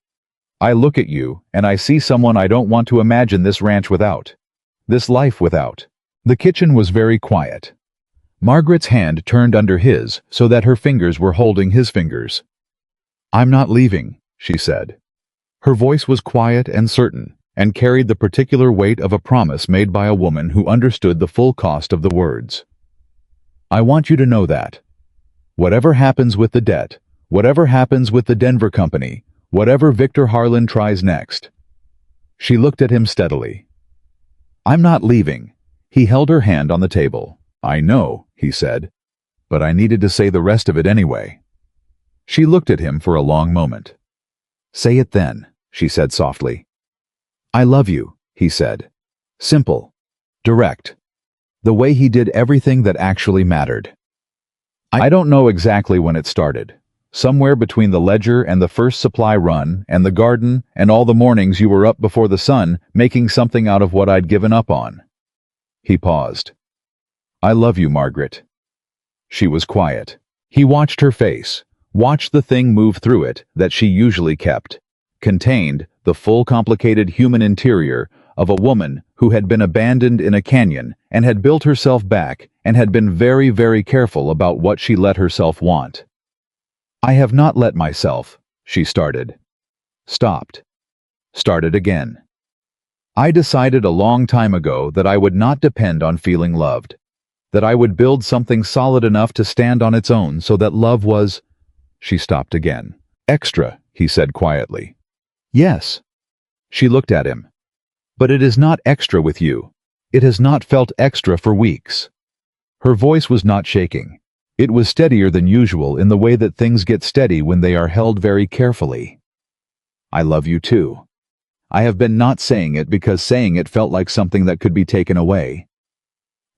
A: "I look at you, and I see someone I don't want to imagine this ranch without. This life without." The kitchen was very quiet. Margaret's hand turned under his so that her fingers were holding his fingers. "I'm not leaving," she said. Her voice was quiet and certain, and carried the particular weight of a promise made by a woman who understood the full cost of the words. "I want you to know that. Whatever happens with the debt, whatever happens with the Denver company, whatever Victor Harlan tries next." She looked at him steadily. "I'm not leaving." He held her hand on the table. "I know," he said, "but I needed to say the rest of it anyway." She looked at him for a long moment. "Say it then," she said softly. "I love you," he said. Simple. Direct. The way he did everything that actually mattered. I don't know exactly when it started. Somewhere between the ledger and the first supply run and the garden and all the mornings you were up before the sun making something out of what I'd given up on. He paused. "I love you, Margaret." She was quiet. He watched her face, watched the thing move through it that she usually kept, contained the full complicated human interior of a woman who had been abandoned in a canyon and had built herself back and had been very, very careful about what she let herself want. "I have not let myself," she started. Stopped. Started again. "I decided a long time ago that I would not depend on feeling loved. That I would build something solid enough to stand on its own so that love was—" She stopped again. "Extra," he said quietly. "Yes." She looked at him. "But it is not extra with you. It has not felt extra for weeks." Her voice was not shaking. It was steadier than usual in the way that things get steady when they are held very carefully. "I love you too. I have been not saying it because saying it felt like something that could be taken away."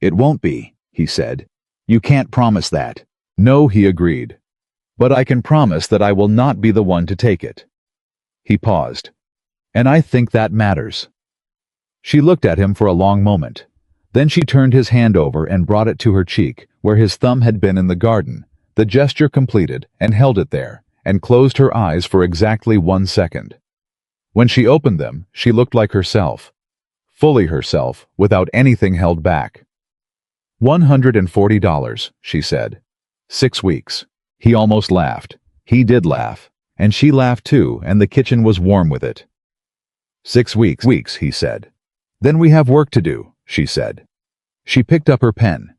A: "It won't be," he said. "You can't promise that." "No," he agreed. "But I can promise that I will not be the one to take it." He paused. "And I think that matters." She looked at him for a long moment. Then she turned his hand over and brought it to her cheek, where his thumb had been in the garden, the gesture completed, and held it there, and closed her eyes for exactly 1 second. When she opened them, she looked like herself. Fully herself, without anything held back. $140, she said. 6 weeks. He almost laughed. He did laugh. And she laughed too, and the kitchen was warm with it. 6 weeks, he said. "Then we have work to do," she said. She picked up her pen.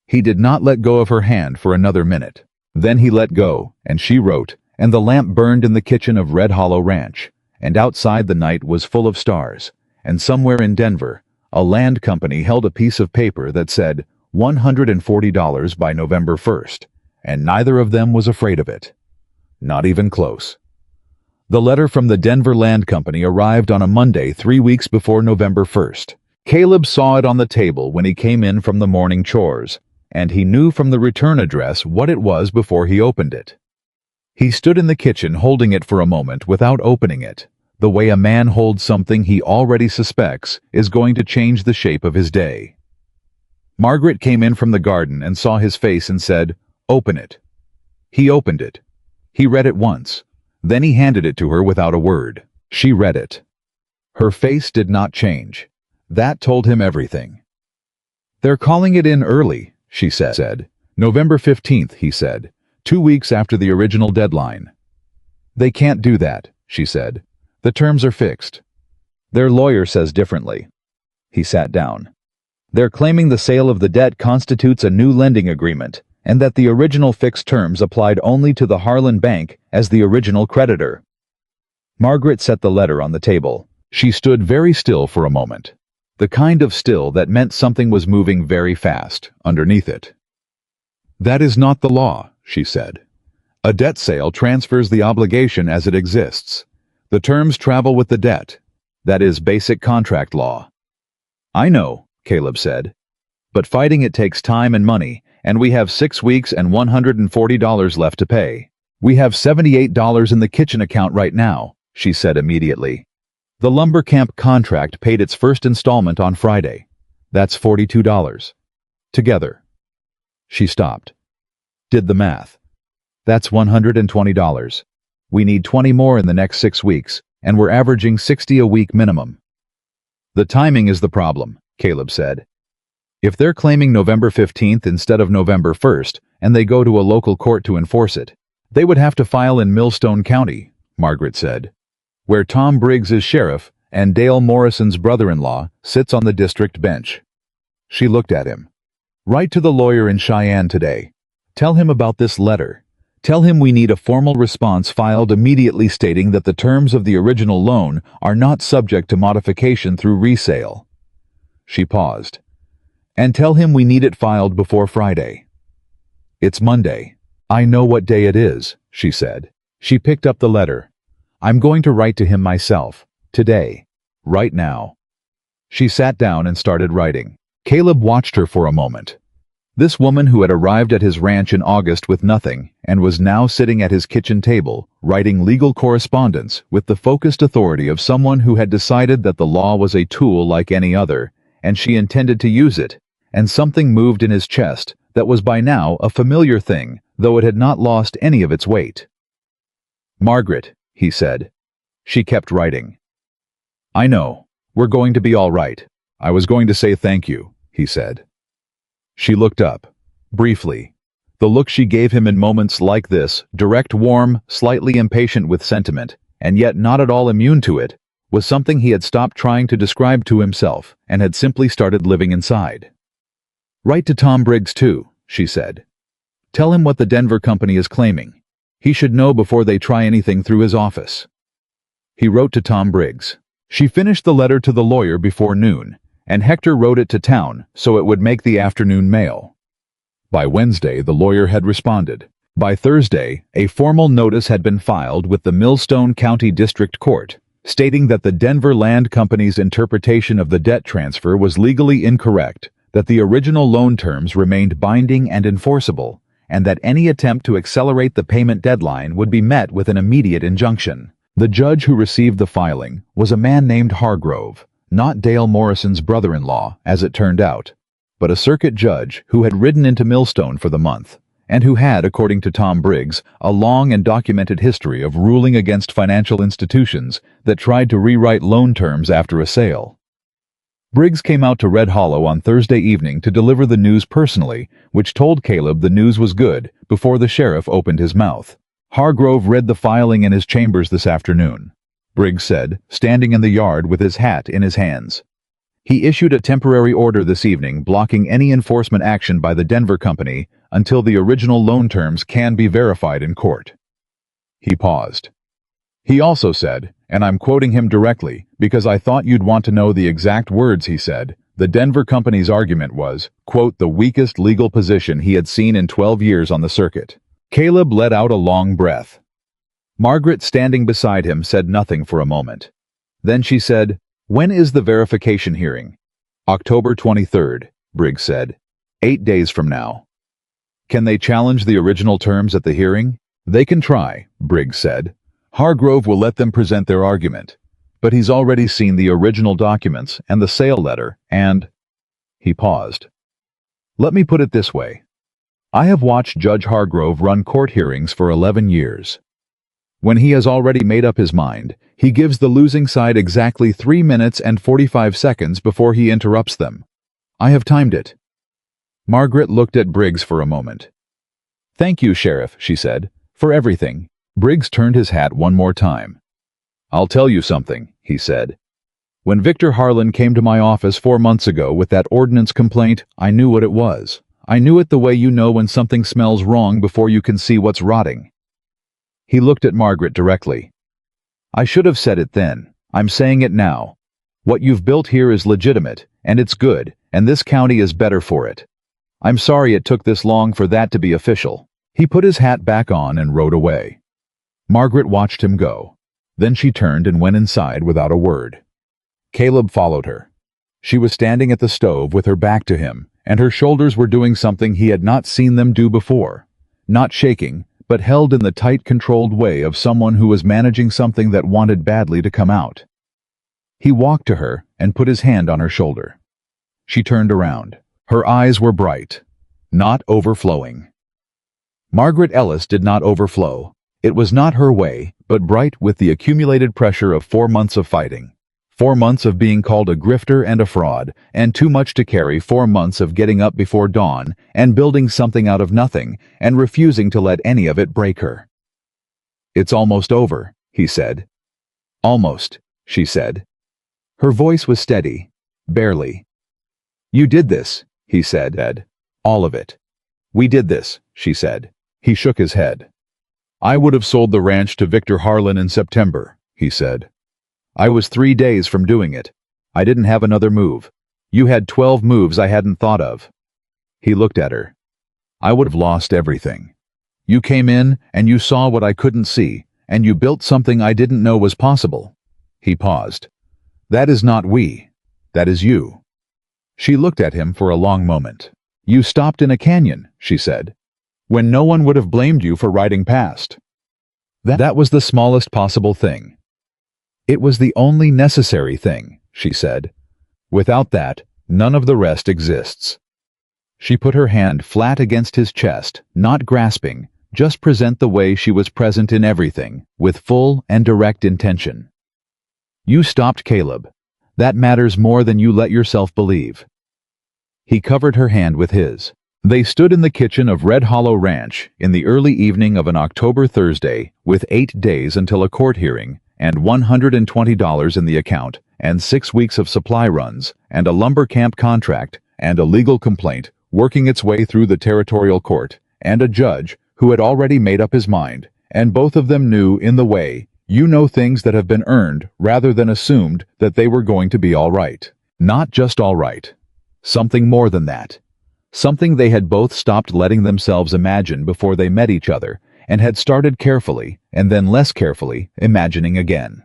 A: He did not let go of her hand for another minute. Then he let go, and she wrote, and the lamp burned in the kitchen of Red Hollow Ranch, and outside the night was full of stars, and somewhere in Denver, a land company held a piece of paper that said $140 by November 1st, and neither of them was afraid of it. Not even close. The letter from the Denver Land Company arrived on a Monday 3 weeks before November 1st. Caleb saw it on the table when he came in from the morning chores, and he knew from the return address what it was before he opened it. He stood in the kitchen holding it for a moment without opening it, the way a man holds something he already suspects is going to change the shape of his day. Margaret came in from the garden and saw his face and said, "Open it." He opened it. He read it once. Then he handed it to her without a word. She read it. Her face did not change. That told him everything. "They're calling it in early," she said. "November 15th, he said, 2 weeks after the original deadline." "They can't do that," she said. "The terms are fixed." "Their lawyer says differently." He sat down. "They're claiming the sale of the debt constitutes a new lending agreement, and that the original fixed terms applied only to the Harlan Bank as the original creditor." Margaret set the letter on the table. She stood very still for a moment. The kind of still that meant something was moving very fast underneath it. "That is not the law," she said. "A debt sale transfers the obligation as it exists. The terms travel with the debt. That is basic contract law." "I know," Caleb said. "But fighting it takes time and money, and we have 6 weeks and $140 left to pay." "We have $78 in the kitchen account right now," she said immediately. "The lumber camp contract paid its first installment on Friday. That's $42. Together." She stopped. Did the math. "That's $120. We need 20 more in the next 6 weeks, and we're averaging 60 a week minimum." "The timing is the problem," Caleb said. "If they're claiming November 15th instead of November 1st, and they go to a local court to enforce it, they would have to file in Millstone County," Margaret said, "where Tom Briggs is sheriff and Dale Morrison's brother-in-law sits on the district bench." She looked at him. "Write to the lawyer in Cheyenne today. Tell him about this letter. Tell him we need a formal response filed immediately stating that the terms of the original loan are not subject to modification through resale." She paused. "And tell him we need it filed before Friday." "It's Monday. I know what day it is," she said. She picked up the letter. "I'm going to write to him myself. Today. Right now." She sat down and started writing. Caleb watched her for a moment. This woman who had arrived at his ranch in August with nothing and was now sitting at his kitchen table, writing legal correspondence with the focused authority of someone who had decided that the law was a tool like any other, and she intended to use it, and something moved in his chest that was by now a familiar thing, though it had not lost any of its weight. "Margaret," he said. She kept writing. "I know. We're going to be all right. I was going to say thank you," he said. She looked up, briefly. The look she gave him in moments like this, direct, warm, slightly impatient with sentiment, and yet not at all immune to it, was something he had stopped trying to describe to himself and had simply started living inside. "Write to Tom Briggs too," she said. "Tell him what the Denver company is claiming. He should know before they try anything through his office." He wrote to Tom Briggs. She finished the letter to the lawyer before noon, and Hector wrote it to town so it would make the afternoon mail. By Wednesday, the lawyer had responded. By Thursday, a formal notice had been filed with the Millstone County District Court, stating that the Denver Land Company's interpretation of the debt transfer was legally incorrect, that the original loan terms remained binding and enforceable, and that any attempt to accelerate the payment deadline would be met with an immediate injunction. The judge who received the filing was a man named Hargrove, not Dale Morrison's brother-in-law, as it turned out, but a circuit judge who had ridden into Millstone for the month, and who had, according to Tom Briggs, a long and documented history of ruling against financial institutions that tried to rewrite loan terms after a sale. Briggs came out to Red Hollow on Thursday evening to deliver the news personally, which told Caleb the news was good before the sheriff opened his mouth. Hargrove read the filing in his chambers this afternoon, Briggs said, standing in the yard with his hat in his hands. He issued a temporary order this evening blocking any enforcement action by the Denver company until the original loan terms can be verified in court. He paused. He also said, and I'm quoting him directly because I thought you'd want to know the exact words he said, the Denver company's argument was, quote, the weakest legal position he had seen in 12 years on the circuit. Caleb let out a long breath. Margaret, standing beside him, said nothing for a moment. Then she said, when is the verification hearing? October 23rd, Briggs said. 8 days from now. Can they challenge the original terms at the hearing? They can try, Briggs said. Hargrove will let them present their argument. But he's already seen the original documents and the sale letter, and... He paused. Let me put it this way. I have watched Judge Hargrove run court hearings for 11 years. When he has already made up his mind, he gives the losing side exactly 3 minutes and 45 seconds before he interrupts them. I have timed it. Margaret looked at Briggs for a moment. Thank you, Sheriff, she said, for everything. Briggs turned his hat one more time. I'll tell you something, he said. When Victor Harlan came to my office 4 months ago with that ordinance complaint, I knew what it was. I knew it the way you know when something smells wrong before you can see what's rotting. He looked at Margaret directly. I should have said it then. I'm saying it now. What you've built here is legitimate, and it's good, and this county is better for it. I'm sorry it took this long for that to be official. He put his hat back on and rode away. Margaret watched him go. Then she turned and went inside without a word. Caleb followed her. She was standing at the stove with her back to him, and her shoulders were doing something he had not seen them do before. Not shaking, but held in the tight, controlled way of someone who was managing something that wanted badly to come out. He walked to her and put his hand on her shoulder. She turned around. Her eyes were bright, not overflowing. Margaret Ellis did not overflow. It was not her way, but bright with the accumulated pressure of 4 months of fighting. 4 months of being called a grifter and a fraud, and too much to carry 4 months of getting up before dawn and building something out of nothing and refusing to let any of it break her. It's almost over, he said. Almost, she said. Her voice was steady, barely. You did this, he said, Ed. All of it. We did this, she said. He shook his head. I would have sold the ranch to Victor Harlan in September, he said. I was 3 days from doing it. I didn't have another move. You had 12 moves I hadn't thought of. He looked at her. I would have lost everything. You came in and you saw what I couldn't see, and you built something I didn't know was possible. He paused. That is not we. That is you. She looked at him for a long moment. You stopped in a canyon, she said, when no one would have blamed you for riding past. That was the smallest possible thing. It was the only necessary thing, she said. Without that, none of the rest exists. She put her hand flat against his chest, not grasping, just present the way she was present in everything, with full and direct intention. You stopped Caleb. That matters more than you let yourself believe. He covered her hand with his. They stood in the kitchen of Red Hollow Ranch in the early evening of an October Thursday, with 8 days until a court hearing, and $120 in the account, and 6 weeks of supply runs, and a lumber camp contract, and a legal complaint working its way through the territorial court, and a judge who had already made up his mind, and both of them knew in the way, you know, things that have been earned rather than assumed that they were going to be all right. Not just all right. Something more than that. Something they had both stopped letting themselves imagine before they met each other, and had started carefully, and then less carefully, imagining again.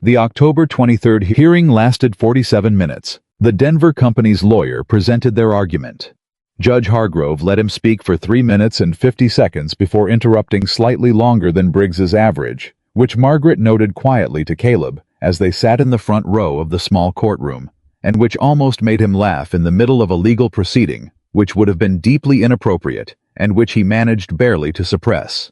A: The October 23rd hearing lasted 47 minutes. The Denver company's lawyer presented their argument. Judge Hargrove let him speak for 3 minutes and 50 seconds before interrupting slightly longer than Briggs's average, which Margaret noted quietly to Caleb as they sat in the front row of the small courtroom, and which almost made him laugh in the middle of a legal proceeding, which would have been deeply inappropriate, and which he managed barely to suppress.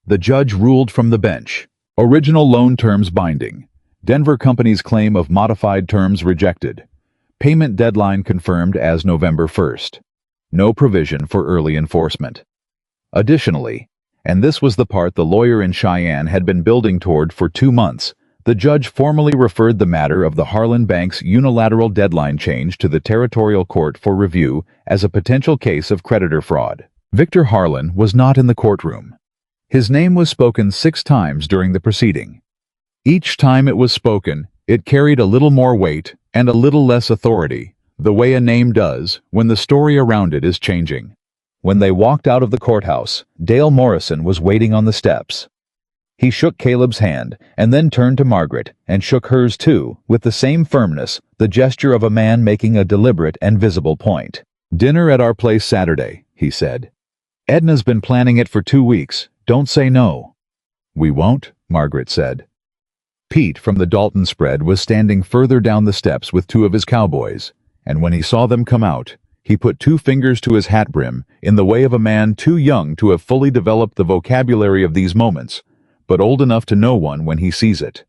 A: The judge ruled from the bench. Original loan terms binding. Denver company's claim of modified terms rejected. Payment deadline confirmed as November 1st. No provision for early enforcement. Additionally, and this was the part the lawyer in Cheyenne had been building toward for 2 months, the judge formally referred the matter of the Harlan Bank's unilateral deadline change to the territorial court for review as a potential case of creditor fraud. Victor Harlan was not in the courtroom. His name was spoken 6 times during the proceeding. Each time it was spoken, it carried a little more weight and a little less authority, the way a name does when the story around it is changing. When they walked out of the courthouse, Dale Morrison was waiting on the steps. He shook Caleb's hand and then turned to Margaret and shook hers too, with the same firmness, the gesture of a man making a deliberate and visible point. "Dinner at our place Saturday," he said. "Edna's been planning it for 2 weeks. Don't say no." "We won't," Margaret said. Pete from the Dalton spread was standing further down the steps with 2 of his cowboys, and when he saw them come out, he put 2 fingers to his hat brim in the way of a man too young to have fully developed the vocabulary of these moments, but old enough to know one when he sees it.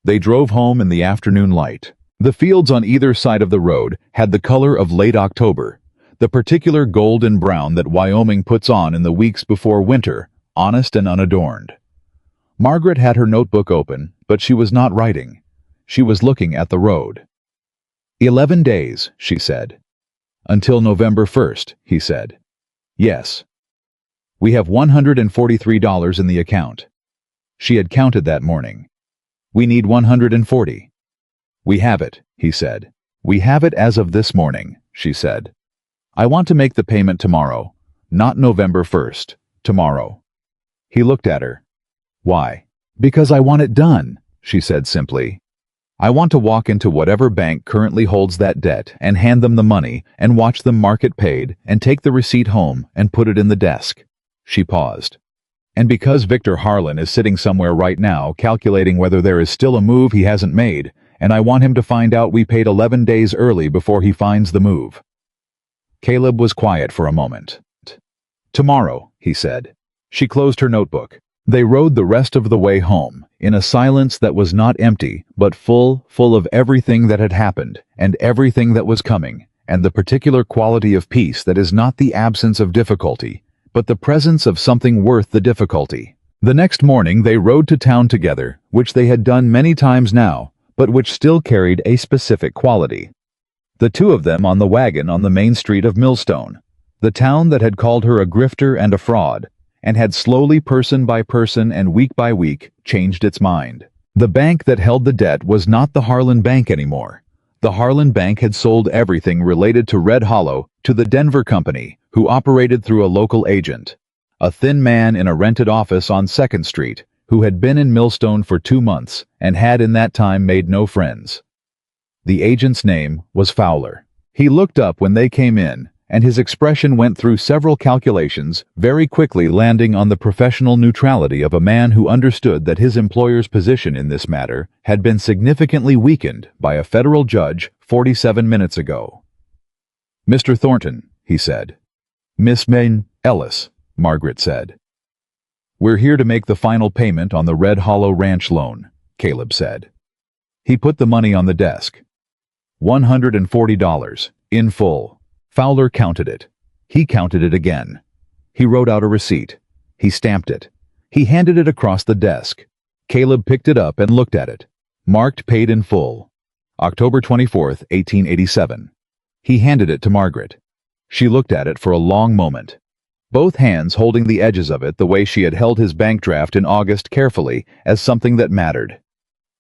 A: They drove home in the afternoon light. The fields on either side of the road had the color of late October, the particular gold and brown that Wyoming puts on in the weeks before winter, honest and unadorned. Margaret had her notebook open, but she was not writing. She was looking at the road. 11 days, she said. "Until November 1st, he said. "Yes. We have $143 in the account." She had counted that morning. "We need 140. "We have it," he said. "We have it as of this morning," she said. "I want to make the payment tomorrow, not November 1st, tomorrow." He looked at her. "Why?" "Because I want it done," she said simply. "I want to walk into whatever bank currently holds that debt and hand them the money and watch them mark it paid and take the receipt home and put it in the desk." She paused. "And because Victor Harlan is sitting somewhere right now calculating whether there is still a move he hasn't made, and I want him to find out we paid 11 days early before he finds the move." Caleb was quiet for a moment. "Tomorrow," he said. She closed her notebook. They rode the rest of the way home, in a silence that was not empty, but full of everything that had happened, and everything that was coming, and the particular quality of peace that is not the absence of difficulty, but the presence of something worth the difficulty. The next morning they rode to town together, which they had done many times now, but which still carried a specific quality. The 2 of them on the wagon on the main street of Millstone, the town that had called her a grifter and a fraud, and had slowly, person by person and week by week, changed its mind. The bank that held the debt was not the Harlan Bank anymore. The Harlan Bank had sold everything related to Red Hollow to the Denver company, who operated through a local agent, a thin man in a rented office on 2nd Street, who had been in Millstone for 2 months and had in that time made no friends. The agent's name was Fowler. He looked up when they came in, and his expression went through several calculations, very quickly landing on the professional neutrality of a man who understood that his employer's position in this matter had been significantly weakened by a federal judge 47 minutes ago. "Mr. Thornton," he said. "Miss Maine Ellis," Margaret said. "We're here to make the final payment on the Red Hollow Ranch loan," Caleb said. He put the money on the desk. $140, in full. Fowler counted it. He counted it again. He wrote out a receipt. He stamped it. He handed it across the desk. Caleb picked it up and looked at it. Marked paid in full. October 24th, 1887. He handed it to Margaret. She looked at it for a long moment, both hands holding the edges of it the way she had held his bank draft in August carefully as something that mattered.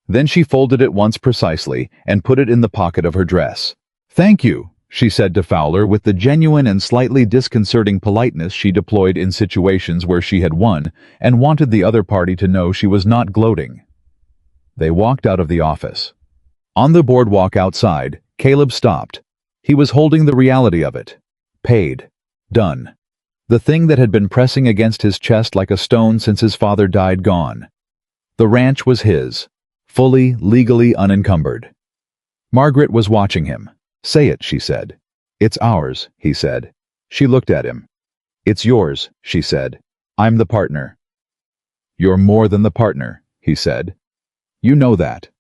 A: Then she folded it once precisely and put it in the pocket of her dress. "Thank you," she said to Fowler with the genuine and slightly disconcerting politeness she deployed in situations where she had won and wanted the other party to know she was not gloating. They walked out of the office. On the boardwalk outside, Caleb stopped. He was holding the reality of it. Paid. Done. The thing that had been pressing against his chest like a stone since his father died gone. The ranch was his, fully, legally unencumbered. Margaret was watching him. "Say it," she said. "It's ours," he said. She looked at him. "It's yours," she said. "I'm the partner." "You're more than the partner," he said. "You know that."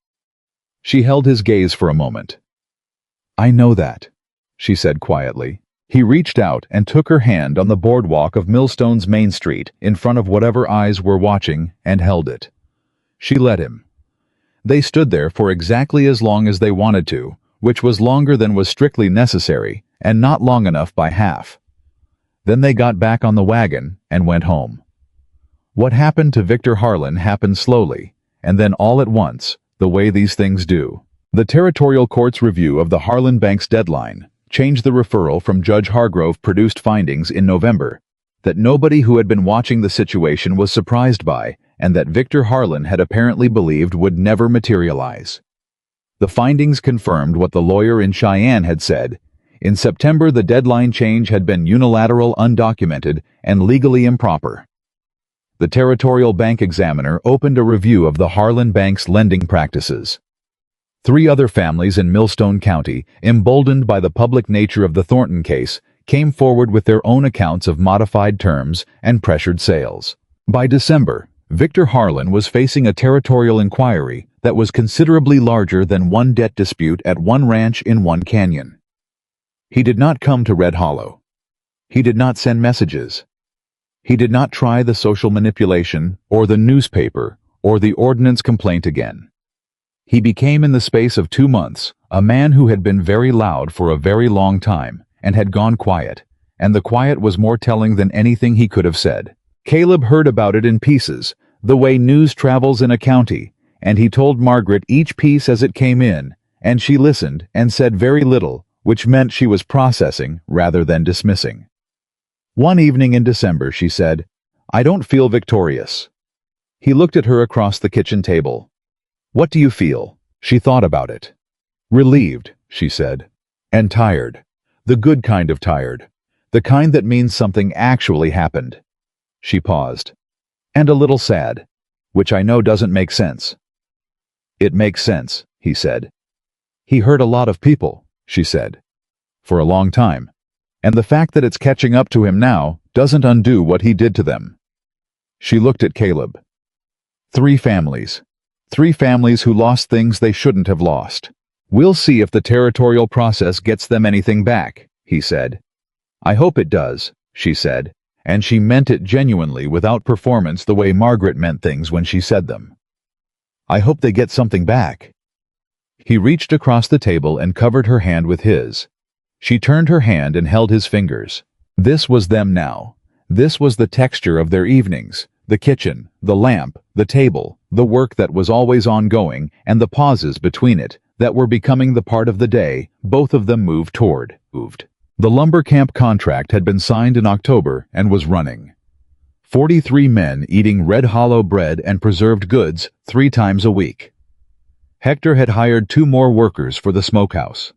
A: She held his gaze for a moment. "I know that," she said quietly. He reached out and took her hand on the boardwalk of Millstone's Main Street in front of whatever eyes were watching and held it. She let him. They stood there for exactly as long as they wanted to, which was longer than was strictly necessary, and not long enough by half. Then they got back on the wagon and went home. What happened to Victor Harlan happened slowly, and then all at once, the way these things do. The territorial court's review of the Harlan Bank's deadline changed the referral from Judge Hargrove produced findings in November that nobody who had been watching the situation was surprised by, and that Victor Harlan had apparently believed would never materialize. The findings confirmed what the lawyer in Cheyenne had said. In September, the deadline change had been unilateral, undocumented, and legally improper. The Territorial Bank Examiner opened a review of the Harlan Bank's lending practices. 3 other families in Millstone County, emboldened by the public nature of the Thornton case, came forward with their own accounts of modified terms and pressured sales. By December, Victor Harlan was facing a territorial inquiry that was considerably larger than one debt dispute at one ranch in one canyon. He did not come to Red Hollow. He did not send messages. He did not try the social manipulation or the newspaper or the ordinance complaint again. He became in the space of 2 months a man who had been very loud for a very long time and had gone quiet, and the quiet was more telling than anything he could have said. Caleb heard about it in pieces, the way news travels in a county, and he told Margaret each piece as it came in, and she listened and said very little, which meant she was processing rather than dismissing. One evening in December she said, "I don't feel victorious." He looked at her across the kitchen table. "What do you feel?" She thought about it. "Relieved," she said. "And tired. The good kind of tired. The kind that means something actually happened." She paused. "And a little sad, which I know doesn't make sense." "It makes sense," he said. "He hurt a lot of people," she said. "For a long time. And the fact that it's catching up to him now doesn't undo what he did to them." She looked at Caleb. 3 families. 3 families who lost things they shouldn't have lost. "We'll see if the territorial process gets them anything back," he said. "I hope it does," she said, and she meant it genuinely without performance the way Margaret meant things when she said them. "I hope they get something back." He reached across the table and covered her hand with his. She turned her hand and held his fingers. This was them now. This was the texture of their evenings, the kitchen, the lamp, the table, the work that was always ongoing, and the pauses between it that were becoming the part of the day both of them moved toward. The lumber camp contract had been signed in October and was running. 43 men eating Red Hollow bread and preserved goods 3 times a week. Hector had hired 2 more workers for the smokehouse.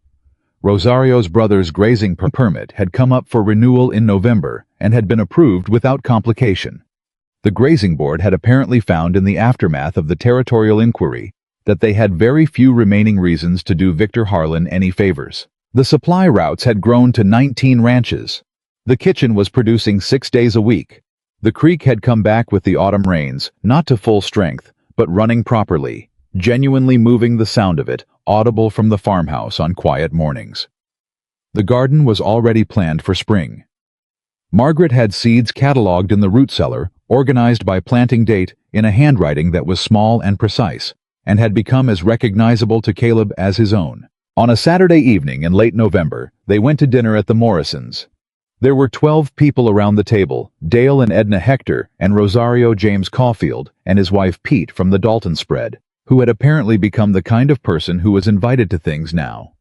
A: Rosario's brother's grazing permit had come up for renewal in November and had been approved without complication. The grazing board had apparently found in the aftermath of the territorial inquiry that they had very few remaining reasons to do Victor Harlan any favors. The supply routes had grown to 19 ranches. The kitchen was producing 6 days a week. The creek had come back with the autumn rains, not to full strength, but running properly, genuinely moving the sound of it, audible from the farmhouse on quiet mornings. The garden was already planned for spring. Margaret had seeds cataloged in the root cellar, organized by planting date in a handwriting that was small and precise, and had become as recognizable to Caleb as his own. On a Saturday evening in late November, they went to dinner at the Morrisons. There were 12 people around the table, Dale and Edna Hector and Rosario James Caulfield and his wife Pete from the Dalton spread, who had apparently become the kind of person who was invited to things now.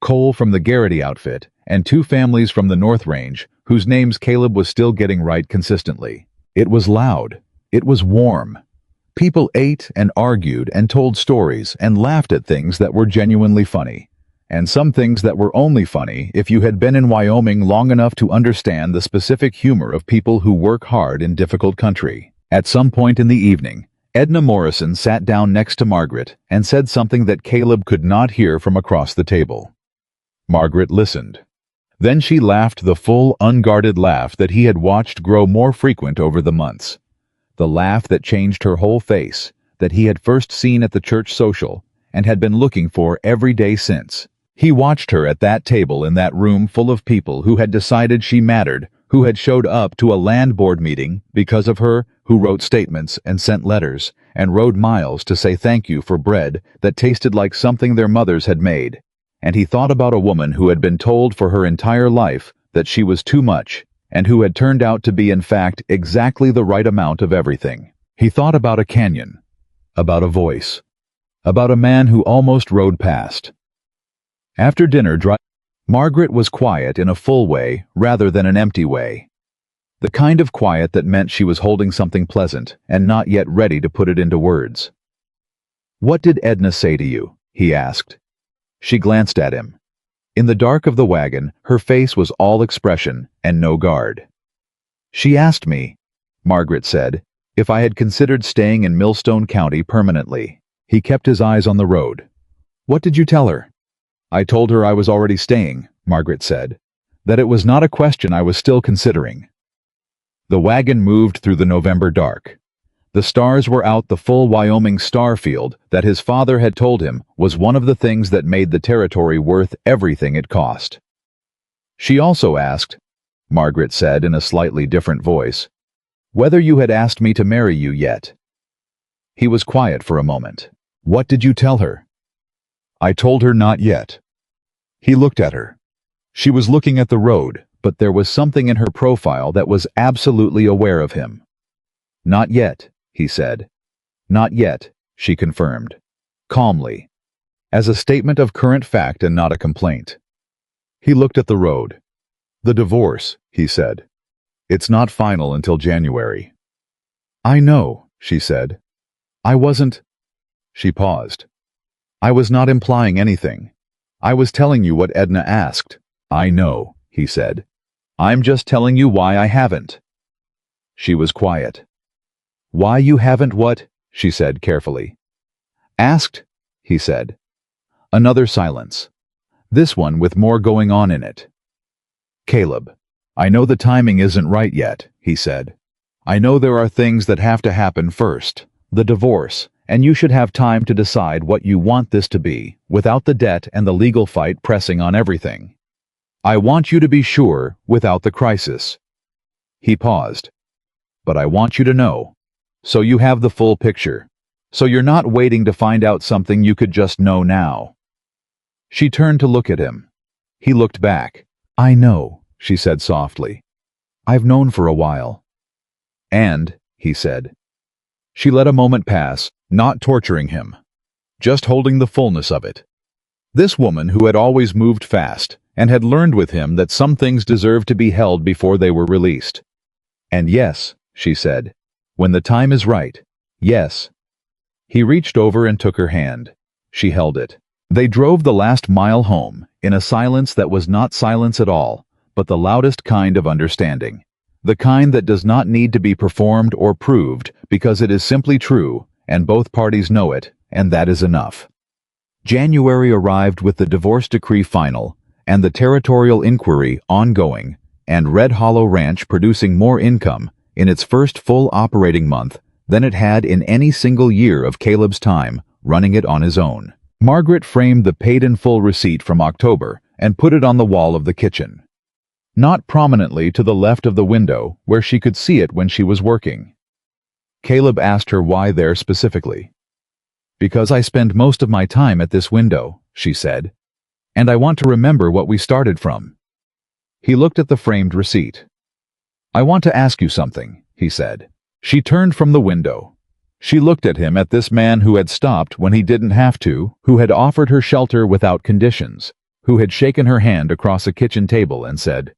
A: Cole from the Garrity outfit, and 2 families from the North Range, whose names Caleb was still getting right consistently. It was loud. It was warm. People ate and argued and told stories and laughed at things that were genuinely funny, and some things that were only funny if you had been in Wyoming long enough to understand the specific humor of people who work hard in difficult country. At some point in the evening, Edna Morrison sat down next to Margaret and said something that Caleb could not hear from across the table. Margaret listened. Then she laughed the full, unguarded laugh that he had watched grow more frequent over the months. The laugh that changed her whole face, that he had first seen at the church social and had been looking for every day since. He watched her at that table in that room full of people who had decided she mattered, who had showed up to a land board meeting because of her, who wrote statements and sent letters and rode miles to say thank you for bread that tasted like something their mothers had made. And he thought about a woman who had been told for her entire life that she was too much, and who had turned out to be in fact exactly the right amount of everything. He thought about a canyon, about a voice, about a man who almost rode past. After dinner, Margaret was quiet in a full way rather than an empty way. The kind of quiet that meant she was holding something pleasant and not yet ready to put it into words. "What did Edna say to you?" he asked. She glanced at him. In the dark of the wagon, her face was all expression and no guard. "She asked me," Margaret said, "if I had considered staying in Millstone County permanently." He kept his eyes on the road. "What did you tell her?" "I told her I was already staying," Margaret said, "that it was not a question I was still considering." The wagon moved through the November dark. The stars were out, the full Wyoming star field that his father had told him was one of the things that made the territory worth everything it cost. "She also asked," Margaret said in a slightly different voice, "whether you had asked me to marry you yet." He was quiet for a moment. "What did you tell her?" "I told her not yet." He looked at her. She was looking at the road, but there was something in her profile that was absolutely aware of him. "Not yet," he said. "Not yet," she confirmed, calmly, as a statement of current fact and not a complaint. He looked at the road. "The divorce," he said. "It's not final until January." "I know," she said. "I wasn't—" She paused. "I was not implying anything. I was telling you what Edna asked." "I know," he said. "I'm just telling you why I haven't." She was quiet. "Why you haven't what?" she said carefully. "Asked," he said. Another silence. This one with more going on in it. "Caleb, I know the timing isn't right yet," he said. "I know there are things that have to happen first. The divorce, and you should have time to decide what you want this to be, without the debt and the legal fight pressing on everything. I want you to be sure without the crisis." He paused. "But I want you to know, so you have the full picture, so you're not waiting to find out something you could just know now." She turned to look at him. He looked back. "I know," she said softly. "I've known for a while." "And," he said. She let a moment pass, not torturing him, just holding the fullness of it. This woman who had always moved fast and had learned with him that some things deserved to be held before they were released. "And yes," she said, "when the time is right, yes." He reached over and took her hand. She held it. They drove the last mile home in a silence that was not silence at all, but the loudest kind of understanding. The kind that does not need to be performed or proved because it is simply true, and both parties know it, and that is enough. January arrived with the divorce decree final, and the territorial inquiry ongoing, and Red Hollow Ranch producing more income in its first full operating month than it had in any single year of Caleb's time running it on his own. Margaret framed the paid-in-full receipt from October and put it on the wall of the kitchen. Not prominently to the left of the window where she could see it when she was working. Caleb asked her why there specifically. "Because I spend most of my time at this window," she said, "and I want to remember what we started from." He looked at the framed receipt. "I want to ask you something," he said. She turned from the window. She looked at him, at this man who had stopped when he didn't have to, who had offered her shelter without conditions, who had shaken her hand across a kitchen table and said,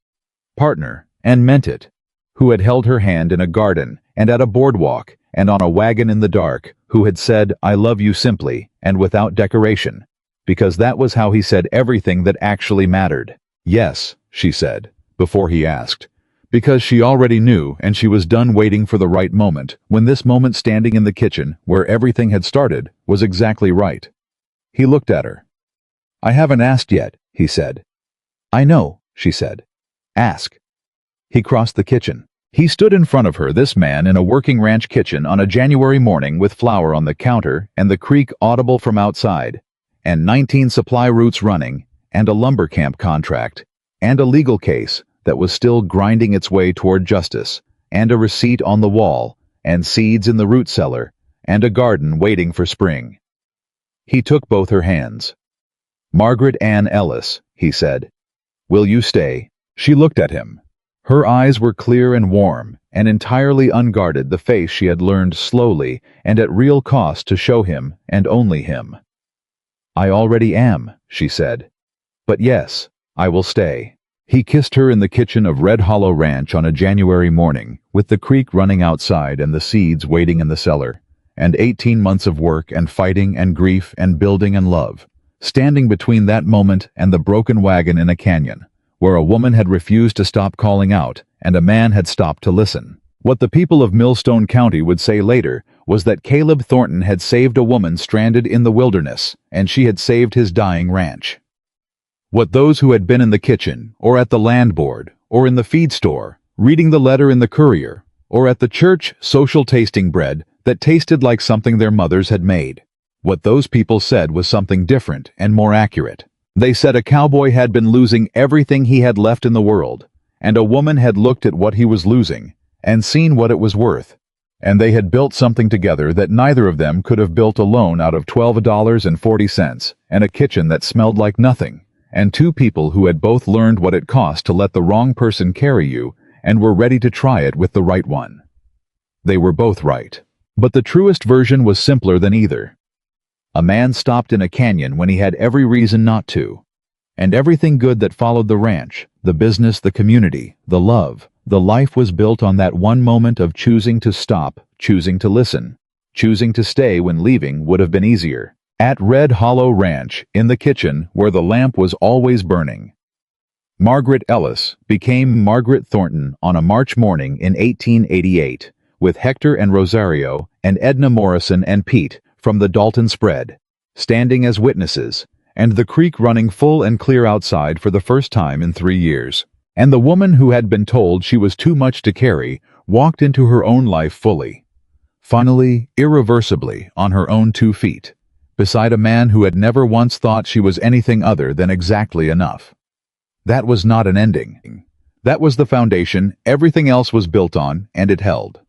A: "Partner," and meant it, who had held her hand in a garden and at a boardwalk and on a wagon in the dark, who had said, "I love you" simply and without decoration, because that was how he said everything that actually mattered. "Yes," she said, before he asked, because she already knew, and she was done waiting for the right moment, when this moment standing in the kitchen, where everything had started, was exactly right. He looked at her. "I haven't asked yet," he said. "I know," she said. "Ask." He crossed the kitchen. He stood in front of her, this man in a working ranch kitchen on a January morning with flour on the counter and the creak audible from outside, and 19 supply routes running, and a lumber camp contract, and a legal case that was still grinding its way toward justice, and a receipt on the wall, and seeds in the root cellar, and a garden waiting for spring. He took both her hands. "Margaret Ann Ellis," he said. "Will you stay?" She looked at him. Her eyes were clear and warm, and entirely unguarded the face she had learned slowly and at real cost to show him, and only him. "I already am," she said. "But yes, I will stay." He kissed her in the kitchen of Red Hollow Ranch on a January morning, with the creek running outside and the seeds waiting in the cellar, and 18 months of work and fighting and grief and building and love, standing between that moment and the broken wagon in a canyon, where a woman had refused to stop calling out and a man had stopped to listen. What the people of Millstone County would say later was that Caleb Thornton had saved a woman stranded in the wilderness, and she had saved his dying ranch. What those who had been in the kitchen, or at the land board, or in the feed store, reading the letter in the Courier, or at the church social tasting bread that tasted like something their mothers had made. What those people said was something different and more accurate. They said a cowboy had been losing everything he had left in the world, and a woman had looked at what he was losing and seen what it was worth, and they had built something together that neither of them could have built alone out of $12.40 and a kitchen that smelled like nothing, and two people who had both learned what it cost to let the wrong person carry you and were ready to try it with the right one. They were both right. But the truest version was simpler than either. A man stopped in a canyon when he had every reason not to. And everything good that followed the ranch, the business, the community, the love, the life was built on that one moment of choosing to stop, choosing to listen. Choosing to stay when leaving would have been easier. At Red Hollow Ranch, in the kitchen where the lamp was always burning. Margaret Ellis became Margaret Thornton on a March morning in 1888, with Hector and Rosario and Edna Morrison and Pete from the Dalton spread, standing as witnesses, and the creek running full and clear outside for the first time in 3 years. And the woman who had been told she was too much to carry walked into her own life fully, finally, irreversibly, on her own 2 feet, beside a man who had never once thought she was anything other than exactly enough. That was not an ending. That was the foundation everything else was built on, and it held.